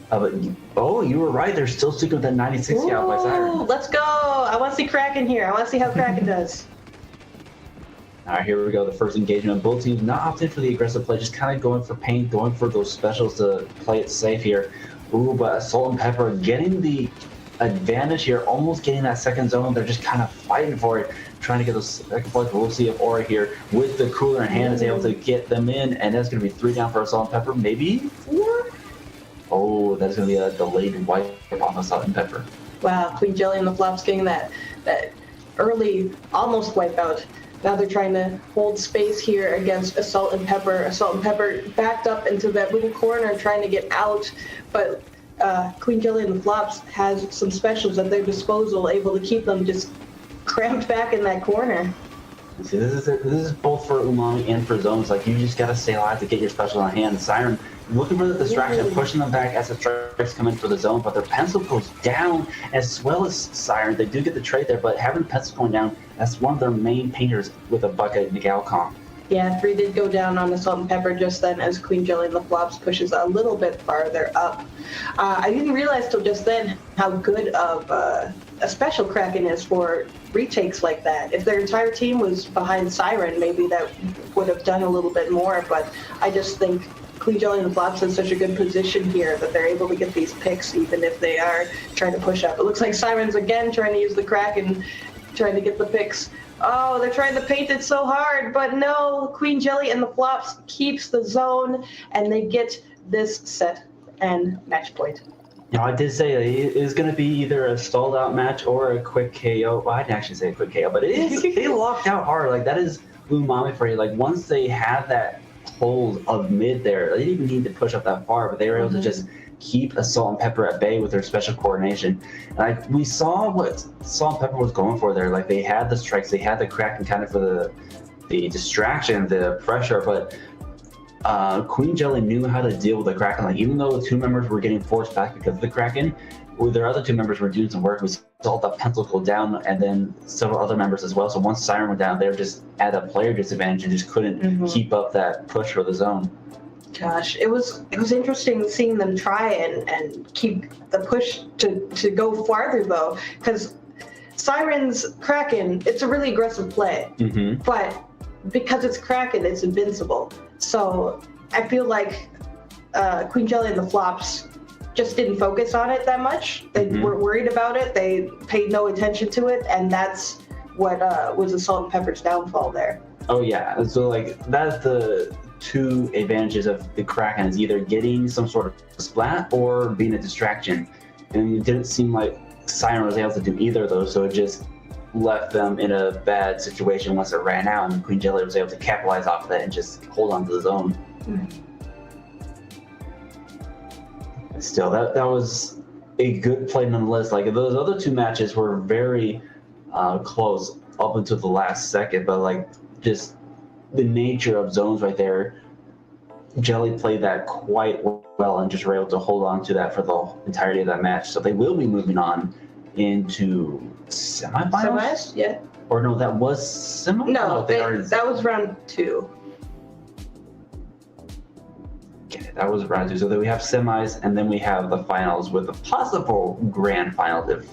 But you were right. They're still sticking with that 96 cal by Siren. Let's go. I want to see Kraken here. I want to see how Kraken does. All right, here we go. The first engagement. Both teams not opting for the aggressive play, just kind of going for paint, going for those specials to play it safe here. But Salt and Pepper getting the advantage here, almost getting that second zone. They're just kind of fighting for it, trying to get those second points. We'll see if Aura here, with the cooler in hand, is able to get them in, and that's going to be 3 down for Salt and Pepper, maybe 4? Oh, that's going to be a delayed wipe off of Salt and Pepper. Wow, Queen Jelly and the Flops getting that early almost wipeout. Now they're trying to hold space here against Assault and Pepper. Assault and Pepper backed up into that little corner trying to get out, but Queen Jelly and the Flops has some specials at their disposal, able to keep them just cramped back in that corner. See, this is both for Umami and for zones. Like, you just gotta stay alive to get your special on hand. Siren looking for the distraction, pushing them back as the strikes come in for the zone, but their pencil goes down as well as Siren. They do get the trade there, but having the pencil going down, that's one of their main painters with a bucket Miguel comp. Yeah, 3 did go down on the Salt and Pepper just then as Queen Jelly and the Flops pushes a little bit farther up. I didn't realize till just then how good of a special Kraken is for retakes like that. If their entire team was behind Siren, maybe that would have done a little bit more, but I just think Queen Jelly and the Flops in such a good position here that they're able to get these picks even if they are trying to push up. It looks like Siren's again trying to use the Kraken, trying to get the picks. Oh, they're trying to paint it so hard, but no, Queen Jelly and the Flops keeps the zone, and they get this set and match point. Now, I did say it is going to be either a stalled out match or a quick KO. Well, I didn't actually say a quick KO, but it is. They locked out hard. Like, that is Umami for you. Like, once they had that hold of mid there, they didn't even need to push up that far, but they were able to just keep Assault and Pepper at bay with their special coordination. And we saw what Salt and Pepper was going for there. Like, they had the strikes, they had the Kraken kind of for the distraction, the pressure, but Queen Jelly knew how to deal with the Kraken. Like, even though the 2 members were getting forced back because of the Kraken, their other 2 members were doing some work. We saw the pencil go down, and then several other members as well. So once Siren went down, they were just at a player disadvantage and just couldn't keep up that push for the zone. Gosh, it was interesting seeing them try and keep the push to go farther though, because Siren's Kraken, it's a really aggressive play, but because it's Kraken, it's invincible. So I feel like Queen Jelly and the Flops just didn't focus on it that much. They weren't worried about it. They paid no attention to it, and that's what was the Salt and Pepper's downfall there. Oh yeah, so like that's the 2 advantages of the Kraken, is either getting some sort of splat or being a distraction. And it didn't seem like Siren was able to do either of those, so it just left them in a bad situation once it ran out, and Queen Jelly was able to capitalize off of that and just hold on to the zone. Still, that was a good play nonetheless. Like those other two matches were very close up until the last second, but like just the nature of zones right there, Jelly played that quite well and just were able to hold on to that for the entirety of that match. So they will be moving on into semifinals. Semis? Yeah. Or no, that was semi. No, already. that was round 2. Okay, that was round 2. So then we have semis, and then we have the finals with a possible grand final. If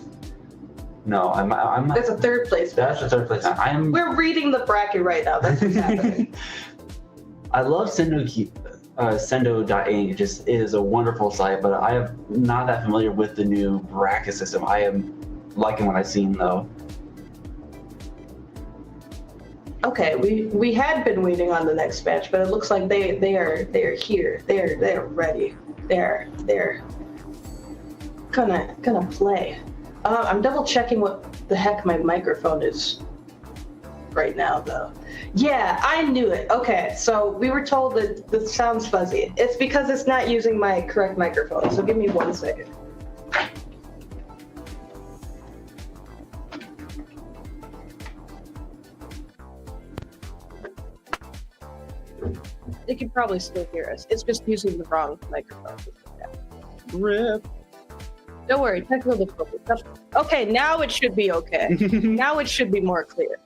no, I'm That's a third place. That's the third place. I'm. We're reading the bracket right now. That's what's happening. I love Sendo.ink. It just is a wonderful site, but I am not that familiar with the new bracket system. I am liking what I've seen though. Okay, we had been waiting on the next match, but it looks like they are here. They're ready. They're gonna play. I'm double checking what the heck my microphone is right now though. Yeah, I knew it. Okay, so we were told that the sound's fuzzy. It's because it's not using my correct microphone. So give me 1 second. They can probably still hear us. It's just using the wrong microphone. Rip. Don't worry, technical difficulties. Okay, now it should be okay. Now it should be more clear.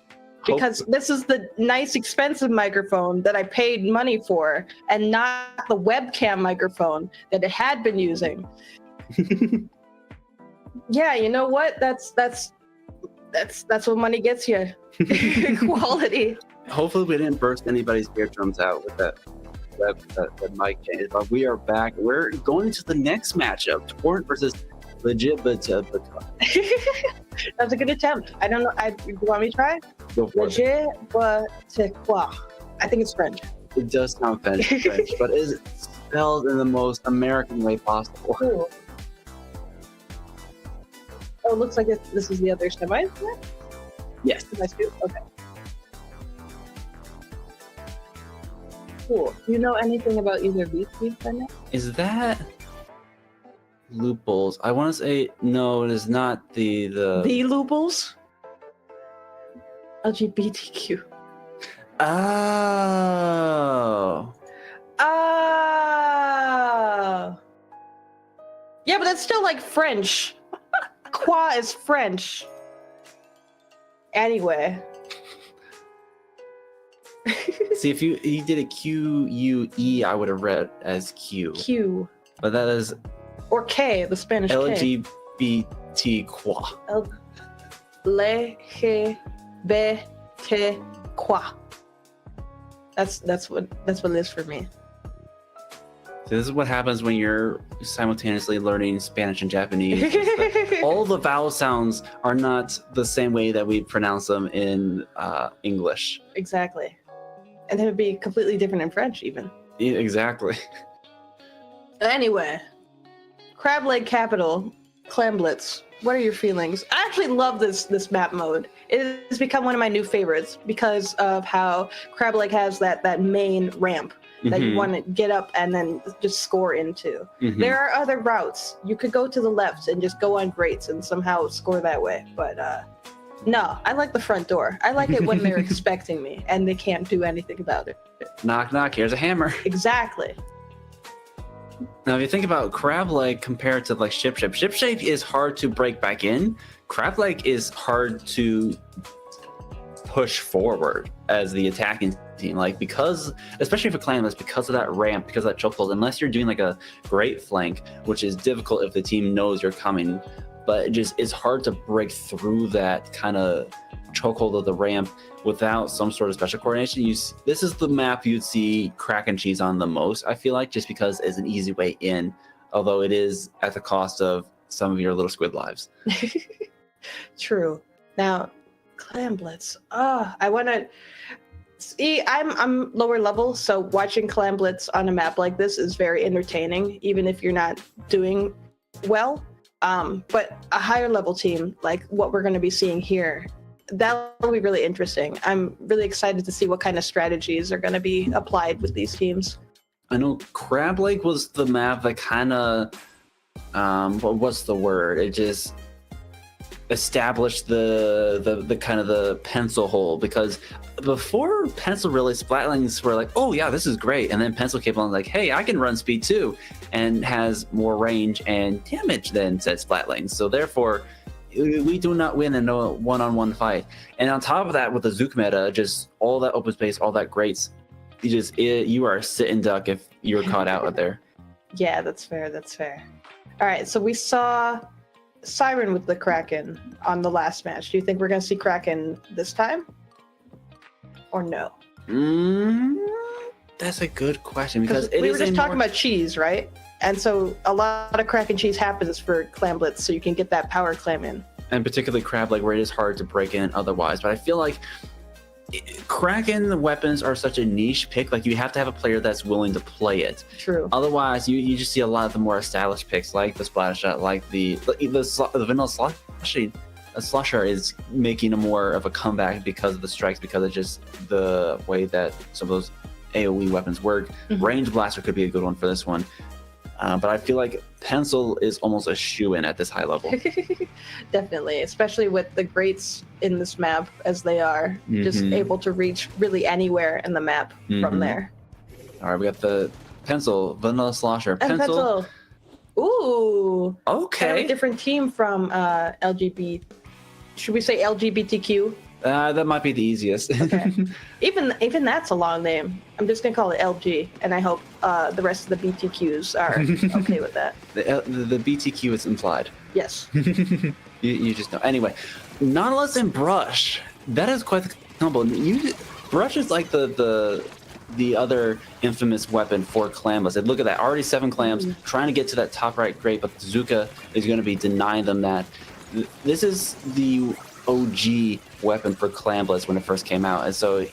Because this is the nice, expensive microphone that I paid money for, and not the webcam microphone that it had been using. Yeah, you know what? That's what money gets you. Quality. Hopefully we didn't burst anybody's eardrums out with that mic change. But we are back. We're going to the next matchup. Torrent versus Legit. That's a good attempt. I don't know. You want me to try? Go for it. Legit, quah. I think it's French. It does sound French, but is it spelled in the most American way possible? Cool. Oh, it looks like this is the other semi. Yes. Semis too? Okay. Cool. Do you know anything about either of these teams by now? Is that loopholes? I want to say no. It is not the loopholes. LGBTQ. Oh. Yeah, but that's still like French. Quah is French. Anyway. See, if you did a QUE, I would have read as Q. Q. But that is or K, the Spanish LGBT quah. LGBT quah. That's what it is for me. So this is what happens when you're simultaneously learning Spanish and Japanese. All the vowel sounds are not the same way that we pronounce them in English. Exactly. And it would be completely different in French, even. Yeah, exactly. Anyway, Crab Leg Capital, Clamblitz. What are your feelings? I actually love this map mode. It has become one of my new favorites because of how Crab Leg has that main ramp that you want to get up and then just score into. There are other routes. You could go to the left and just go on grates and somehow score that way. But no, I like the front door. I like it when they're expecting me and they can't do anything about it. Knock, knock, here's a hammer. Exactly. Now, if you think about Crab Leg compared to like Ship Shape is hard to break back in. Crab Leg is hard to push forward as the attacking team, like because especially for Clanless, because of that ramp, because of that chokehold, unless you're doing like a great flank, which is difficult if the team knows you're coming, but it just is hard to break through that kind of chokehold of the ramp without some sort of special coordination. This is the map you'd see Crack and Cheese on the most, I feel like, just because it's an easy way in, although it is at the cost of some of your little squid lives. True. Now, Clamblitz. I want to see. I'm lower level, so watching Clamblitz on a map like this is very entertaining, even if you're not doing well. But a higher level team, like what we're going to be seeing here, that'll be really interesting. I'm really excited to see what kind of strategies are going to be applied with these teams. I know Crab Lake was the map that kind of, what's the word? It just established the kind of the pencil hole, because before pencil really, Splatlands were like, oh yeah, this is great, and then pencil came along like, hey, I can run speed too, and has more range and damage than said Splatlands. So therefore, we do not win in a one-on-one fight. And on top of that, with the Zook meta, just all that open space, all that greats, you are a sitting duck if you're caught out there. Yeah, that's fair. That's fair. All right, so we saw Siren with the Kraken on the last match. Do you think we're going to see Kraken this time? Or no? That's a good question, because we were just talking about cheese, right? And so a lot of Kraken cheese happens for clamblets, so you can get that power clam in. And particularly Crab Lake, where it is hard to break in otherwise. But I feel like Kraken weapons are such a niche pick. Like, you have to have a player that's willing to play it. True. Otherwise, you just see a lot of the more established picks, like the Splash Shot, like the vanilla slushy. A slusher is making a more of a comeback because of the strikes, because of just the way that some of those AoE weapons work. Mm-hmm. Range Blaster could be a good one for this one. But I feel like Pencil is almost a shoo-in at this high level. Definitely, especially with the greats in this map as they are, just able to reach really anywhere in the map from there. All right, we got the Pencil, Vanilla Slosher. And Pencil. Ooh. Okay. Kind of a different team from LGBT. Should we say LGBTQ? That might be the easiest. Okay. Even that's a long name. I'm just gonna call it LG, and I hope the rest of the BTQs are okay with that. The BTQ is implied. Yes. you just know. Anyway, Nautilus and Brush. That is quite the combo. Brush is like the other infamous weapon for Clamless. And look at that, already 7 clams, trying to get to that top right great, but Zuka is going to be denying them that. This is the OG weapon for Clambless when it first came out, and so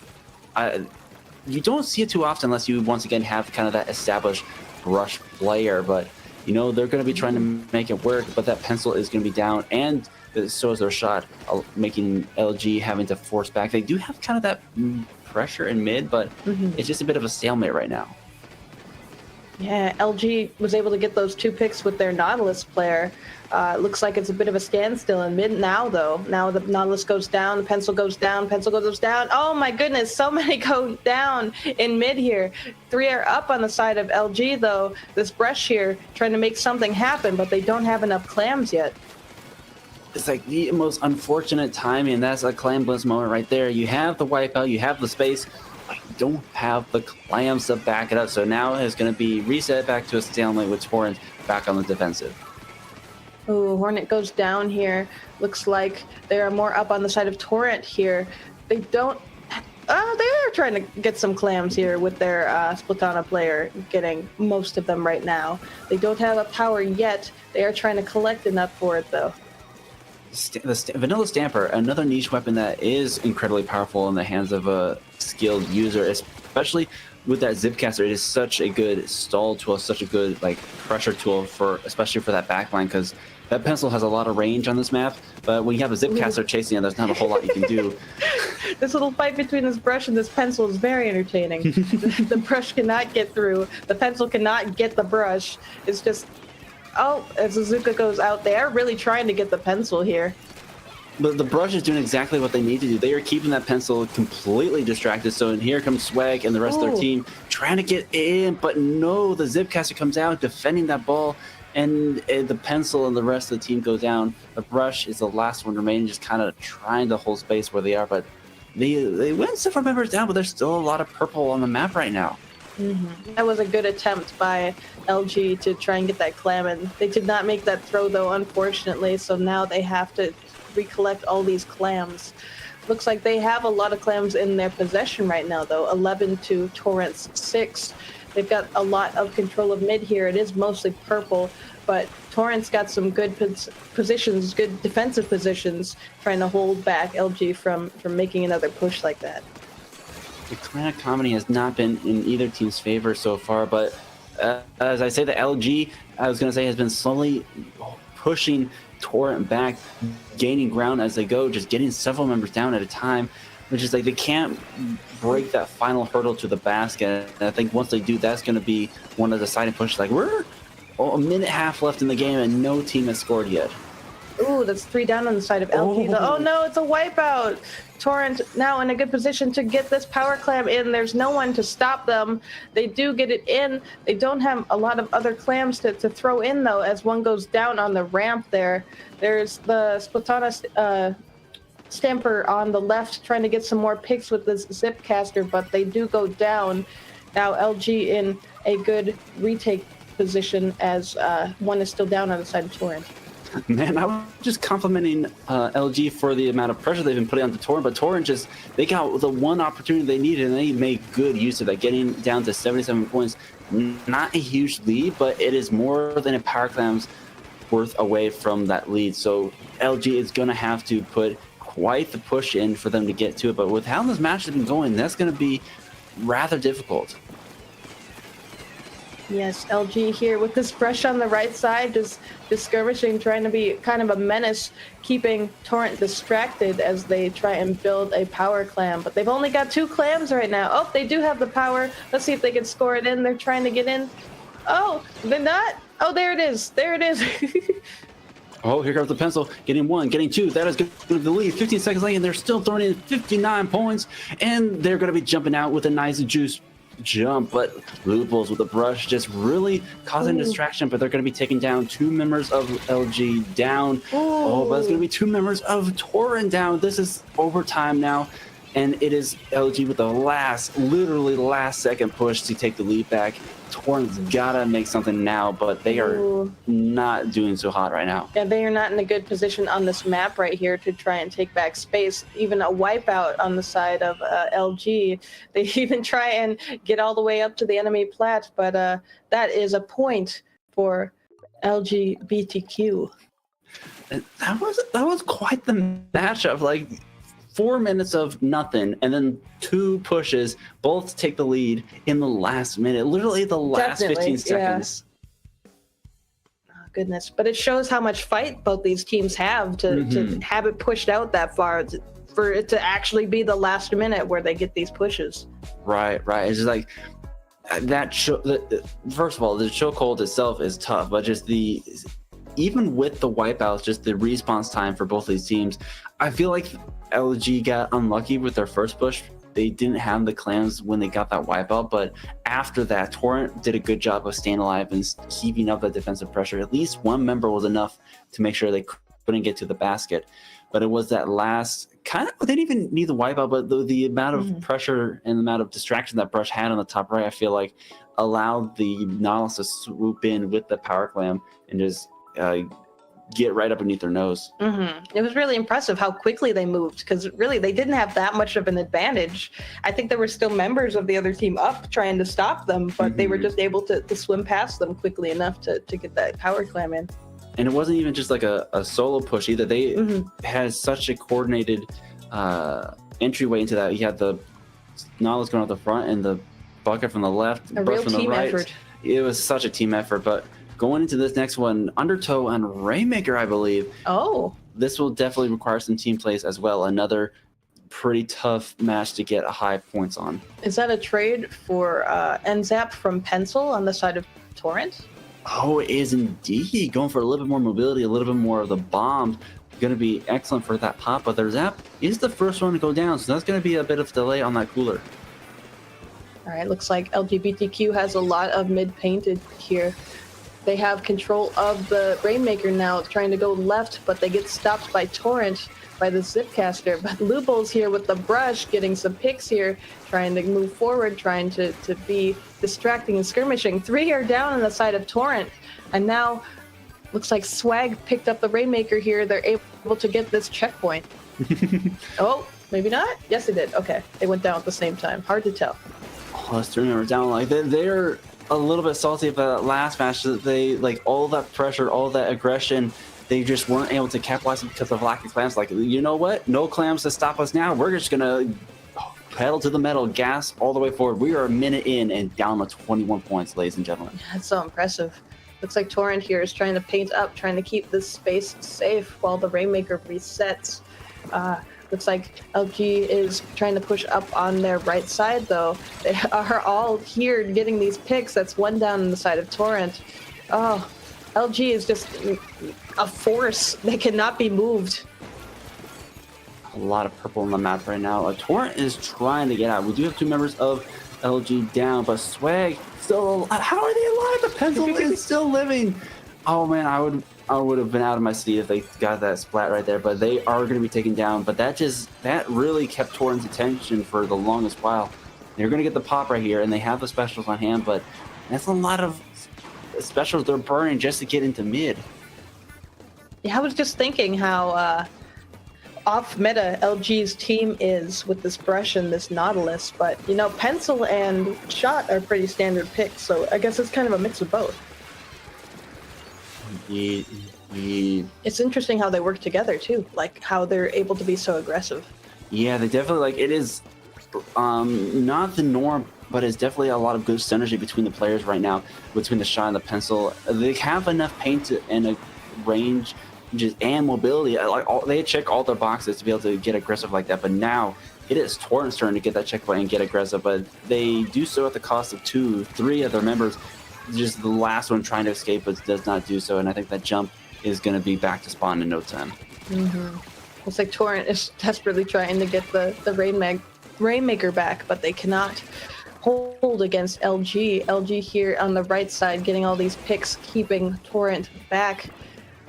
you don't see it too often unless you once again have kind of that established Brush player, but you know they're going to be trying to make it work, but that pencil is going to be down, and so is their shot, making LG having to force back. They do have kind of that pressure in mid, but it's just a bit of a stalemate right now. Yeah, LG was able to get those 2 picks with their Nautilus player. Looks like it's a bit of a standstill in mid now, though. Now the Nautilus goes down, the pencil goes down, pencil goes down. Oh my goodness, so many go down in mid here. 3 are up on the side of LG, though. This Brush here trying to make something happen, but they don't have enough clams yet. It's like the most unfortunate timing, and that's a Clambless moment right there. You have the wipeout, you have the space, but you don't have the clams to back it up. So now it's going to be reset back to a stalemate with Torrent back on the defensive. Ooh, Hornet goes down here. Looks like they are more up on the side of Torrent here. They don't... they are trying to get some clams here with their Splatana player, getting most of them right now. They don't have a power yet. They are trying to collect enough for it, though. The Vanilla Stamper, another niche weapon that is incredibly powerful in the hands of a skilled user, especially with that Zipcaster. It is such a good stall tool, such a good pressure tool especially for that backline, because that pencil has a lot of range on this map, but when you have a Zipcaster chasing it, there's not a whole lot you can do. This little fight between this Brush and this pencil is very entertaining. The Brush cannot get through. The pencil cannot get the Brush. It's just... Oh, as Azuka goes out, they are really trying to get the pencil here. But the Brush is doing exactly what they need to do. They are keeping that pencil completely distracted. So here comes Swag and the rest of their team trying to get in, but no, the Zipcaster comes out defending that ball, and the pencil and the rest of the team go down. The Brush is the last one remaining, just kind of trying to hold space where they are, but they went several members down, but there's still a lot of purple on the map right now. That was a good attempt by LG to try and get that clam in. They did not make that throw, though, unfortunately, so now they have to recollect all these clams. Looks like they have a lot of clams in their possession right now, though. 11 to Torrent's 6. They've got a lot of control of mid here. It is mostly purple, but Torrent's got some good positions, good defensive positions, trying to hold back LG from making another push like that. The clan economy has not been in either team's favor so far, but as I say, the LG, I was going to say, has been slowly pushing Torrent back, gaining ground as they go, just getting several members down at a time, which is like they can't break that final hurdle to the basket. And I think once they do, that's going to be one of the deciding pushes. Like, we're a minute half left in the game and no team has scored yet. Ooh, that's 3 down on the side of LG. Oh no, it's a wipeout. Torrent now in a good position to get this power clam in. There's no one to stop them. They do get it in. They don't have a lot of other clams to throw in, though, as one goes down on the ramp there. There's the Splatana Stamper on the left trying to get some more picks with this zip caster, but they do go down. Now LG in a good retake position as one is still down on the side of Torrent. Man, I was just complimenting LG for the amount of pressure they've been putting on the Torrent, but Torrent they got the one opportunity they needed, and they made good use of that, getting down to 77 points. Not a huge lead, but it is more than a power clam's worth away from that lead. So LG is going to have to put quite the push in for them to get to it, but with how this match has been going, that's going to be rather difficult. Yes, LG here with this brush on the right side, just skirmishing, trying to be kind of a menace, keeping Torrent distracted as they try and build a power clam. But they've only got 2 clams right now. Oh, they do have the power. Let's see if they can score it in. They're trying to get in. Oh, they're not. Oh, there it is. There it is. Oh, here comes the pencil. Getting 1, getting 2. That is going to be the lead. 15 seconds late, and they're still throwing in 59 points. And they're going to be jumping out with a nice juice jump, but Loopholes with the brush just really causing distraction, but they're going to be taking down 2 members of LG down. Oh, but it's going to be 2 members of Torrent down. This is overtime now, and it is LG with the literally last second push to take the lead back. Torrent's gotta make something now, but they are not doing so hot right now. Yeah, they are not in a good position on this map right here to try and take back space. Even a wipeout on the side of LG. They even try and get all the way up to the enemy plat, but that is a point for LGBTQ. That was quite the matchup. Like 4 minutes of nothing, and then 2 pushes, both take the lead in the last minute, literally the last 15 seconds. Oh, goodness. But it shows how much fight both these teams have to have it pushed out that far, for it to actually be the last minute where they get these pushes. Right. It's just like that. First of all, the chokehold itself is tough, but just even with the wipeouts, just the response time for both these teams, I feel like LG got unlucky with their first push. They didn't have the clams when they got that wipeout, but after that, Torrent did a good job of staying alive and keeping up that defensive pressure. At least one member was enough to make sure they couldn't get to the basket. But it was that last they didn't even need the wipeout, but the amount of pressure and the amount of distraction that Brush had on the top right, I feel like allowed the Nautilus to swoop in with the power clam and just get right up beneath their nose. It was really impressive how quickly they moved, because really they didn't have that much of an advantage. I think there were still members of the other team up trying to stop them, but they were just able to swim past them quickly enough to get that power clam in. And it wasn't even just like a solo push either. They had such a coordinated entryway into that. You had the Nautilus going out the front and the bucket from the left, a real from the team right. effort. It was such a team effort, but going into this next one, Undertow and Rainmaker, I believe. Oh. This will definitely require some team plays as well. Another pretty tough match to get high points on. Is that a trade for NZAP from Pencil on the side of Torrent? Oh, it is indeed. Going for a little bit more mobility, a little bit more of the bombs. Going to be excellent for that pop, but their Zap is the first one to go down, so that's going to be a bit of delay on that cooler. All right, looks like LGBTQ has a lot of mid-painted here. They have control of the Rainmaker now, trying to go left, but they get stopped by Torrent, by the Zipcaster. But Lubo's here with the brush, getting some picks here, trying to move forward, trying to be distracting and skirmishing. 3 are down on the side of Torrent, and now looks like Swag picked up the Rainmaker here. They're able to get this checkpoint. Oh, maybe not? Yes, they did. Okay, they went down at the same time. Hard to tell. Oh, that's 3 members down. Like they're a little bit salty about that last match. That they, like, all that pressure, all that aggression, they just weren't able to capitalize because of lack of clams. Like, you know what? No clams to stop us now. We're just gonna pedal to the metal, gas all the way forward. We are a minute in and down to 21 points, ladies and gentlemen. That's so impressive. Looks like Torrent here is trying to paint up, trying to keep this space safe while the Rainmaker resets. Looks like LG is trying to push up on their right side, though. They are all here getting these picks. That's one down on the side of Torrent. Oh, LG is just a force that cannot be moved. A lot of purple on the map right now. Torrent is trying to get out. We do have 2 members of LG down, but Swag still. How are they alive? The pencil is still living. Oh man, I would have been out of my seat if they got that splat right there. But they are going to be taken down. But that really kept Torrent's attention for the longest while. They're going to get the pop right here, and they have the specials on hand. But that's a lot of specials they're burning just to get into mid. Yeah, I was just thinking how off meta LG's team is with this brush and this Nautilus, but you know, pencil and shot are pretty standard picks, so I guess it's kind of a mix of both. It's interesting how they work together too, like how they're able to be so aggressive. Yeah, they definitely, like, it is not the norm, but it's definitely a lot of good synergy between the players right now, between the shot and the pencil. They have enough paint and a range and mobility. They check all their boxes to be able to get aggressive like that, but now it is Torrent's turn to get that checkpoint and get aggressive, but they do so at the cost of 3 of their members. Just the last one trying to escape, but does not do so, and I think that jump is going to be back to spawn in no time. Looks like Torrent is desperately trying to get the Rainmaker back, but they cannot hold against LG. LG here on the right side getting all these picks, keeping Torrent back.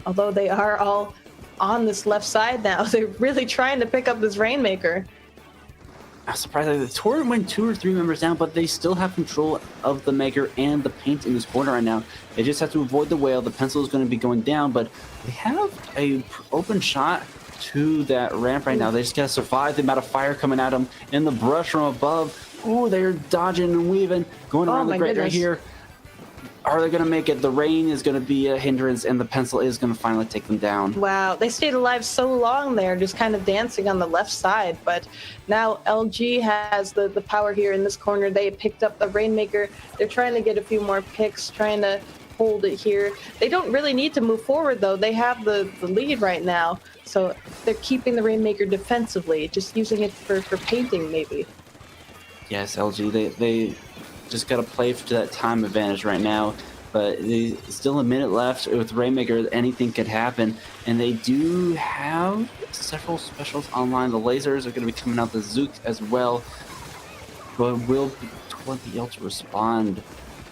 Although they are all on this left side now, they're really trying to pick up this Rainmaker. I'm surprised the Torrent went 2 or 3 members down, but they still have control of the Maker and the paint in this corner right now. They just have to avoid the whale. The pencil is going to be going down, but they have a open shot to that ramp right now. They just got to survive the amount of fire coming at them in the brush from above. Oh, they're dodging and weaving, going around the grate right here. Are they going to make it? The rain is going to be a hindrance, and the pencil is going to finally take them down. Wow, they stayed alive so long there, just kind of dancing on the left side. But now LG has the power here in this corner. They picked up the Rainmaker. They're trying to get a few more picks, trying to hold it here. They don't really need to move forward, though. They have the lead right now. So they're keeping the Rainmaker defensively, just using it for painting, maybe. Yes, LG, they just got to play to that time advantage right now, but still a minute left with Rainmaker. Anything could happen, and they do have several specials online. The lasers are going to be coming out, the Zook as well, but will Torrent be able to respond?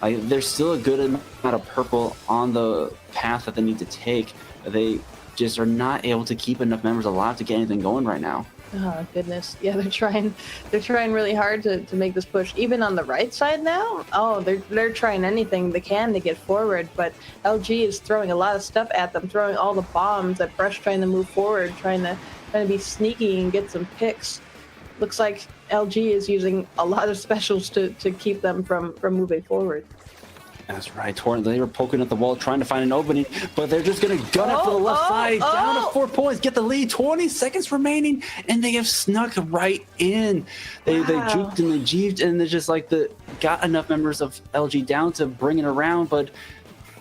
There's still a good amount of purple on the path that they need to take. They just are not able to keep enough members alive to get anything going right now. Oh goodness, yeah, they're trying really hard to make this push. Even on the right side now, oh, they're trying anything they can to get forward. But LG is throwing a lot of stuff at them, throwing all the bombs at Brush, trying to move forward, trying to be sneaky and get some picks. Looks like LG is using a lot of specials to keep them from moving forward. That's right, Torrent. They were poking at the wall, trying to find an opening, but they're just going to gun it for the left side. Down to 4 points, get the lead. 20 seconds remaining, and they have snuck right in. They juked and they jeeved, and they're just like got enough members of LG down to bring it around, but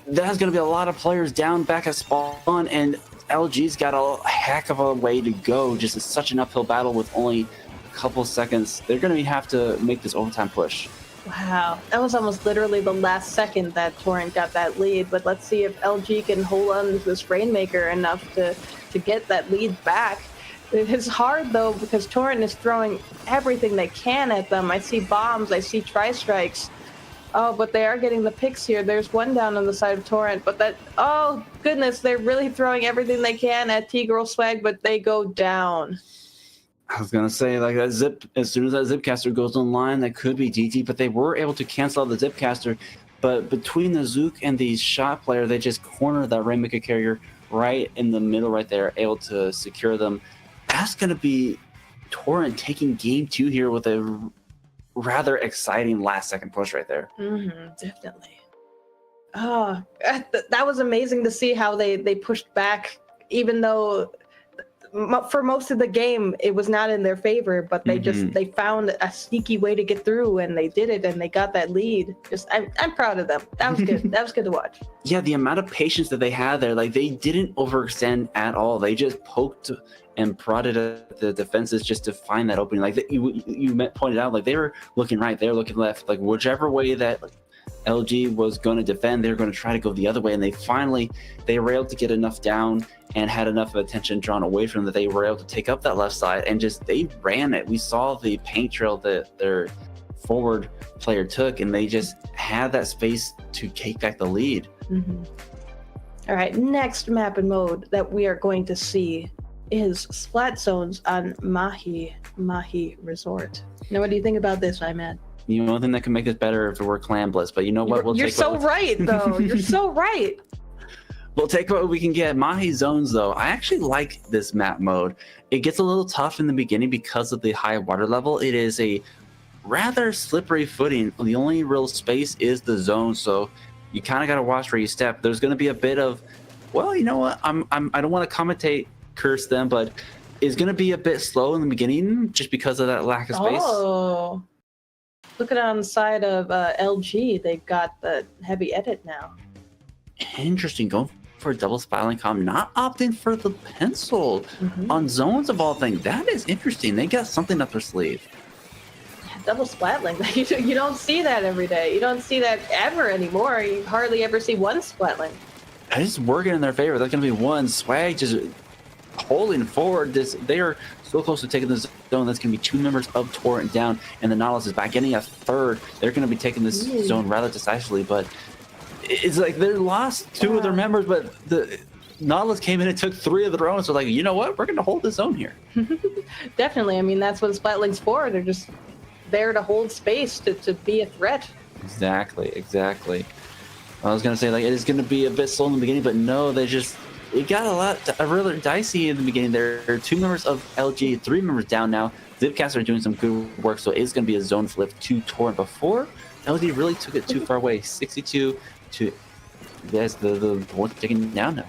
there's going to be a lot of players down back at spawn, and LG's got a heck of a way to go. Just it's such an uphill battle with only a couple seconds. They're going to have to make this overtime push. Wow, that was almost literally the last second that Torrent got that lead, but let's see if LG can hold on to this Rainmaker enough to get that lead back. It is hard, though, because Torrent is throwing everything they can at them. I see bombs, I see tri-strikes. Oh, but they are getting the picks here. There's one down on the side of Torrent, but oh, goodness, they're really throwing everything they can at T-Girl Swag, but they go down. I was gonna say, like, that zip, as soon as that Zipcaster goes online, that could be DT, but they were able to cancel out the Zipcaster. But between the Zook and the shot player, they just cornered that Rainmaker carrier right in the middle right there, able to secure them. That's gonna be Torrent taking game 2 here with a rather exciting last second push right there. Definitely. Oh, that was amazing to see how they pushed back, even though for most of the game, it was not in their favor, but they they found a sneaky way to get through, and they did it, and they got that lead. I'm proud of them. That was good. That was good to watch. Yeah, the amount of patience that they had there, like they didn't overextend at all. They just poked and prodded at the defenses just to find that opening. Like you pointed out, like they were looking right, they were looking left, like whichever way that LG was going to defend, they were going to try to go the other way, and they were able to get enough down and had enough of attention drawn away from them that they were able to take up that left side and just they ran it. We saw the paint trail that their forward player took, and they just had that space to take back the lead. All right, next map and mode that we are going to see is Splat Zones on Mahi Resort. Now, what do you think about this, Imad? The only thing that can make this better if it were Clan Blitz, but you know what? You're so right, though. You're so right. We'll take what we can get. Mahi Zones, though, I actually like this map mode. It gets a little tough in the beginning because of the high water level. It is a rather slippery footing. The only real space is the zone, so you kind of got to watch where you step. There's going to be a bit of, well, you know what? I don't want to curse them, but it's going to be a bit slow in the beginning just because of that lack of space. Oh. Look at it on the side of LG. They've got the heavy edit now. Interesting. Going for a double spiraling com, not opting for the pencil on zones of all things. That is interesting. They got something up their sleeve. Yeah, double splatling. You don't see that every day. You don't see that ever anymore. You hardly ever see one splatling. It's working in their favor. There's going to be one swag just holding forward. They are so close to taking this zone. That's going to be 2 members of Torrent down, and the Nautilus is back getting a third. They're going to be taking this zone rather decisively, but it's like they lost 2 of their members, but the Nautilus came in and took 3 of their own. So like, you know what? We're going to hold this zone here. Definitely. I mean, that's what Splatling's for. They're just there to hold space, to be a threat. Exactly. I was going to say, like, it is going to be a bit slow in the beginning, but no, it got a really dicey in the beginning. There are 2 members of LG, 3 members down now. Zipcast are doing some good work, so it's going to be a zone flip to Torrent. Before LG really took it too far away, 62 to yes, the Torrent taking down now.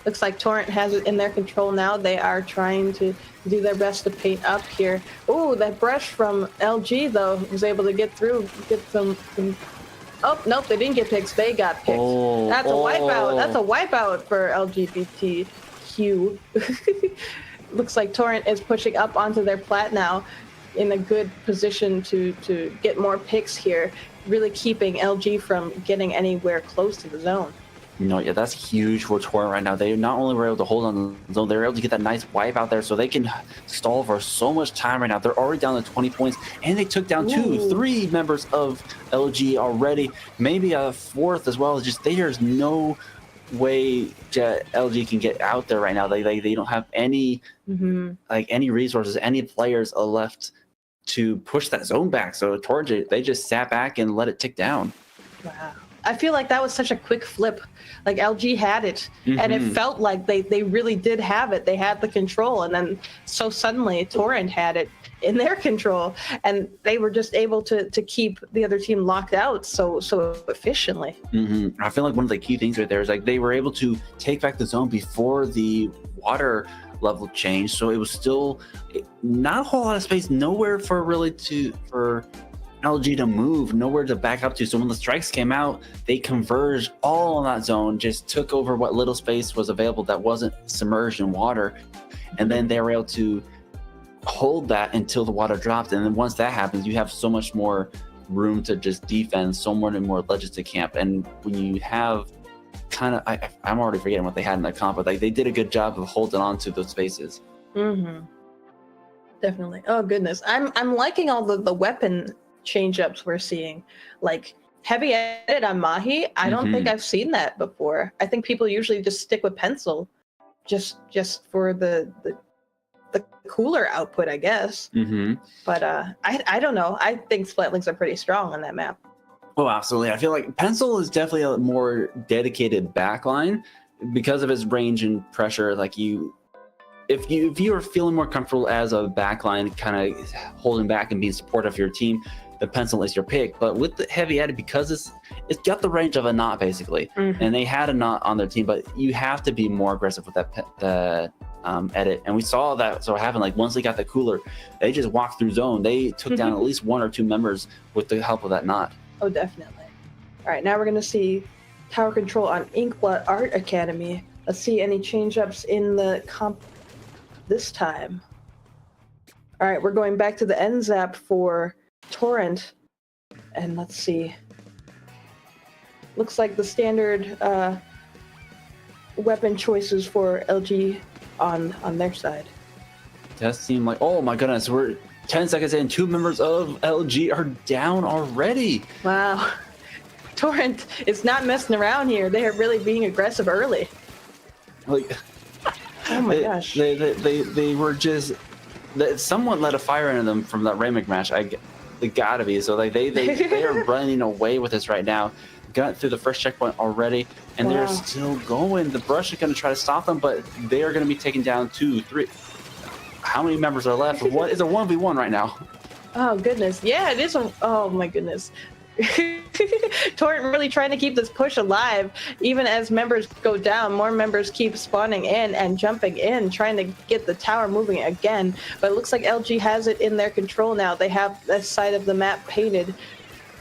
Looks like Torrent has it in their control now. They are trying to do their best to paint up here. Oh, that brush from LG though was able to get through, get some. Oh, nope, they didn't get picks. They got picked. That's a wipeout. That's a wipeout for LGBTQ. Looks like Torrent is pushing up onto their plat now in a good position to get more picks here, really keeping LG from getting anywhere close to the zone. Yeah, that's huge for Torrent right now. They not only were able to hold on the zone, they were able to get that nice wipe out there, so they can stall for so much time right now. They're already down to 20 points, and they took down 3 members of LG already, maybe a 4th as well. Just there's no way that LG can get out there right now. They don't have any any resources, any players left to push that zone back. So Torrent, they just sat back and let it tick down. Wow. I feel like that was such a quick flip. Like LG had it, and it felt like they really did have it. They had the control, and then so suddenly Torrent had it in their control, and they were just able to keep the other team locked out so efficiently. I feel like one of the key things right there is like they were able to take back the zone before the water level change, so it was still not a whole lot of space, nowhere for LG to move, nowhere to back up to. So when the strikes came out, they converged all on that zone, just took over what little space was available that wasn't submerged in water, and then they were able to hold that until the water dropped. And then once that happens, you have so much more room to just defend, so many more ledges to camp. And when you have kind of, I'm already forgetting what they had in that comp, but like they did a good job of holding on to those spaces. Definitely. Oh goodness, I'm liking all the weapon change-ups we're seeing, like heavy edit on Mahi. I don't think I've seen that before. I think people usually just stick with pencil, just for the cooler output, I guess. But I don't know. I think Splatlings are pretty strong on that map. Oh, absolutely. I feel like pencil is definitely a more dedicated backline because of its range and pressure. Like if you are feeling more comfortable as a backline, kind of holding back and being supportive of your team, the pencil is your pick. But with the heavy edit, because it's got the range of a knot basically, and they had a knot on their team, but you have to be more aggressive with that edit. And we saw that so happen. Like once they got the cooler, they just walked through zone. They took down at least 1 or 2 members with the help of that knot. Oh, definitely. All right, now we're gonna see tower control on Inkblood Art Academy. Let's see any change-ups in the comp this time. All right, we're going back to the end zap for Torrent, and let's see. Looks like the standard weapon choices for LG on their side. Does seem like, oh my goodness, we're 10 seconds in, 2 members of LG are down already. Wow. Torrent is not messing around here. They are really being aggressive early. Like, oh my gosh. They were just, someone let a fire into them from that Raymond match. It gotta be. So like they are running away with this right now. Got through the first checkpoint already, and they're still going. The brush is going to try to stop them, but they are going to be taken down 2, 3. How many members are left? What is a 1v1 right now? Oh goodness, yeah, it is. Oh my goodness. Torrent really trying to keep this push alive. Even as members go down, more members keep spawning in and jumping in, trying to get the tower moving again. But it looks like LG has it in their control now. They have this side of the map painted.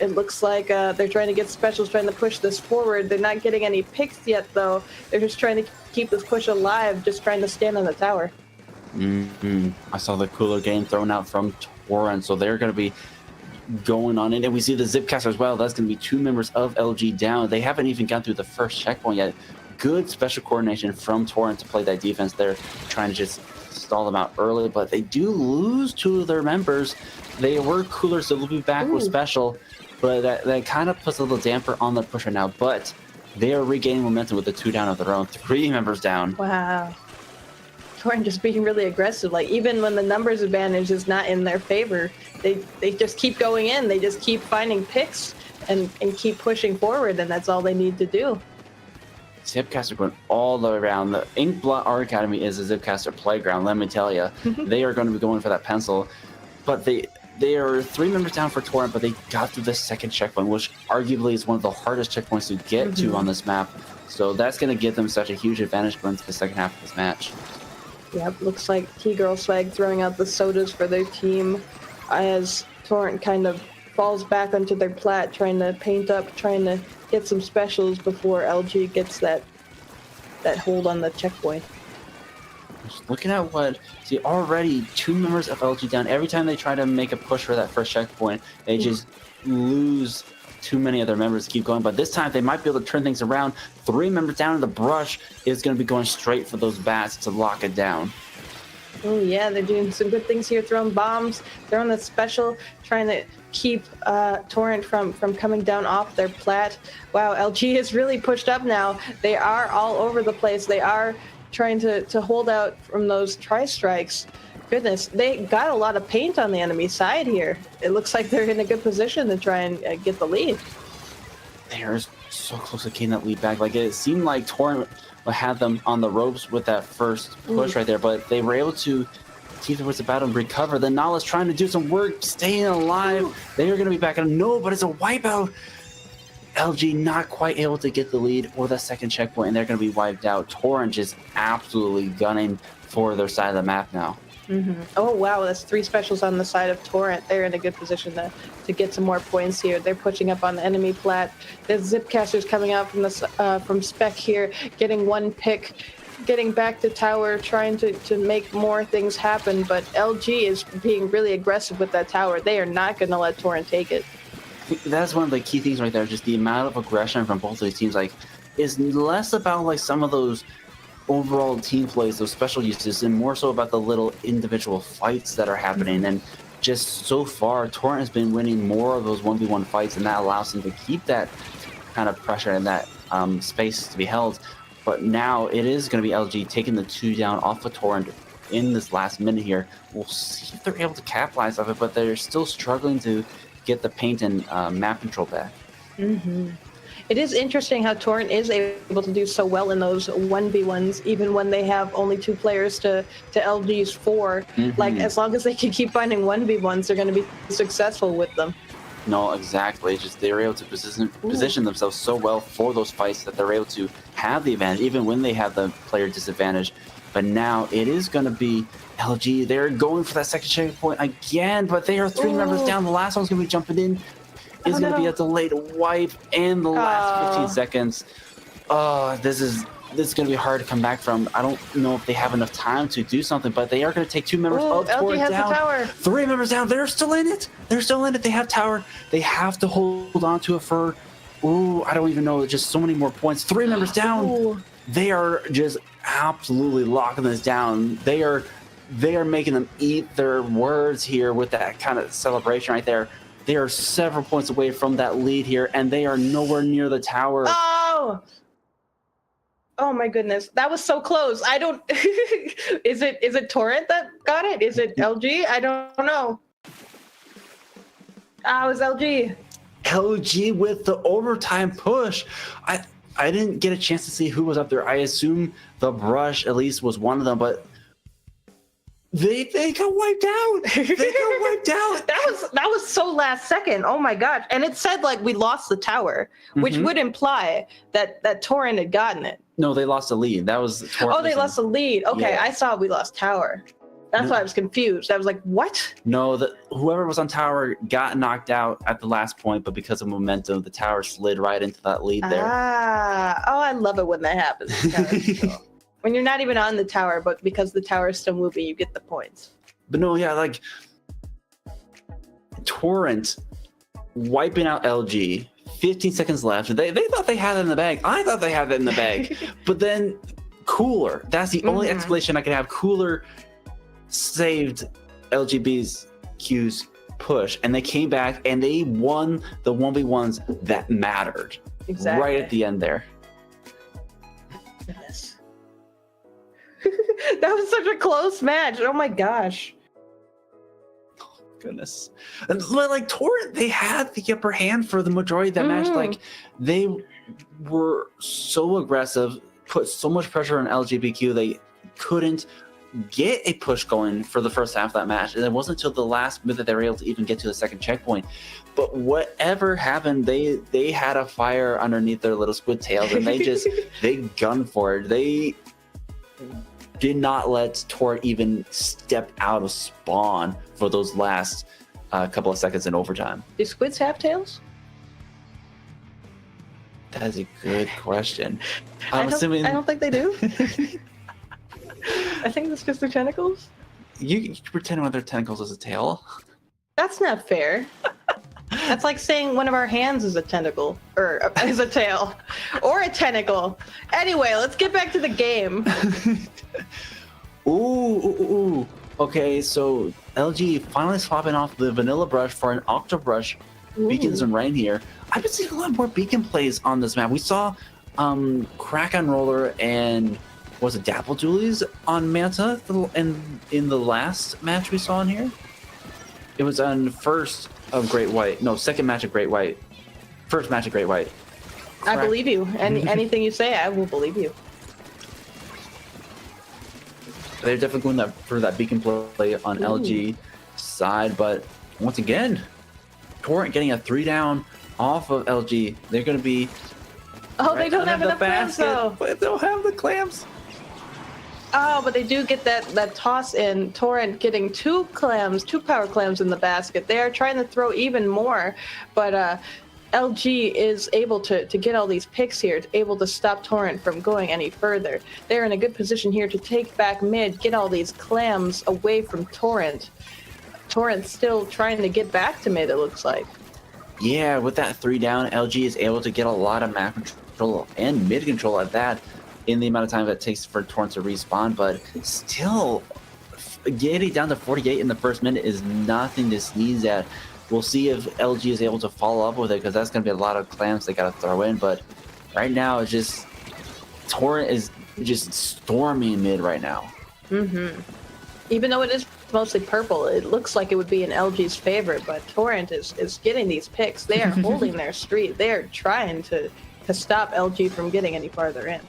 It looks like they're trying to get specials, trying to push this forward. They're not getting any picks yet, though. They're just trying to keep this push alive, just trying to stand on the tower. I saw the cooler game thrown out from Torrent, so they're going to be going on it. And we see the Zipcast as well. That's going to be 2 members of LG down. They haven't even gone through the first checkpoint yet. Good special coordination from Torrent to play that defense. They're trying to just stall them out early, but they do lose 2 of their members. They were cooler, so they'll be back with special, but that kind of puts a little damper on the push right now. But they are regaining momentum with the 2 down of their own. 3 members down. Wow. Torrent just being really aggressive. Like even when the numbers advantage is not in their favor, they just keep going in. They just keep finding picks and keep pushing forward, and that's all they need to do. Zipcaster going all the way around. The Inkblood Art Academy is a Zipcaster playground, let me tell you. They are going to be going for that pencil, but they are 3 members down for Torrent, but they got through the second checkpoint, which arguably is one of the hardest checkpoints to get to on this map. So that's going to give them such a huge advantage going into the second half of this match. Yep, looks like T-Girl Swag throwing out the sodas for their team as Torrent kind of falls back onto their plat, trying to paint up, trying to get some specials before LG gets that hold on the checkpoint. Just looking at see already 2 members of LG down. Every time they try to make a push for that first checkpoint, they just lose too many of their members to keep going. But this time they might be able to turn things around. 3 members down in the brush is going to be going straight for those bats to lock it down. Oh yeah, they're doing some good things here, throwing bombs, throwing the special, trying to keep Torrent from coming down off their plat. Wow, LG is really pushed up now. They are all over the place. They are trying to hold out from those tri-strikes. Goodness, they got a lot of paint on the enemy side here. It looks like they're in a good position to try and get the lead. They're so close to getting that lead back. Like it seemed like Torrent had them on the ropes with that first push right there, but they were able to keep the words about them, recover. The Nala's trying to do some work, staying alive. They are going to be back on. No, but it's a wipeout. LG not quite able to get the lead or the second checkpoint, and they're going to be wiped out. Torrent is absolutely gunning for their side of the map now. Oh wow, that's 3 specials on the side of Torrent. They're in a good position to get some more points here. They're pushing up on the enemy plat. The Zipcasters coming out from Spec here, getting 1 pick, getting back to tower, trying to make more things happen. But LG is being really aggressive with that tower. They are not going to let Torrent take it. That's one of the key things right there. Just the amount of aggression from both of these teams, like, is less about like some of those overall team plays, those special uses, and more so about the little individual fights that are happening. And just so far, Torrent has been winning more of those 1v1 fights, and that allows them to keep that kind of pressure and that space to be held. But now it is going to be LG taking the 2 down off of Torrent in this last minute here. We'll see if they're able to capitalize off it, but they're still struggling to get the paint and map control back. It is interesting how Torrent is able to do so well in those 1v1s, even when they have only 2 players to LG's 4. Like, as long as they can keep finding 1v1s, they're going to be successful with them. No, exactly. Just they were able to position themselves so well for those fights that they're able to have the advantage, even when they have the player disadvantage. But now it is going to be LG. They're going for that second checkpoint again, but they are 3 members down. The last one's going to be jumping in. It's going to be a delayed wipe in the last 15 seconds. This is going to be hard to come back from. I don't know if they have enough time to do something, but they are going to take 2 members up. LG has down. the tower. 3 members down. They're still in it. They're still in it. They have tower. They have to hold on to it for, I don't even know. Just so many more points. 3 members down. Ooh. They are just absolutely locking this down. They are making them eat their words here with that kind of celebration right there. They are several points away from that lead here, and they are nowhere near the tower. Oh my goodness, that was so close. I don't. Is it Torrent that got it? Is it LG? I don't know. It was LG. LG with the overtime push. I didn't get a chance to see who was up there. I assume the Brush at least was one of them, but they got wiped out. They got wiped out. That was so last second. Oh my gosh! And it said like we lost the tower, which would imply that Torrent had gotten it. No, they lost the lead. That was Torrent. Oh, they lost the lead. Okay, Yeah. I saw we lost tower. That's why I was confused. I was like, what? No, whoever was on tower got knocked out at the last point, but because of momentum, the tower slid right into that lead there. I love it when that happens. When you're not even on the tower, but because the tower is still moving, you get the points. But no, yeah, like Torrent wiping out LG. 15 seconds left. They thought they had it in the bag. I thought they had it in the bag. But then Cooler, that's the only explanation I could have. Cooler saved LGB's Q's push, and they came back and they won the 1v1s that mattered. Exactly. Right at the end there. Yes. That was such a close match. Oh my gosh. Goodness. And like Torrent, they had the upper hand for the majority of that match. Like they were so aggressive, put so much pressure on LGBTQ, they couldn't get a push going for the first half of that match. And it wasn't until the last minute that they were able to even get to the second checkpoint. But whatever happened, they had a fire underneath their little squid tails, and they gunned for it. They did not let Torrent even step out of spawn for those last couple of seconds in overtime. Do squids have tails? That is a good question. I don't think they do. I think it's just their tentacles. You pretend one of their tentacles is a tail. That's not fair. That's like saying one of our hands is a tentacle, or is a tail, or a tentacle. Anyway, let's get back to the game. Ooh. Okay, so LG finally swapping off the vanilla brush for an octo brush. Beacons and rain here. I've been seeing a lot more beacon plays on this map. We saw Crack on Roller and was it Dapple Julies on Manta in the last match we saw in here? It was on first of Great White. No, second match of Great White. First match of Great White. I believe you. Anything you say, I will believe you. They're definitely going for that beacon play on LG side, but once again, Torrent getting a 3 down off of LG. They're going to be. Oh, they don't have enough clams though. But they don't have the clams. Oh, but they do get that toss in. Torrent getting 2 power clams in the basket. They are trying to throw even more, but LG is able to get all these picks here, able to stop Torrent from going any further. They're in a good position here to take back mid, get all these clams away from Torrent. Torrent's still trying to get back to mid, it looks like. Yeah, with that 3 down, LG is able to get a lot of map control and mid control at that in the amount of time that it takes for Torrent to respawn, but still getting down to 48 in the first minute is nothing to sneeze at. We'll see if LG is able to follow up with it, because that's going to be a lot of clams they got to throw in. But right now, it's just Torrent is just storming mid right now. Even though it is mostly purple, it looks like it would be in LG's favor. But Torrent is getting these picks. They are holding their street. They are trying to stop LG from getting any farther in.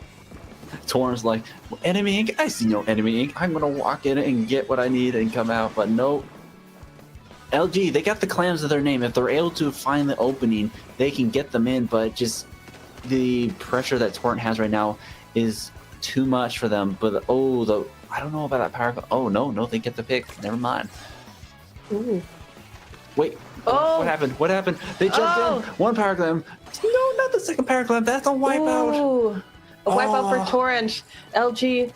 Torrent's like, enemy ink? I see no enemy ink. I'm going to walk in and get what I need and come out. But nope. LG, they got the clams of their name. If they're able to find the opening, they can get them in, but just the pressure that Torrent has right now is too much for them. But I don't know about that power. Oh no, they get the pick. Never mind. Ooh. Wait. Oh. What happened? What happened? They jumped in. One power clam. No, not the second power clam. That's a wipeout. Ooh. A wipeout for Torrent. LG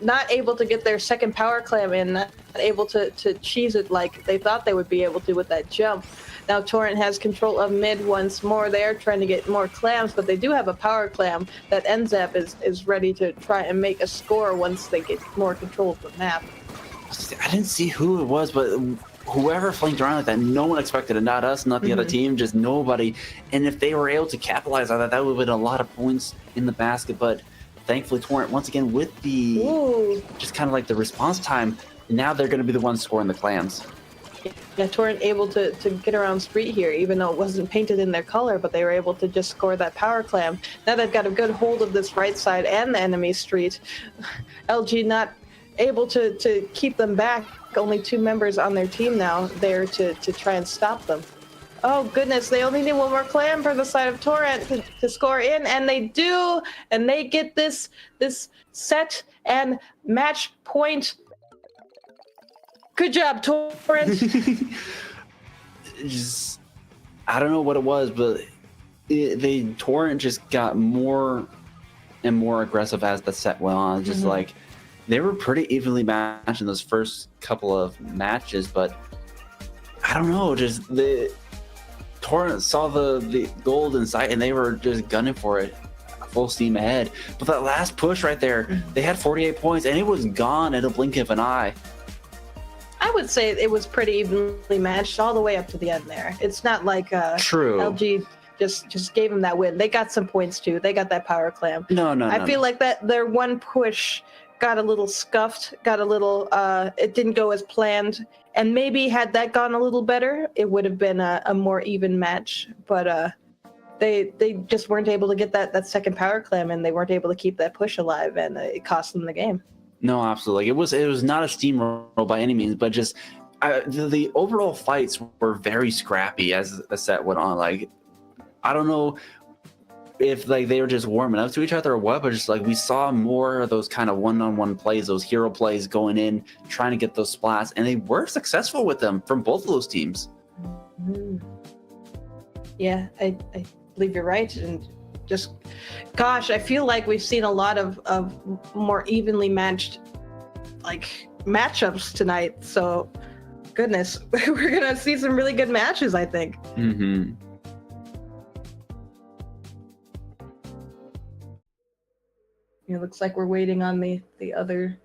not able to get their second power clam in, not able to cheese it like they thought they would be able to with that jump. Now Torrent has control of mid once more. They're trying to get more clams, but they do have a power clam that NZAP is ready to try and make a score once they get more control of the map. I didn't see who it was, but whoever flanked around like that, no one expected it. Not us, not the other team, just nobody. And if they were able to capitalize on that, that would have been a lot of points in the basket. But thankfully, Torrent, once again, with the just kind of like the response time, now they're going to be the ones scoring the clams. Yeah, Torrent able to get around street here, even though it wasn't painted in their color, but they were able to just score that power clam. Now they've got a good hold of this right side and the enemy street. LG not able to keep them back. Only 2 members on their team now there to try and stop them. Oh goodness, they only need one more clam for the side of Torrent to score in, and they do, and they get this set and match point. Good job, Torrent. Just, I don't know what it was, but Torrent just got more and more aggressive as the set went on. Just like they were pretty evenly matched in those first couple of matches, but I don't know, just the Torrent saw the gold in sight and they were just gunning for it full steam ahead. But that last push right there, they had 48 points and it was gone in a blink of an eye. I would say it was pretty evenly matched all the way up to the end there. It's not like True. LG just gave them that win. They got some points too. They got that power clam. I feel like that their one push got a little scuffed, got a little it didn't go as planned. And maybe had that gone a little better, it would have been a more even match. But they just weren't able to get that second power clam, and they weren't able to keep that push alive, and it cost them the game. No, absolutely. It was not a steamroll by any means, but just the overall fights were very scrappy as the set went on. Like, I don't know if like they were just warming up to each other or what, but just like we saw more of those kind of one-on-one plays, those hero plays going in, trying to get those splats, and they were successful with them from both of those teams. Yeah, I believe you're right, and just, gosh, I feel like we've seen a lot of more evenly matched like matchups tonight. So, goodness, we're gonna see some really good matches, I think. It looks like we're waiting on the other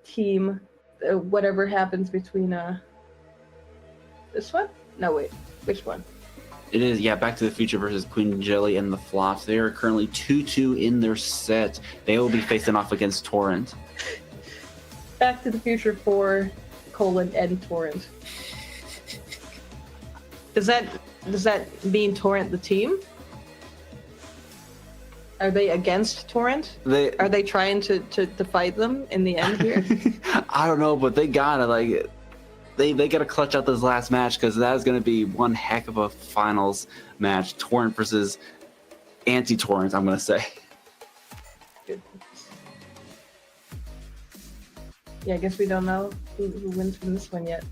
team. Whatever happens between this one? No, wait, which one? It is, yeah, Back to the Future versus Queen Jelly and the Flops. They are currently 2-2 in their set. They will be facing off against Torrent. Back to the Future 4, and Torrent. Does that mean Torrent the team? Are they against Torrent? Are they trying to fight them in the end here? I don't know, but they gotta like they gotta clutch out this last match, because that is gonna be one heck of a finals match. Torrent versus anti-Torrent, I'm gonna say. Yeah, I guess we don't know who wins from this one yet.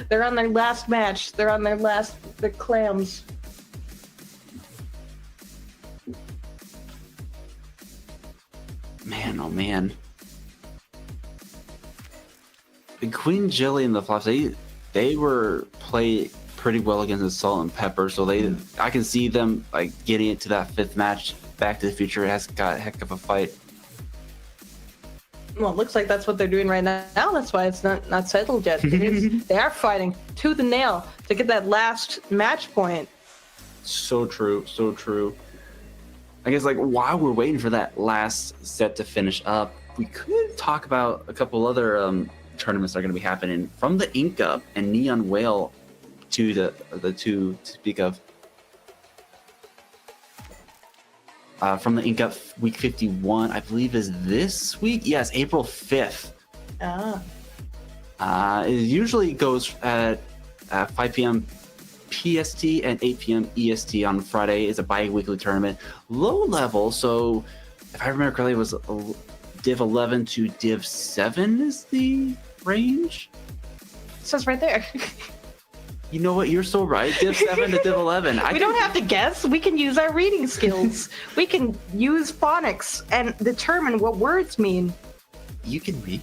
They're on their last match. They're on their clams. Man, oh man. The Queen Jelly and the Flops, they were played pretty well against the Salt and Pepper, so I can see them like getting it to that 5th match. Back to the Future has got a heck of a fight. Well, it looks like that's what they're doing right now. That's why it's not settled yet. They are fighting tooth and nail to get that last match point. So true, so true. I guess like while we're waiting for that last set to finish up, we could talk about a couple other tournaments that are going to be happening from the Ink Up and Neon Whale, to the two to speak of. From the Ink Up week 51, I believe is this week. Yes, April 5th. It usually goes at at 5 p.m. PST and 8 p.m. EST on Friday is a bi-weekly tournament. Low level, so if I remember correctly, it was Div 11 to Div 7 is the range. It says right there. You know what? You're so right. Div 7 to Div 11. We don't have to guess. We can use our reading skills. We can use phonics and determine what words mean. You can read.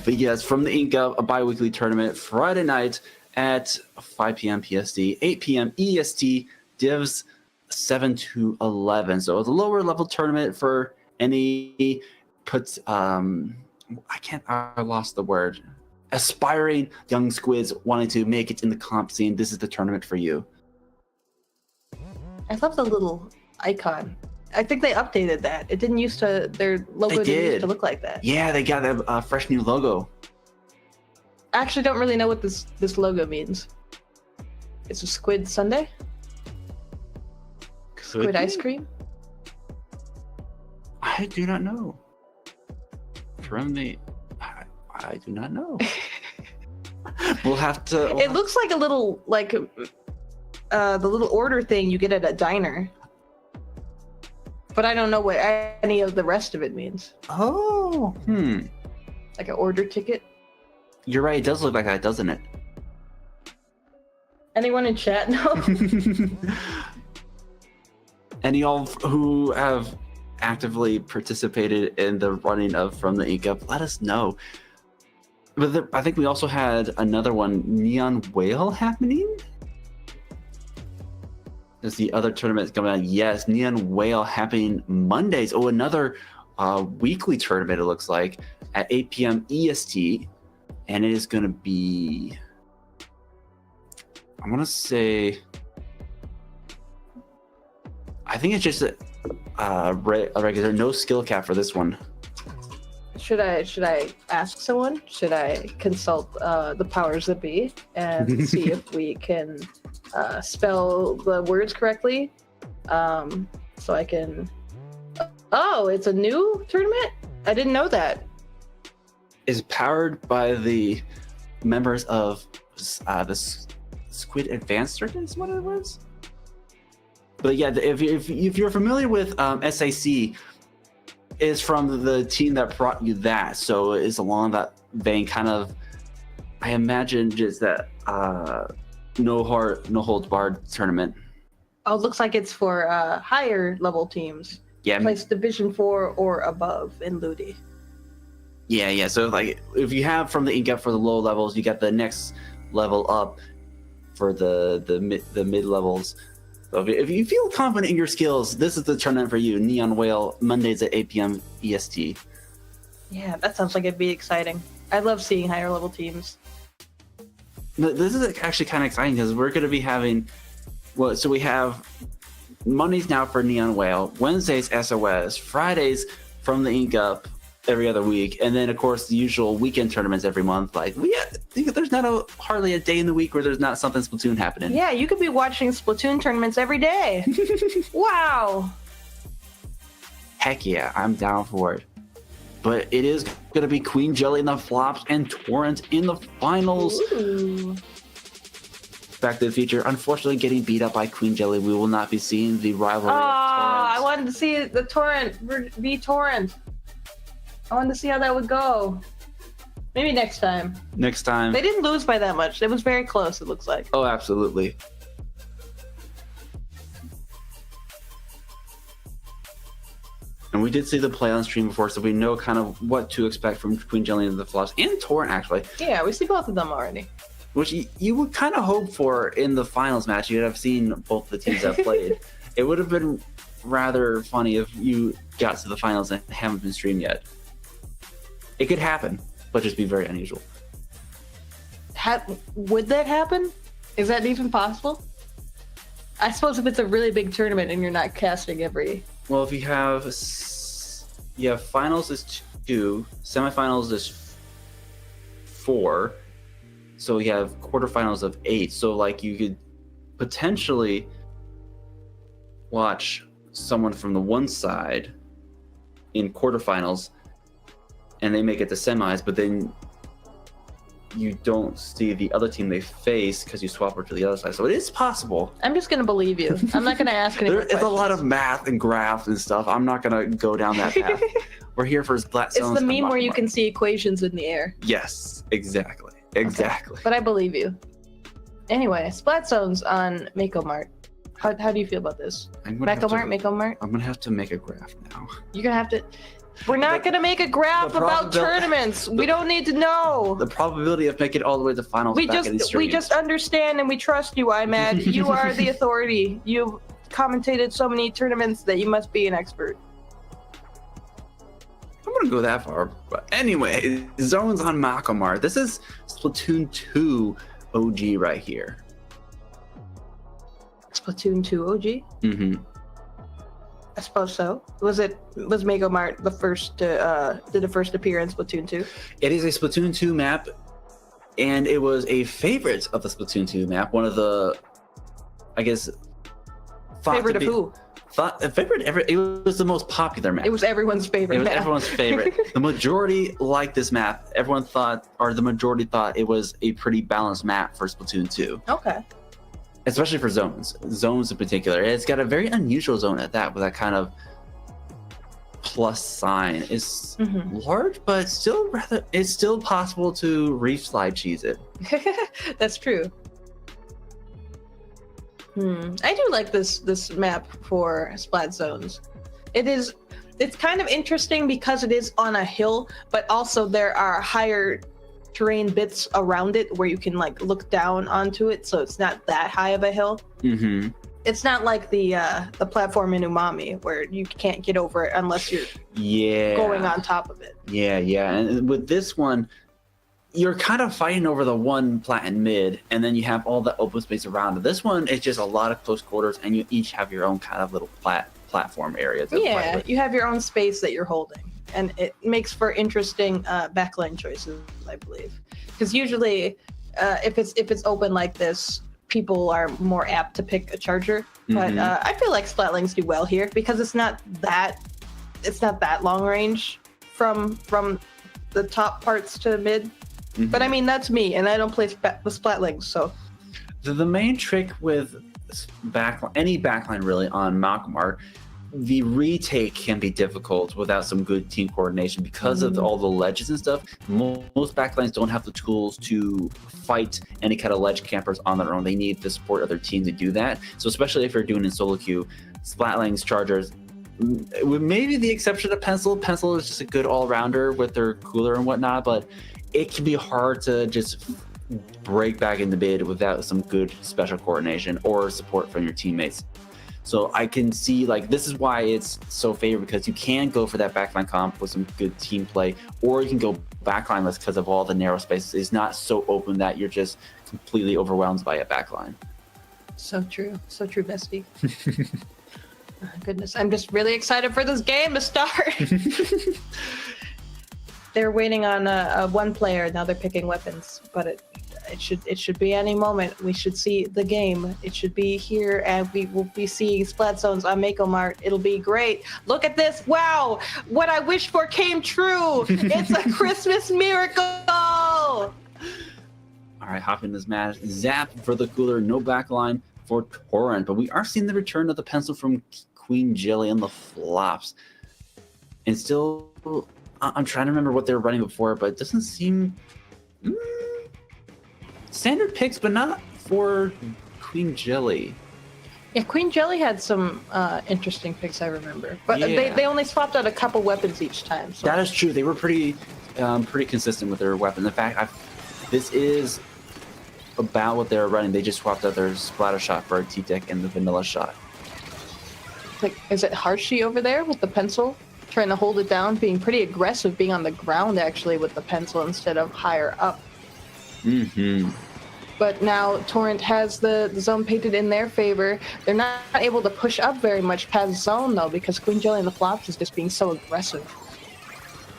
But yes, from the Ink Up, a bi-weekly tournament Friday night at 5 p.m. PST, 8 p.m. EST, Divs 7 to 11. So it's a lower level tournament for any I lost the word. Aspiring young squids wanting to make it in the comp scene. This is the tournament for you. I love the little icon. I think they updated that. It didn't used to, their logo didn't used to look like that. Yeah, they got a fresh new logo. I actually don't really know what this logo means. It's a squid sundae? Squid ice cream? I do not know. I do not know. We'll have to. It looks like a little, like, the little order thing you get at a diner. But I don't know what any of the rest of it means. Oh, Like an order ticket. You're right. It does look like that, doesn't it? Anyone in chat know? Any y'all who have actively participated in the running of From the Ink Up, let us know. But I think we also had another one, Neon Whale, happening. Is the other tournament coming out? Yes, Neon Whale happening Mondays. Oh, another weekly tournament, it looks like, at 8 p.m. EST. And it is going to be, I want to say, I think it's just a regular, no skill cap for this one. Should I ask someone? Should I consult the powers that be and see if we can spell the words correctly? So I can. Oh, it's a new tournament? I didn't know that. Is powered by the members of the Squid Advanced Circuit is what it was. But yeah, if you're familiar with SAC, is from the team that brought you that, so it's along that vein, kind of. I imagine just that no holds barred tournament. Oh, it looks like it's for higher level teams. Yeah, placed Division 4 or above in Ludi. Yeah. So like, if you have From the Ink Up for the low levels, you got the next level up for the mid levels. So if you feel confident in your skills, this is the tournament for you. Neon Whale, Mondays at 8 p.m. EST. Yeah, that sounds like it'd be exciting. I love seeing higher level teams. This is actually kind of exciting because we're going to be having, so we have Mondays now for Neon Whale, Wednesdays SOS, Fridays From the Ink Up every other week, and then of course the usual weekend tournaments every month. Like there's not hardly a day in the week where there's not something Splatoon happening. Yeah, you could be watching Splatoon tournaments every day. Wow. Heck yeah, I'm down for it. But it is going to be Queen Jelly in the flops and Torrent in the finals. Ooh. Back to the Future, unfortunately getting beat up by Queen Jelly. We will not be seeing the rivalry of Torrent. I wanted to see the Torrent v Torrent. I wanted to see how that would go. Maybe next time. Next time. They didn't lose by that much. It was very close, it looks like. Oh, absolutely. And we did see the play on stream before, so we know kind of what to expect from Queen Jelly and the Flops, and Torrent, actually. Yeah, we see both of them already. Which you would kind of hope for in the finals match. You'd have seen both the teams that played. It would have been rather funny if you got to the finals and haven't been streamed yet. It could happen, but just be very unusual. Would that happen? Is that even possible? I suppose if it's a really big tournament and you're not casting every... Well, if you have finals is 2, semifinals is 4, so you have quarterfinals of 8. So like you could potentially watch someone from the one side in quarterfinals and they make it to semis, but then you don't see the other team they face because you swap over to the other side. So it is possible. I'm just gonna believe you. I'm not gonna ask any more There is a lot of math and graphs and stuff. I'm not gonna go down that path. We're here for Splat It's Zones the and meme where you Mach can see equations in the air. Yes, exactly. Exactly. But I believe you. Anyway, Splat Zones on Mako Mart. How do you feel about this? Mako Mart? I'm gonna have to make a graph now. You're gonna have to. We're not gonna make a graph the about probabil- tournaments. We don't need to know. The probability of making it all the way to finals We back in these just we streams. just understand and we trust you, IMAD. You are the authority. You've commentated so many tournaments that you must be an expert. I wouldn't go that far. But anyway, zones on Makomar. This is Splatoon 2 OG right here. Splatoon 2 OG? Mm-hmm. I suppose so. Was Mako Mart the first did the first appear in Splatoon 2? It is a Splatoon 2 map, and it was a favorite of the Splatoon 2 map. One of the, I guess, Favorite of who? It was the most popular map. It was everyone's favorite. It was map. everyone's favorite. The majority liked this map. Everyone thought, or the majority thought, it was a pretty balanced map for Splatoon 2. Okay. Especially for zones. Zones in particular. It's got a very unusual zone at that, with that kind of plus sign. It's large, but it's still possible to reach slide cheese it. That's true. I do like this map for Splat Zones. It's kind of interesting because it is on a hill, but also there are higher terrain bits around it where you can like look down onto it, so it's not that high of a hill. Mm-hmm. It's not like the platform in Umami where you can't get over it unless you're going on top of it. Yeah. And with this one, you're kind of fighting over the one plat in mid, and then you have all the open space around it. This one, it's just a lot of close quarters, and you each have your own kind of little platform area. Yeah, you have your own space that you're holding, and it makes for interesting backline choices, I believe. Because usually, if it's open like this, people are more apt to pick a charger. But I feel like Splatlings do well here because it's not that long range from the top parts to mid. But I mean, that's me, and I don't play the Splatlings, so. The main trick with any backline really on Makomar, the retake can be difficult without some good team coordination because of all the ledges and stuff. Most backlines don't have the tools to fight any kind of ledge campers on their own. They need the support of their team to do that. So especially if you're doing in solo queue, Splatlings, chargers, with maybe the exception of Pencil. Pencil is just a good all-rounder with their cooler and whatnot, but it can be hard to just break back in the mid without some good special coordination or support from your teammates. So I can see, like, this is why it's so favored, because you can go for that backline comp with some good team play, or you can go backlineless because of all the narrow spaces. It's not so open that you're just completely overwhelmed by a backline. So true, bestie. Oh, goodness, I'm just really excited for this game to start. They're waiting on one player. Now they're picking weapons, but it should be any moment. We should see the game. It should be here, and we will be seeing Splat Zones on Mako Mart. It'll be great. Look at this! Wow, what I wished for came true. It's a Christmas miracle. All right, hop in this match. Zap for the cooler. No backline for Torrent, but we are seeing the return of the pencil from Queen Jelly and the flops, and still. I'm trying to remember what they were running before, but it doesn't seem standard picks, but not for Queen Jelly. Yeah, Queen Jelly had some interesting picks, I remember, but they only swapped out a couple weapons each time. So. That is true. They were pretty consistent with their weapons. In fact, this is about what they were running. They just swapped out their splatter shot for a T-Deck and the vanilla shot. Like, is it Harshy over there with the pencil? Trying to hold it down, being pretty aggressive, being on the ground actually with the pencil instead of higher up. But now Torrent has the zone painted in their favor. They're not able to push up very much past zone though, because Queen Jelly and the flops is just being so aggressive.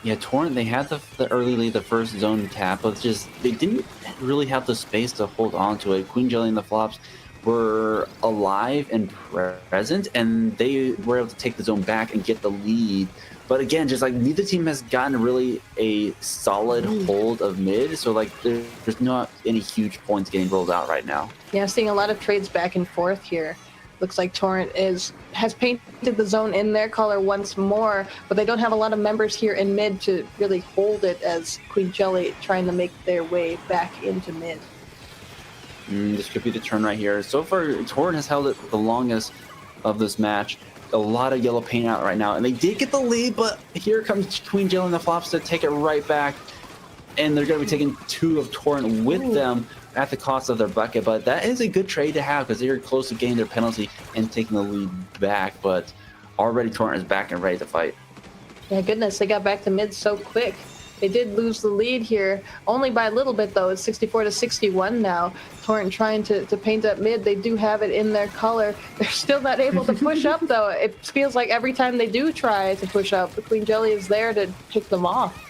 Yeah, Torrent, they had the early lead, the first zone tap, but just they didn't really have the space to hold on to it. Queen Jelly and the flops were alive and present, and they were able to take the zone back and get the lead. But again, just like neither team has gotten really a solid hold of mid, so like there's not any huge points getting rolled out right now. Yeah, seeing a lot of trades back and forth here. Looks like Torrent has painted the zone in their color once more, but they don't have a lot of members here in mid to really hold it as Queen Jelly trying to make their way back into mid. This could be the turn right here. So far, Torrent has held it the longest of this match. A lot of yellow paint out right now, and they did get the lead, but here comes Queen Jelly and the Flops to take it right back, and they're going to be taking 2 of Torrent with them at the cost of their bucket. But that is a good trade to have because they're close to getting their penalty and taking the lead back. But already Torrent is back and ready to fight. Yeah, goodness, they got back to mid so quick. They did lose the lead here, only by a little bit though. It's 64-61 now. Torrent trying to paint up mid. They do have it in their color. They're still not able to push up though. It feels like every time they do try to push up, the Queen Jelly is there to pick them off.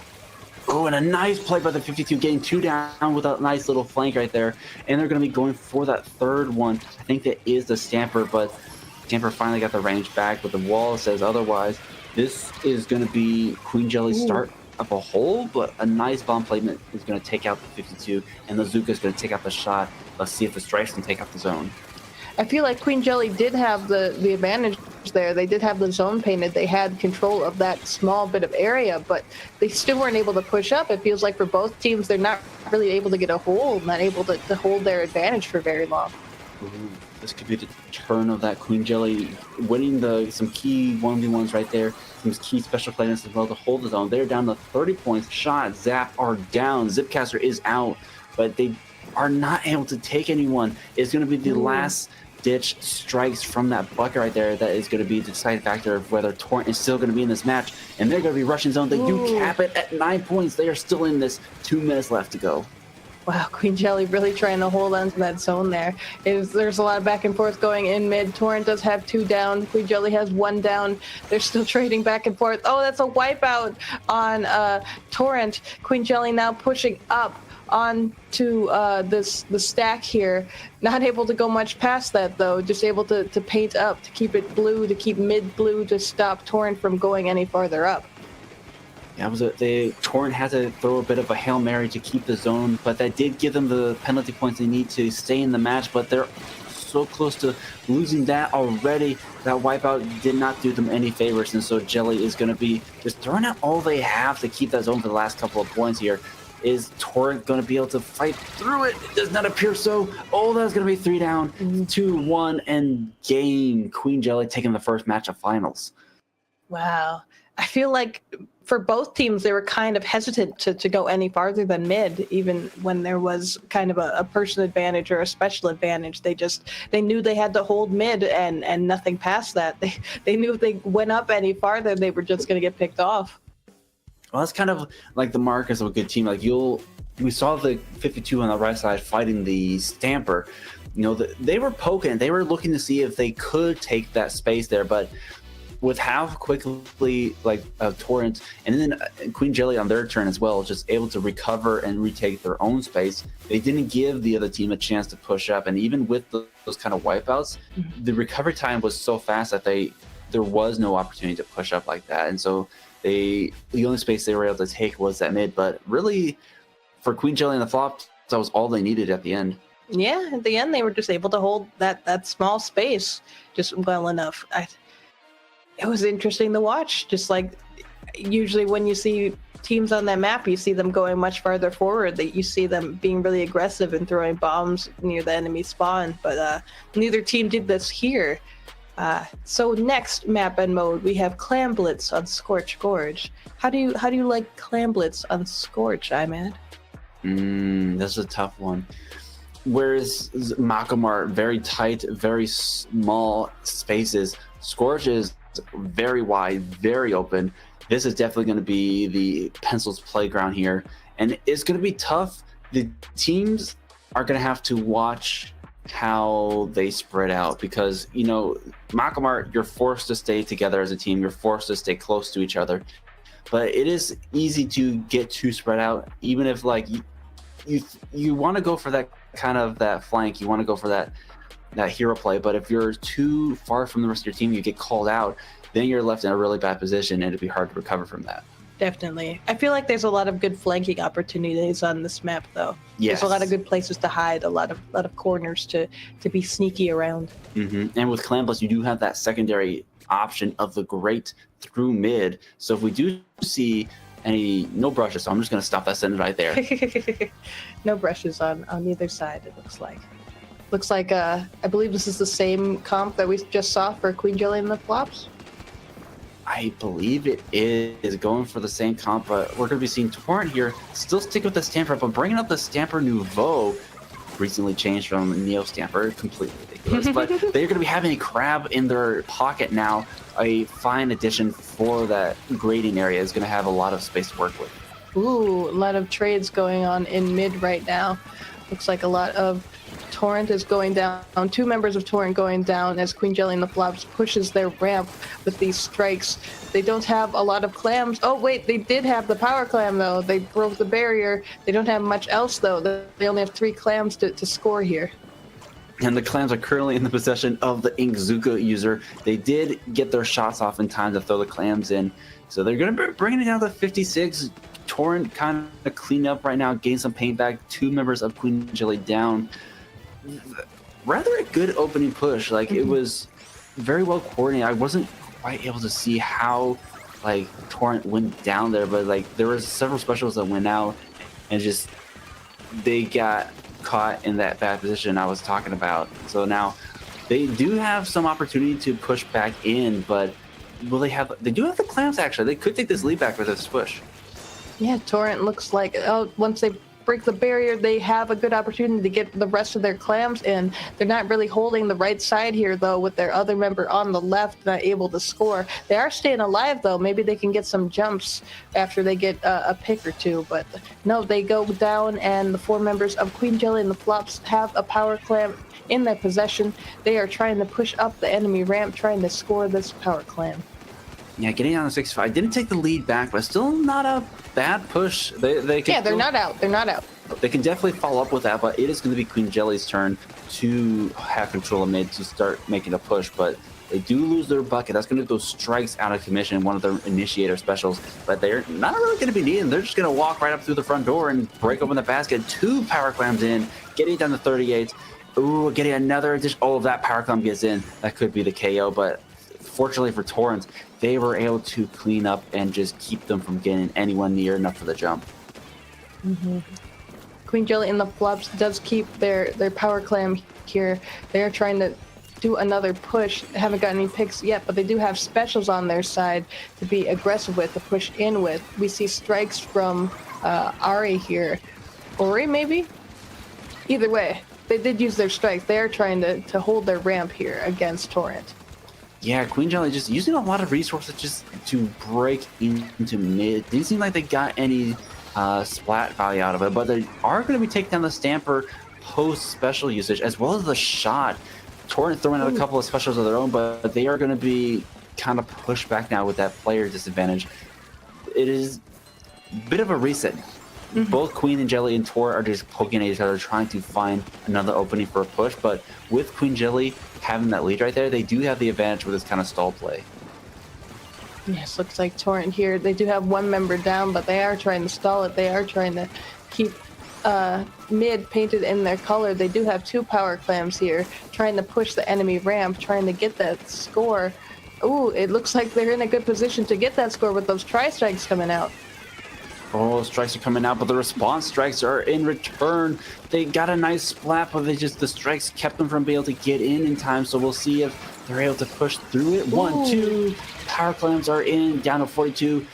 Oh, and a nice play by the 52, getting 2 down with a nice little flank right there. And they're going to be going for that third one. I think that is the Stamper, but Stamper finally got the range back, but the wall says otherwise. This is going to be Queen Jelly's start of a hole, but a nice bomb placement is going to take out the 52, and the Zuka is going to take out the shot. Let's see if the Strikes can take out the zone. I feel like Queen Jelly did have the advantage there. They did have the zone painted. They had control of that small bit of area, but they still weren't able to push up. It feels like for both teams, they're not really able to get a hold, not able to hold their advantage for very long. Ooh, this could be the turn of that Queen Jelly winning some key 1v1s right there. Some key special plans as well to hold the zone. They're down to 30 points. Shot, Zap are down. Zipcaster is out, but they are not able to take anyone. It's going to be the last ditch strikes from that bucket right there that is going to be the deciding factor of whether Torrent is still going to be in this match. And they're going to be rushing zone. They do cap it at 9 points. They are still in this. 2 minutes left to go. Wow, Queen Jelly really trying to hold on to that zone there. There's a lot of back and forth going in mid. Torrent does have 2 down. Queen Jelly has 1 down. They're still trading back and forth. Oh, that's a wipeout on Torrent. Queen Jelly now pushing up onto the stack here. Not able to go much past that though. Just able to paint up, to keep it blue, to keep mid blue, to stop Torrent from going any farther up. Yeah, Torrent had to throw a bit of a Hail Mary to keep the zone, but that did give them the penalty points they need to stay in the match, but they're so close to losing that already. That wipeout did not do them any favors, and so Jelly is going to be just throwing out all they have to keep that zone for the last couple of points here. Is Torrent going to be able to fight through it? It does not appear so. Oh, that's going to be 3 down, 2-1, and game. Queen Jelly taking the first match of finals. Wow. I feel like for both teams, they were kind of hesitant to go any farther than mid, even when there was kind of a person advantage or a special advantage. They knew they had to hold mid and nothing past that. They knew if they went up any farther, they were just going to get picked off. Well, that's kind of like the markers of a good team. Like we saw the 52 on the right side fighting the Stamper. You know, they were poking. They were looking to see if they could take that space there, but with how quickly Torrent and then Queen Jelly on their turn as well, just able to recover and retake their own space, they didn't give the other team a chance to push up. And even with those kind of wipeouts, the recovery time was so fast that there was no opportunity to push up like that. And so the only space they were able to take was that mid. But really, for Queen Jelly and the Flops, that was all they needed at the end. Yeah, at the end, they were just able to hold that small space just well enough. It was interesting to watch. Just like usually when you see teams on that map, you see them going much farther forward. That you see them being really aggressive and throwing bombs near the enemy spawn. But neither team did this here. So next map and mode, we have Clam Blitz on Scorch Gorge. How do you like Clam Blitz on Scorch, Imad? That's a tough one. Whereas Makamart, very tight, very small spaces. Scorch is very wide, very open. This is definitely going to be the Pencil's playground here, and it's going to be tough. The teams are going to have to watch how they spread out because, you know, Makamart, you're forced to stay together as a team. You're forced to stay close to each other, but it is easy to get too spread out. Even if like you want to go for that kind of that flank, you want to go for that that hero play. But if you're too far from the rest of your team, you get called out, then you're left in a really bad position, and it'd be hard to recover from that. Definitely. I feel like there's a lot of good flanking opportunities on this map, though. Yes. There's a lot of good places to hide, a lot of corners to be sneaky around. And with Clambless, you do have that secondary option of the Great through mid. So if we do see no brushes, so I'm just going to stop that sentence right there. No brushes on either side, it looks like. Looks like, I believe this is the same comp that we just saw for Queen Jelly and the Flops. I believe it is going for the same comp, but we're going to be seeing Torrent here still stick with the Stamper, but bringing up the Stamper Nouveau, recently changed from Neo Stamper, completely ridiculous. But they're going to be having a crab in their pocket now, a fine addition for that grading area. Is going to have a lot of space to work with. Ooh, a lot of trades going on in mid right now. Looks like a lot of Torrent is going down. 2 members of Torrent going down as Queen Jelly and the Flops pushes their ramp with these strikes. They don't have a lot of clams. Oh, wait, they did have the power clam, though. They broke the barrier. They don't have much else, though. They only have 3 clams to score here. And the clams are currently in the possession of the Inkzuka user. They did get their shots off in time to throw the clams in. So they're going to be bringing it down to 56. Torrent kind of clean up right now, gain some paint back. 2 members of Queen Jelly down. Rather a good opening push. Like, it was very well coordinated. I wasn't quite able to see how, like, Torrent went down there, but, like, there was several specials that went out and just they got caught in that bad position I was talking about. So now they do have some opportunity to push back in, but they do have the clams, actually. They could take this lead back with this push. Yeah, Torrent looks like, once they break the barrier, they have a good opportunity to get the rest of their clams in. They're not really holding the right side here, though, with their other member on the left, not able to score. They are staying alive, though. Maybe they can get some jumps after they get a pick or 2. But no, they go down, and the 4 members of Queen Jelly and the Flops have a power clam in their possession. They are trying to push up the enemy ramp, trying to score this power clam. Yeah, getting down to 65. Didn't take the lead back, but still not a bad push. They can they're not out. They're not out. They can definitely follow up with that, but it is going to be Queen Jelly's turn to have control of mid to start making a push. But they do lose their bucket. That's going to go strikes out of commission, one of their initiator specials. But they're not really going to be needed. They're just going to walk right up through the front door and break open the basket. 2 power clams in, getting down to 38. Ooh, getting another addition. Oh, if that power clam gets in, that could be the KO. But fortunately for Torrent, they were able to clean up and just keep them from getting anyone near enough for the jump. Queen Jelly and the Flops does keep their power clam here. They're trying to do another push. Haven't got any picks yet, but they do have specials on their side to be aggressive with, to push in with. We see strikes from Ari here. Ori, maybe? Either way, they did use their strikes. They are trying to hold their ramp here against Torrent. Yeah, Queen Jelly just using a lot of resources just to break into mid. Didn't seem like they got any splat value out of it, but they are going to be taking down the Stamper post special usage as well as the shot. Torrent throwing out a couple of specials of their own, but they are going to be kind of pushed back now with that player disadvantage. It is a bit of a reset. Both Queen and Jelly and Tor are just poking at each other, trying to find another opening for a push. But with Queen Jelly having that lead right there, they do have the advantage with this kind of stall play. Yes, looks like Torrent here. They do have 1 member down, but they are trying to stall it. They are trying to keep mid painted in their color. They do have 2 power clams here, trying to push the enemy ramp, trying to get that score. Ooh, it looks like they're in a good position to get that score with those tri-strikes coming out. Oh, strikes are coming out, but the response strikes are in return. They got a nice splat, but the strikes kept them from being able to get in time. So we'll see if they're able to push through it. 1, 2, power clams are in, down to 42.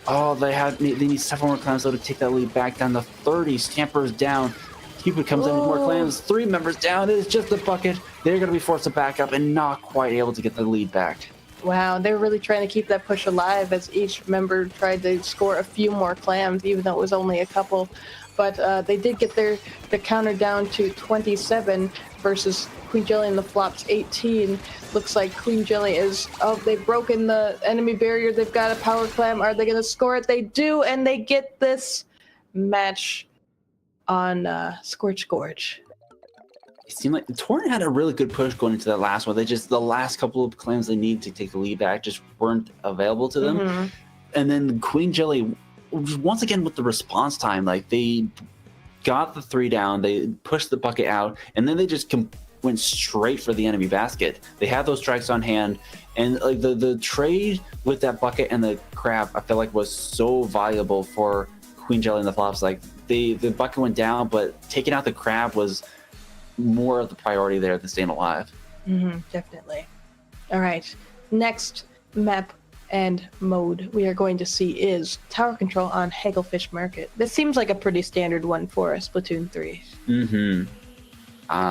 Oh, they need several more clams though to take that lead back down to 30. Stamper's down. Cupid comes in with more clams. 3 members down. It is just a bucket. They're going to be forced to back up and not quite able to get the lead back. Wow, they're really trying to keep that push alive as each member tried to score a few more clams, even though it was only a couple. But they did get the counter down to 27 versus Queen Jelly and the Flops 18. Looks like Queen Jelly is, they've broken the enemy barrier. They've got a power clam. Are they going to score it? They do, and they get this match on Scorch Gorge. it seemed like Torrent had a really good push going into that last one. The last couple of claims they needed to take the lead back just weren't available to them. Mhm. And then Queen Jelly, once again with the response time, like they got the 3 down, they pushed the bucket out, and then they just went straight for the enemy basket. They had those strikes on hand, and like the trade with that bucket and the crab, I feel like was so valuable for Queen Jelly and the flops. Like the bucket went down, but taking out the crab was more of the priority there than staying alive. Definitely. All right. Next map and mode we are going to see is tower control on Hagglefish Market. This seems like a pretty standard one for Splatoon 3.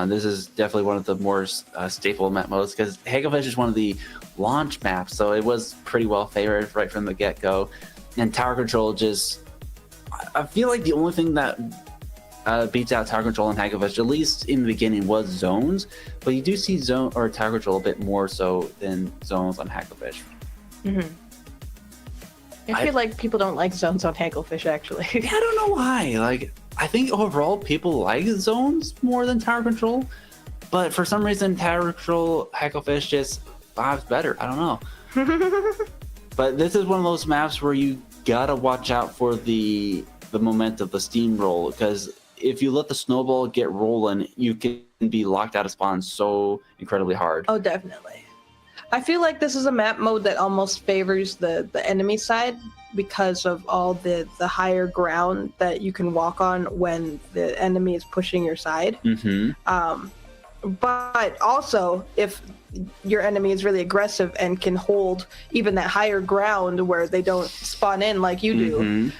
This is definitely one of the more staple map modes because Hagglefish is one of the launch maps, so it was pretty well favored right from the get-go. And tower control I feel like the only thing that beats out tower control in Hagglefish, at least in the beginning, was zones, but you do see zone or tower control a bit more so than zones on Hagglefish. I feel like people don't like zones on Hagglefish, actually. I don't know why. Like, I think overall people like zones more than tower control, but for some reason tower control Hagglefish just vibes better. I don't know. But this is one of those maps where you gotta watch out for the momentum, the steamroll, because if you let the snowball get rolling, you can be locked out of spawn so incredibly hard. Oh, definitely. I feel like this is a map mode that almost favors the enemy side because of all the higher ground that you can walk on when the enemy is pushing your side. But also, if your enemy is really aggressive and can hold even that higher ground where they don't spawn in like you do,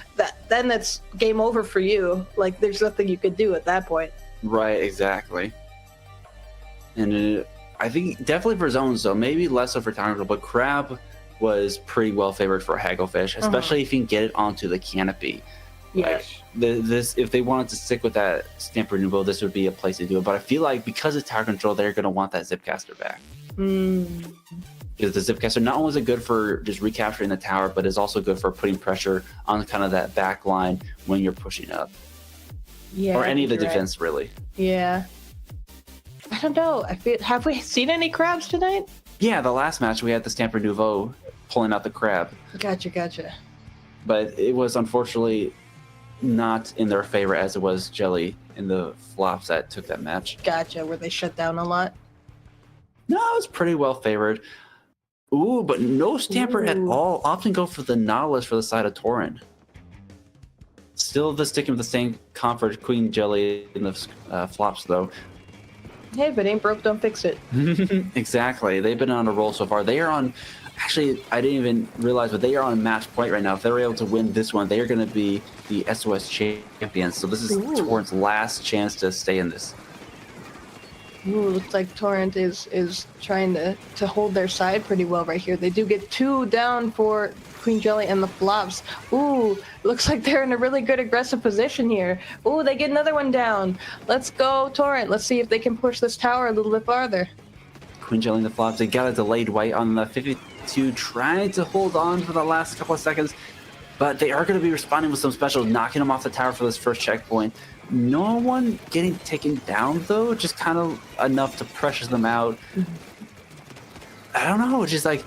then it's game over for you. Like, there's nothing you could do at that point. Right, exactly. And I think definitely for zones, though, maybe less so for tower control, but crab was pretty well favored for Hagglefish, especially if you can get it onto the canopy. Yes. This, if they wanted to stick with that Stamper Nouveau, this would be a place to do it. But I feel like because it's tower control, they're going to want that Zipcaster back. Because the Zipcaster not only is it good for just recapturing the tower, but is also good for putting pressure on kind of that back line when you're pushing up. Yeah. Or any of the you're defense, really. Yeah. I don't know. Have we seen any crabs tonight? Yeah, the last match we had the Stamper Nouveau pulling out the crab. Gotcha. But it was unfortunately not in their favor as it was Jelly in the flops that took that match. Gotcha. Where they shut down a lot? No, it was pretty well favored. Ooh, but no Stamper at all. Often go for the Nautilus for the side of Torrent. Still sticking with the same comfort Queen Jelly in the flops, though. Hey, if it ain't broke, don't fix it. Exactly. They've been on a roll so far. They are on... Actually, I didn't even realize, but they are on match point right now. If they're able to win this one, they are going to be the SOS champions. So this is Torrent's last chance to stay in this. Ooh, looks like Torrent is trying to hold their side pretty well right here. They do get 2 down for Queen Jelly and the flops. Ooh, looks like they're in a really good aggressive position here. Ooh, they get another one down. Let's go, Torrent. Let's see if they can push this tower a little bit farther. Queen Jelly and the flops, they got a delayed white on the 52, trying to hold on for the last couple of seconds, but they are going to be responding with some special, knocking them off the tower for this first checkpoint. No one getting taken down, though, just kind of enough to pressure them out. I don't know, just like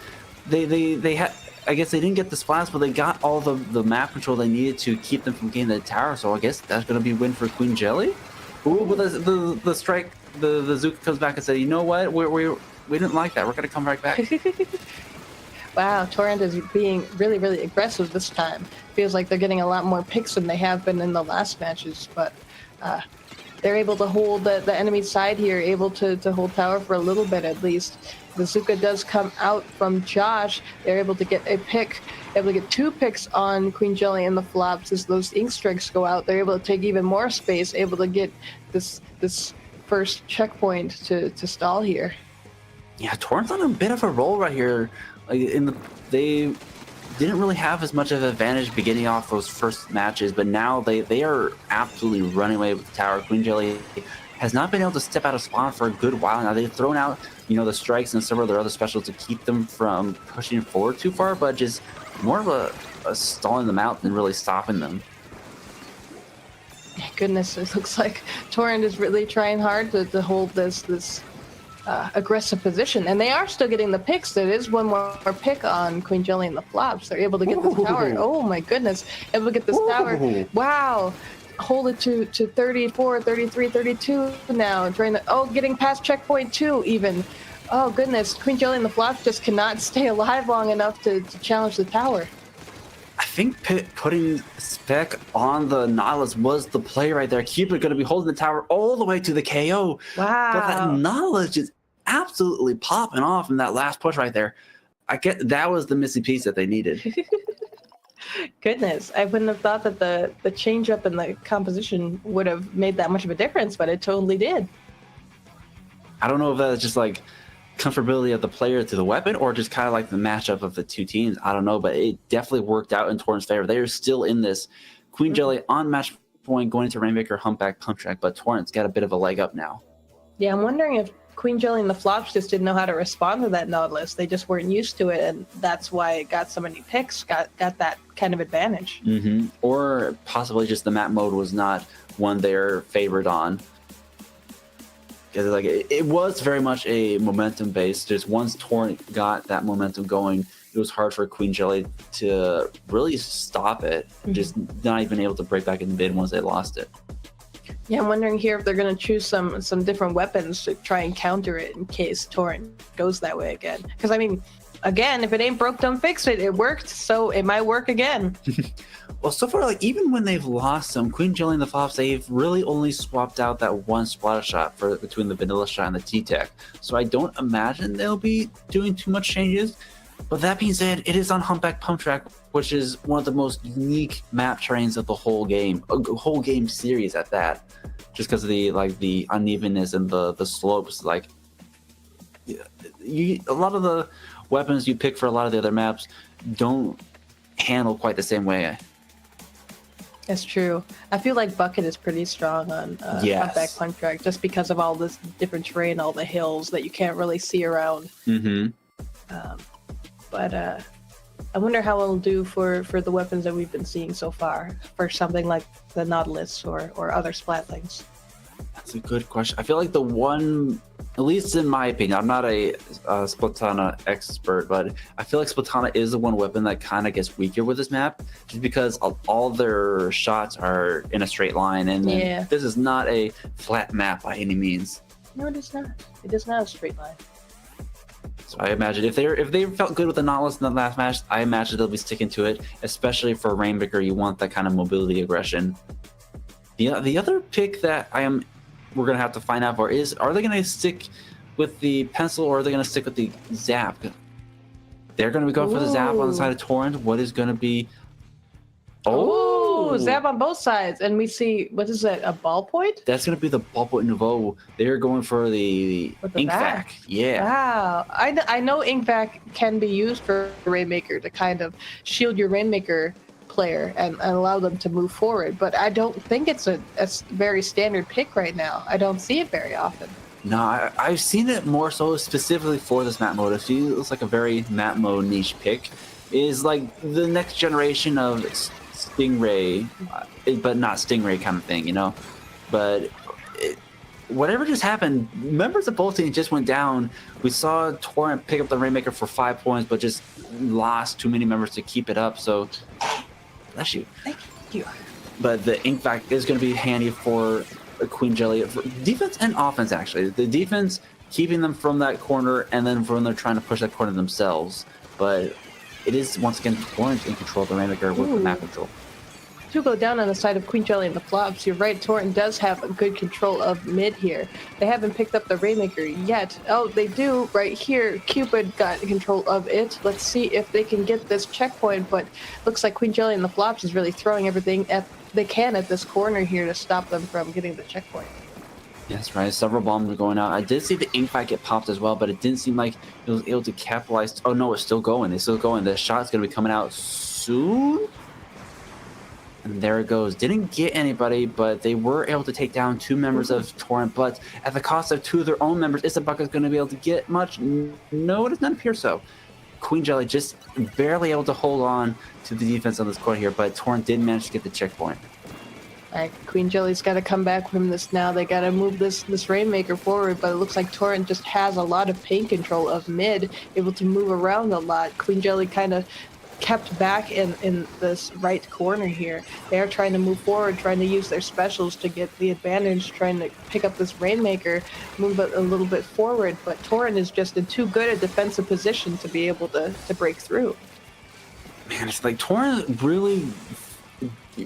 they had... I guess they didn't get the splash, but they got all the map control they needed to keep them from getting the tower, so I guess that's going to be a win for Queen Jelly. Ooh, but the strike, the Zuka comes back and said, you know what, we didn't like that, we're going to come right back. Wow, Torrent is being really, really aggressive this time. Feels like they're getting a lot more picks than they have been in the last matches, but they're able to hold the enemy side here, able to hold tower for a little bit at least. The Zuka does come out from Josh. They're able to get a pick, able to get 2 picks on Queen Jelly and the flops. As those ink strikes go out, they're able to take even more space, able to get this first checkpoint to stall here. Yeah, Torrent's on a bit of a roll right here. Like they didn't really have as much of an advantage beginning off those first matches, but now they are absolutely running away with the tower. Queen Jelly has not been able to step out of spawn for a good while now. They've thrown out, the strikes and several of their other specials to keep them from pushing forward too far, but just more of a stalling them out than really stopping them. Goodness, it looks like Torrent is really trying hard to hold this aggressive position, and they are still getting the picks. There is one more pick on Queen Jelly and the flops. They're able to get this tower. Oh my goodness, able to get this tower. Wow, hold it to 34, 33, 32 now. Getting past checkpoint 2 even. Oh goodness, Queen Jelly and the flops just cannot stay alive long enough to challenge the tower. I think putting Spec on the Nautilus was the play right there. Cupid going to be holding the tower all the way to the KO. Wow. But that Nautilus is absolutely popping off in that last push right there. That was the missing piece that they needed. Goodness, I wouldn't have thought that the change up in the composition would have made that much of a difference, but it totally did. I don't know if that's just like comfortability of the player to the weapon or just kind of like the matchup of the two teams. I don't know, but it definitely worked out in Torrent's favor. They are still in this. Queen Jelly on match point going into Rainmaker, Humpback, Pump Track, but Torrent's got a bit of a leg up now. Yeah, I'm wondering if Queen Jelly and the flops just didn't know how to respond to that Nautilus. They just weren't used to it, and that's why it got so many picks, got that kind of advantage. Mm-hmm. Or possibly just the map mode was not one they're favored on. Because like it was very much a momentum based. Just once Torrent got that momentum going, it was hard for Queen Jelly to really stop it. Just not even able to break back in the mid once they lost it. Yeah, I'm wondering here if they're going to choose some different weapons to try and counter it in case Torrent goes that way again. Because I mean, again, if it ain't broke, don't fix it. It worked, so it might work again. Well, so far, like even when they've lost some Queen Jelly and the flops, they've really only swapped out that one splatter shot between the vanilla shot and the T-Tech. So I don't imagine they'll be doing too much changes. But that being said, it is on Humpback Pump Track, which is one of the most unique map terrains of the whole game, a whole game series at that. Just because of the unevenness and the slopes, a lot of the weapons you pick for a lot of the other maps don't handle quite the same way. That's true. I feel like Bucket is pretty strong on Humpback Pump Track just because of all this different terrain, all the hills that you can't really see around. Mm-hmm. But I wonder how it'll do for the weapons that we've been seeing so far for something like the Nautilus or other Splat things. That's a good question. I feel like the one, at least in my opinion, I'm not a Splatana expert, but I feel like Splatana is the one weapon that kind of gets weaker with this map, just because all their shots are in a straight line, and this is not a flat map by any means. No, it is not. It is not a straight line. So I imagine if they felt good with the Nautilus in the last match, I imagine they'll be sticking to it. Especially for Rainmaker, you want that kind of mobility aggression. The other pick that we're gonna have to find out for is, are they gonna stick with the pencil or are they gonna stick with the zap? They're gonna be going for the zap on the side of Torrent. What is gonna be? Oh, zap on both sides, and we see, what is that? A ballpoint? That's gonna be the ballpoint nouveau. They're going for the ink vac. Yeah. Wow. I know ink vac can be used for Rainmaker to kind of shield your Rainmaker player and allow them to move forward, but I don't think it's a very standard pick right now. I don't see it very often. No, I've seen it more so specifically for this map mode. It feels like a very map mode niche pick. Is like the next generation of Stingray, but not Stingray kind of thing, you know? But whatever just happened, members of both teams just went down. We saw Torrent pick up the Rainmaker for 5 points, but just lost too many members to keep it up, so bless you. Thank you. But the ink vac is going to be handy for Queen Jelly, for defense and offense, actually. The defense, keeping them from that corner, and then when they're trying to push that corner themselves. But it is, once again, Torrent in control of the Rainmaker with the map control. To go down on the side of Queen Jelly and the flops, you're right, Torrent does have a good control of mid here. They haven't picked up the Rainmaker yet. Oh, they do right here. Cupid got control of it. Let's see if they can get this checkpoint, but looks like Queen Jelly and the flops is really throwing everything they can at this corner here to stop them from getting the checkpoint. Yes, right. Several bombs are going out. I did see the ink vac get popped as well, but it didn't seem like it was able to capitalize. Oh no, it's still going. It's still going. The shot's going to be coming out soon. And there it goes. Didn't get anybody, but they were able to take down 2 members of Torrent, but at the cost of 2 of their own members. Is the Bucket going to be able to get much? No, it does not appear so. Queen Jelly just barely able to hold on to the defense on this court here, but Torrent did manage to get the checkpoint. Alright, Queen Jelly's got to come back from this now. They got to move this Rainmaker forward, but it looks like Torrent just has a lot of paint control of mid, able to move around a lot. Queen Jelly kind of kept back in this right corner here. They're trying to move forward, trying to use their specials to get the advantage, trying to pick up this Rainmaker, move it a little bit forward, but Torrent is just in too good a defensive position to be able to break through. Man, it's like Torrent really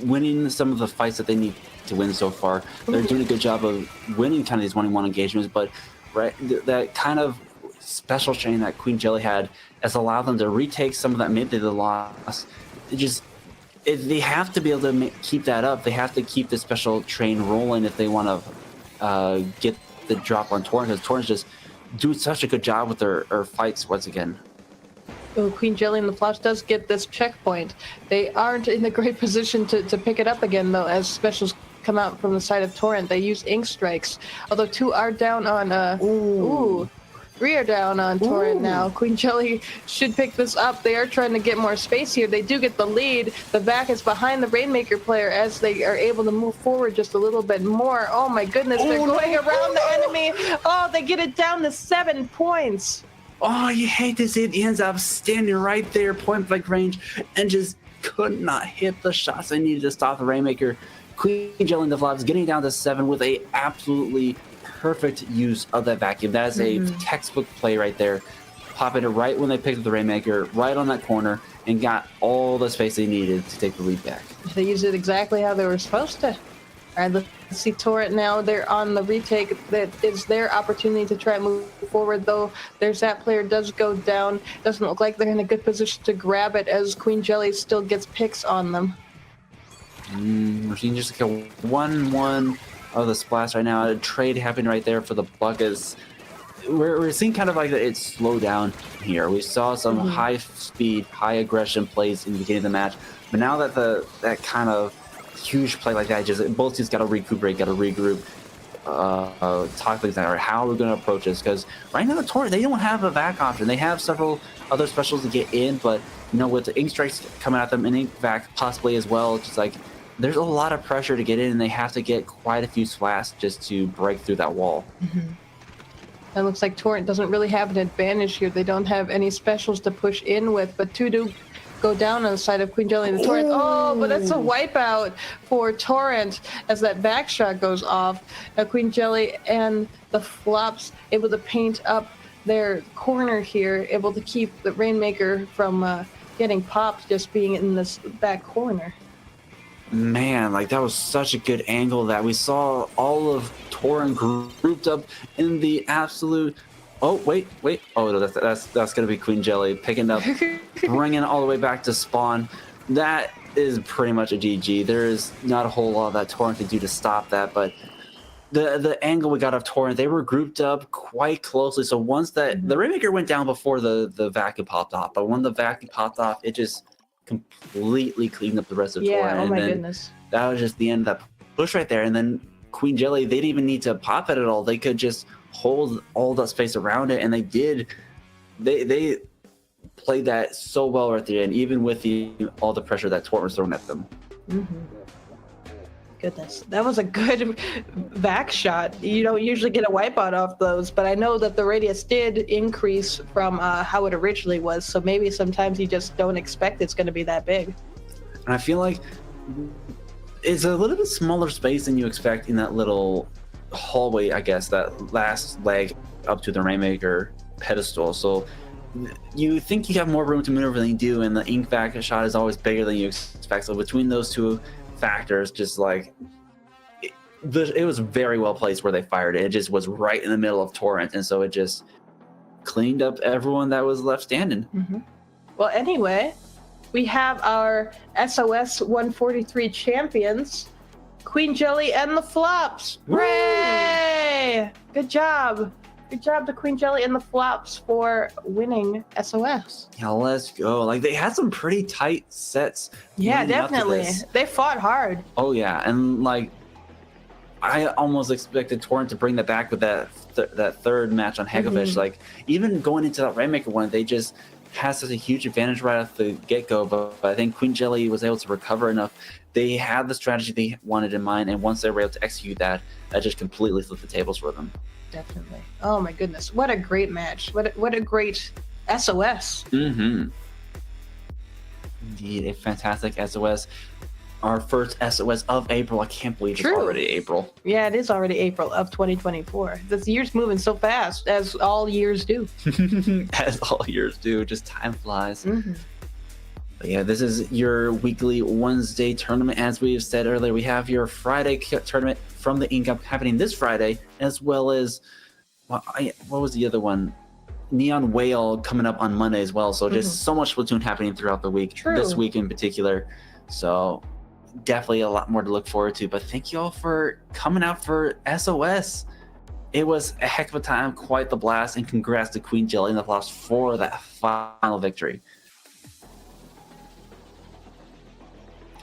winning some of the fights that they need to win so far. They're doing a good job of winning kind of these 1-on-1 engagements, but that kind of special chain that Queen Jelly had has allowed them to retake some of that mid they lost. They have to be able to keep that up. They have to keep the special train rolling if they want to get the drop on Torrent, because Torrent's just doing such a good job with their fights once again. Oh, Queen Jelly and the Flops does get this checkpoint. They aren't in a great position to pick it up again, though, as specials come out from the side of Torrent. They use Ink Strikes, although 2 are down on... 3 are down on Torrent now. Queen Jelly should pick this up. They are trying to get more space here. They do get the lead. The back is behind the Rainmaker player as they are able to move forward just a little bit more. Oh my goodness, they're going around the enemy. Oh, they get it down to 7 points. Oh, you hate to see it. He ends up standing right there, point blank range, and just could not hit the shots they needed to stop the Rainmaker. Queen Jelly and the Flops getting down to 7 with a absolutely perfect use of that vacuum. That is a textbook play right there. Popping it right when they picked up the Rainmaker, right on that corner, and got all the space they needed to take the lead back. They used it exactly how they were supposed to. All right, let's see Torrent now. They're on the retake. That is their opportunity to try and move forward, though. There's that player does go down. Doesn't look like they're in a good position to grab it as Queen Jelly still gets picks on them. We're seeing just like a 1-1 of the splash right now. A trade happening right there for the buckets. We're seeing kind of like that it's slowed down here. We saw some high speed, high aggression plays in the beginning of the match, but now that that kind of huge play like that, just both teams got to recuperate, got to regroup, talk things out. How are we going to approach this? Because right now the Torrent, they don't have a vac option. They have several other specials to get in, but with the Ink Strikes coming at them and Ink Vac possibly as well, just like there's a lot of pressure to get in, and they have to get quite a few splash just to break through that wall. It looks like Torrent doesn't really have an advantage here. They don't have any specials to push in with, but 2 do go down on the side of Queen Jelly and the Torrent. Oh, but that's a wipeout for Torrent as that back shot goes off. Now Queen Jelly and the Flops able to paint up their corner here, able to keep the Rainmaker from getting popped, just being in this back corner. Man, like that was such a good angle that we saw all of Torrent grouped up in the absolute. Oh wait! Oh no, that's gonna be Queen Jelly picking up, bringing it all the way back to spawn. That is pretty much a GG. There is not a whole lot that Torrent can do to stop that, but the angle we got of Torrent, they were grouped up quite closely. So once that the Rainmaker went down before the vacuum popped off, but when the vacuum popped off, it just completely cleaned up the rest of Torrent. Oh my goodness. That was just the end of that push right there. And then Queen Jelly, they didn't even need to pop it at all. They could just hold all that space around it, and they did. They played that so well right there, and even with all the pressure that Torrent was throwing at them. Goodness, that was a good back shot. You don't usually get a wipeout off those, but I know that the radius did increase from how it originally was, so maybe sometimes you just don't expect it's going to be that big. And I feel like it's a little bit smaller space than you expect in that little hallway, I guess, that last leg up to the Rainmaker pedestal. So you think you have more room to maneuver than you do, and the Ink Vac shot is always bigger than you expect. So between those two factors, just like it was very well placed where they fired it. It just was right in the middle of Torrent, and so it just cleaned up everyone that was left standing. Well, anyway, we have our SOS 143 champions, Queen Jelly and the Flops. Hooray! Good job. Good job to Queen Jelly and the Flops for winning SOS. Yeah, let's go. Like, they had some pretty tight sets. Yeah, definitely. They fought hard. Oh, yeah. And, like, I almost expected Torrent to bring that back with that third match on Hibiscus. Like, even going into that Rainmaker one, they just has such a huge advantage right off the get-go, but I think Queen Jelly was able to recover enough. They had the strategy they wanted in mind, and once they were able to execute that, that just completely flipped the tables for them. Definitely. Oh my goodness, what a great match! What a great SOS. Mm-hmm. Indeed, a fantastic SOS. Our first SOS of April. I can't believe it's already April. Yeah, it is already April of 2024. This year's moving so fast, as all years do. As all years do, just time flies. Mm-hmm. But yeah, this is your weekly Wednesday tournament. As we've said earlier, we have your Friday tournament from the Ink Up happening this Friday, as well as, what was the other one? Neon Whale coming up on Monday as well. So just so much Splatoon happening throughout the week. True. This week in particular. So definitely a lot more to look forward to. But thank you all for coming out for SOS. It was a heck of a time, quite the blast, and congrats to Queen Jelly and the Flops for that final victory.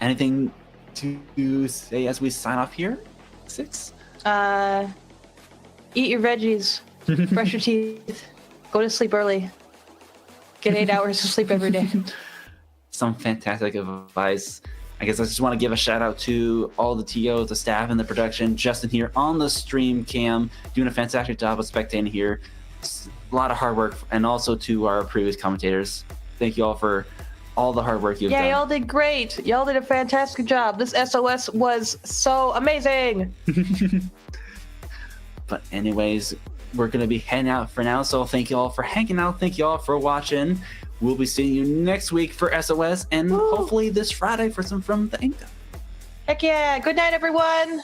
Anything to say as we sign off here? 6? Eat your veggies, brush your teeth, go to sleep early, get 8 hours of sleep every day. Some fantastic advice. I guess I just want to give a shout out to all the TOs, the staff, and the production. Justin here on the stream cam, doing a fantastic job of spectating here. It's a lot of hard work, and also to our previous commentators. Thank you all for all the hard work you've done. Yeah, y'all did great. Y'all did a fantastic job. This SOS was so amazing. But anyways, we're going to be heading out for now. So thank you all for hanging out. Thank you all for watching. We'll be seeing you next week for SOS, and hopefully this Friday for some from the Ink Up. Heck yeah. Good night, everyone.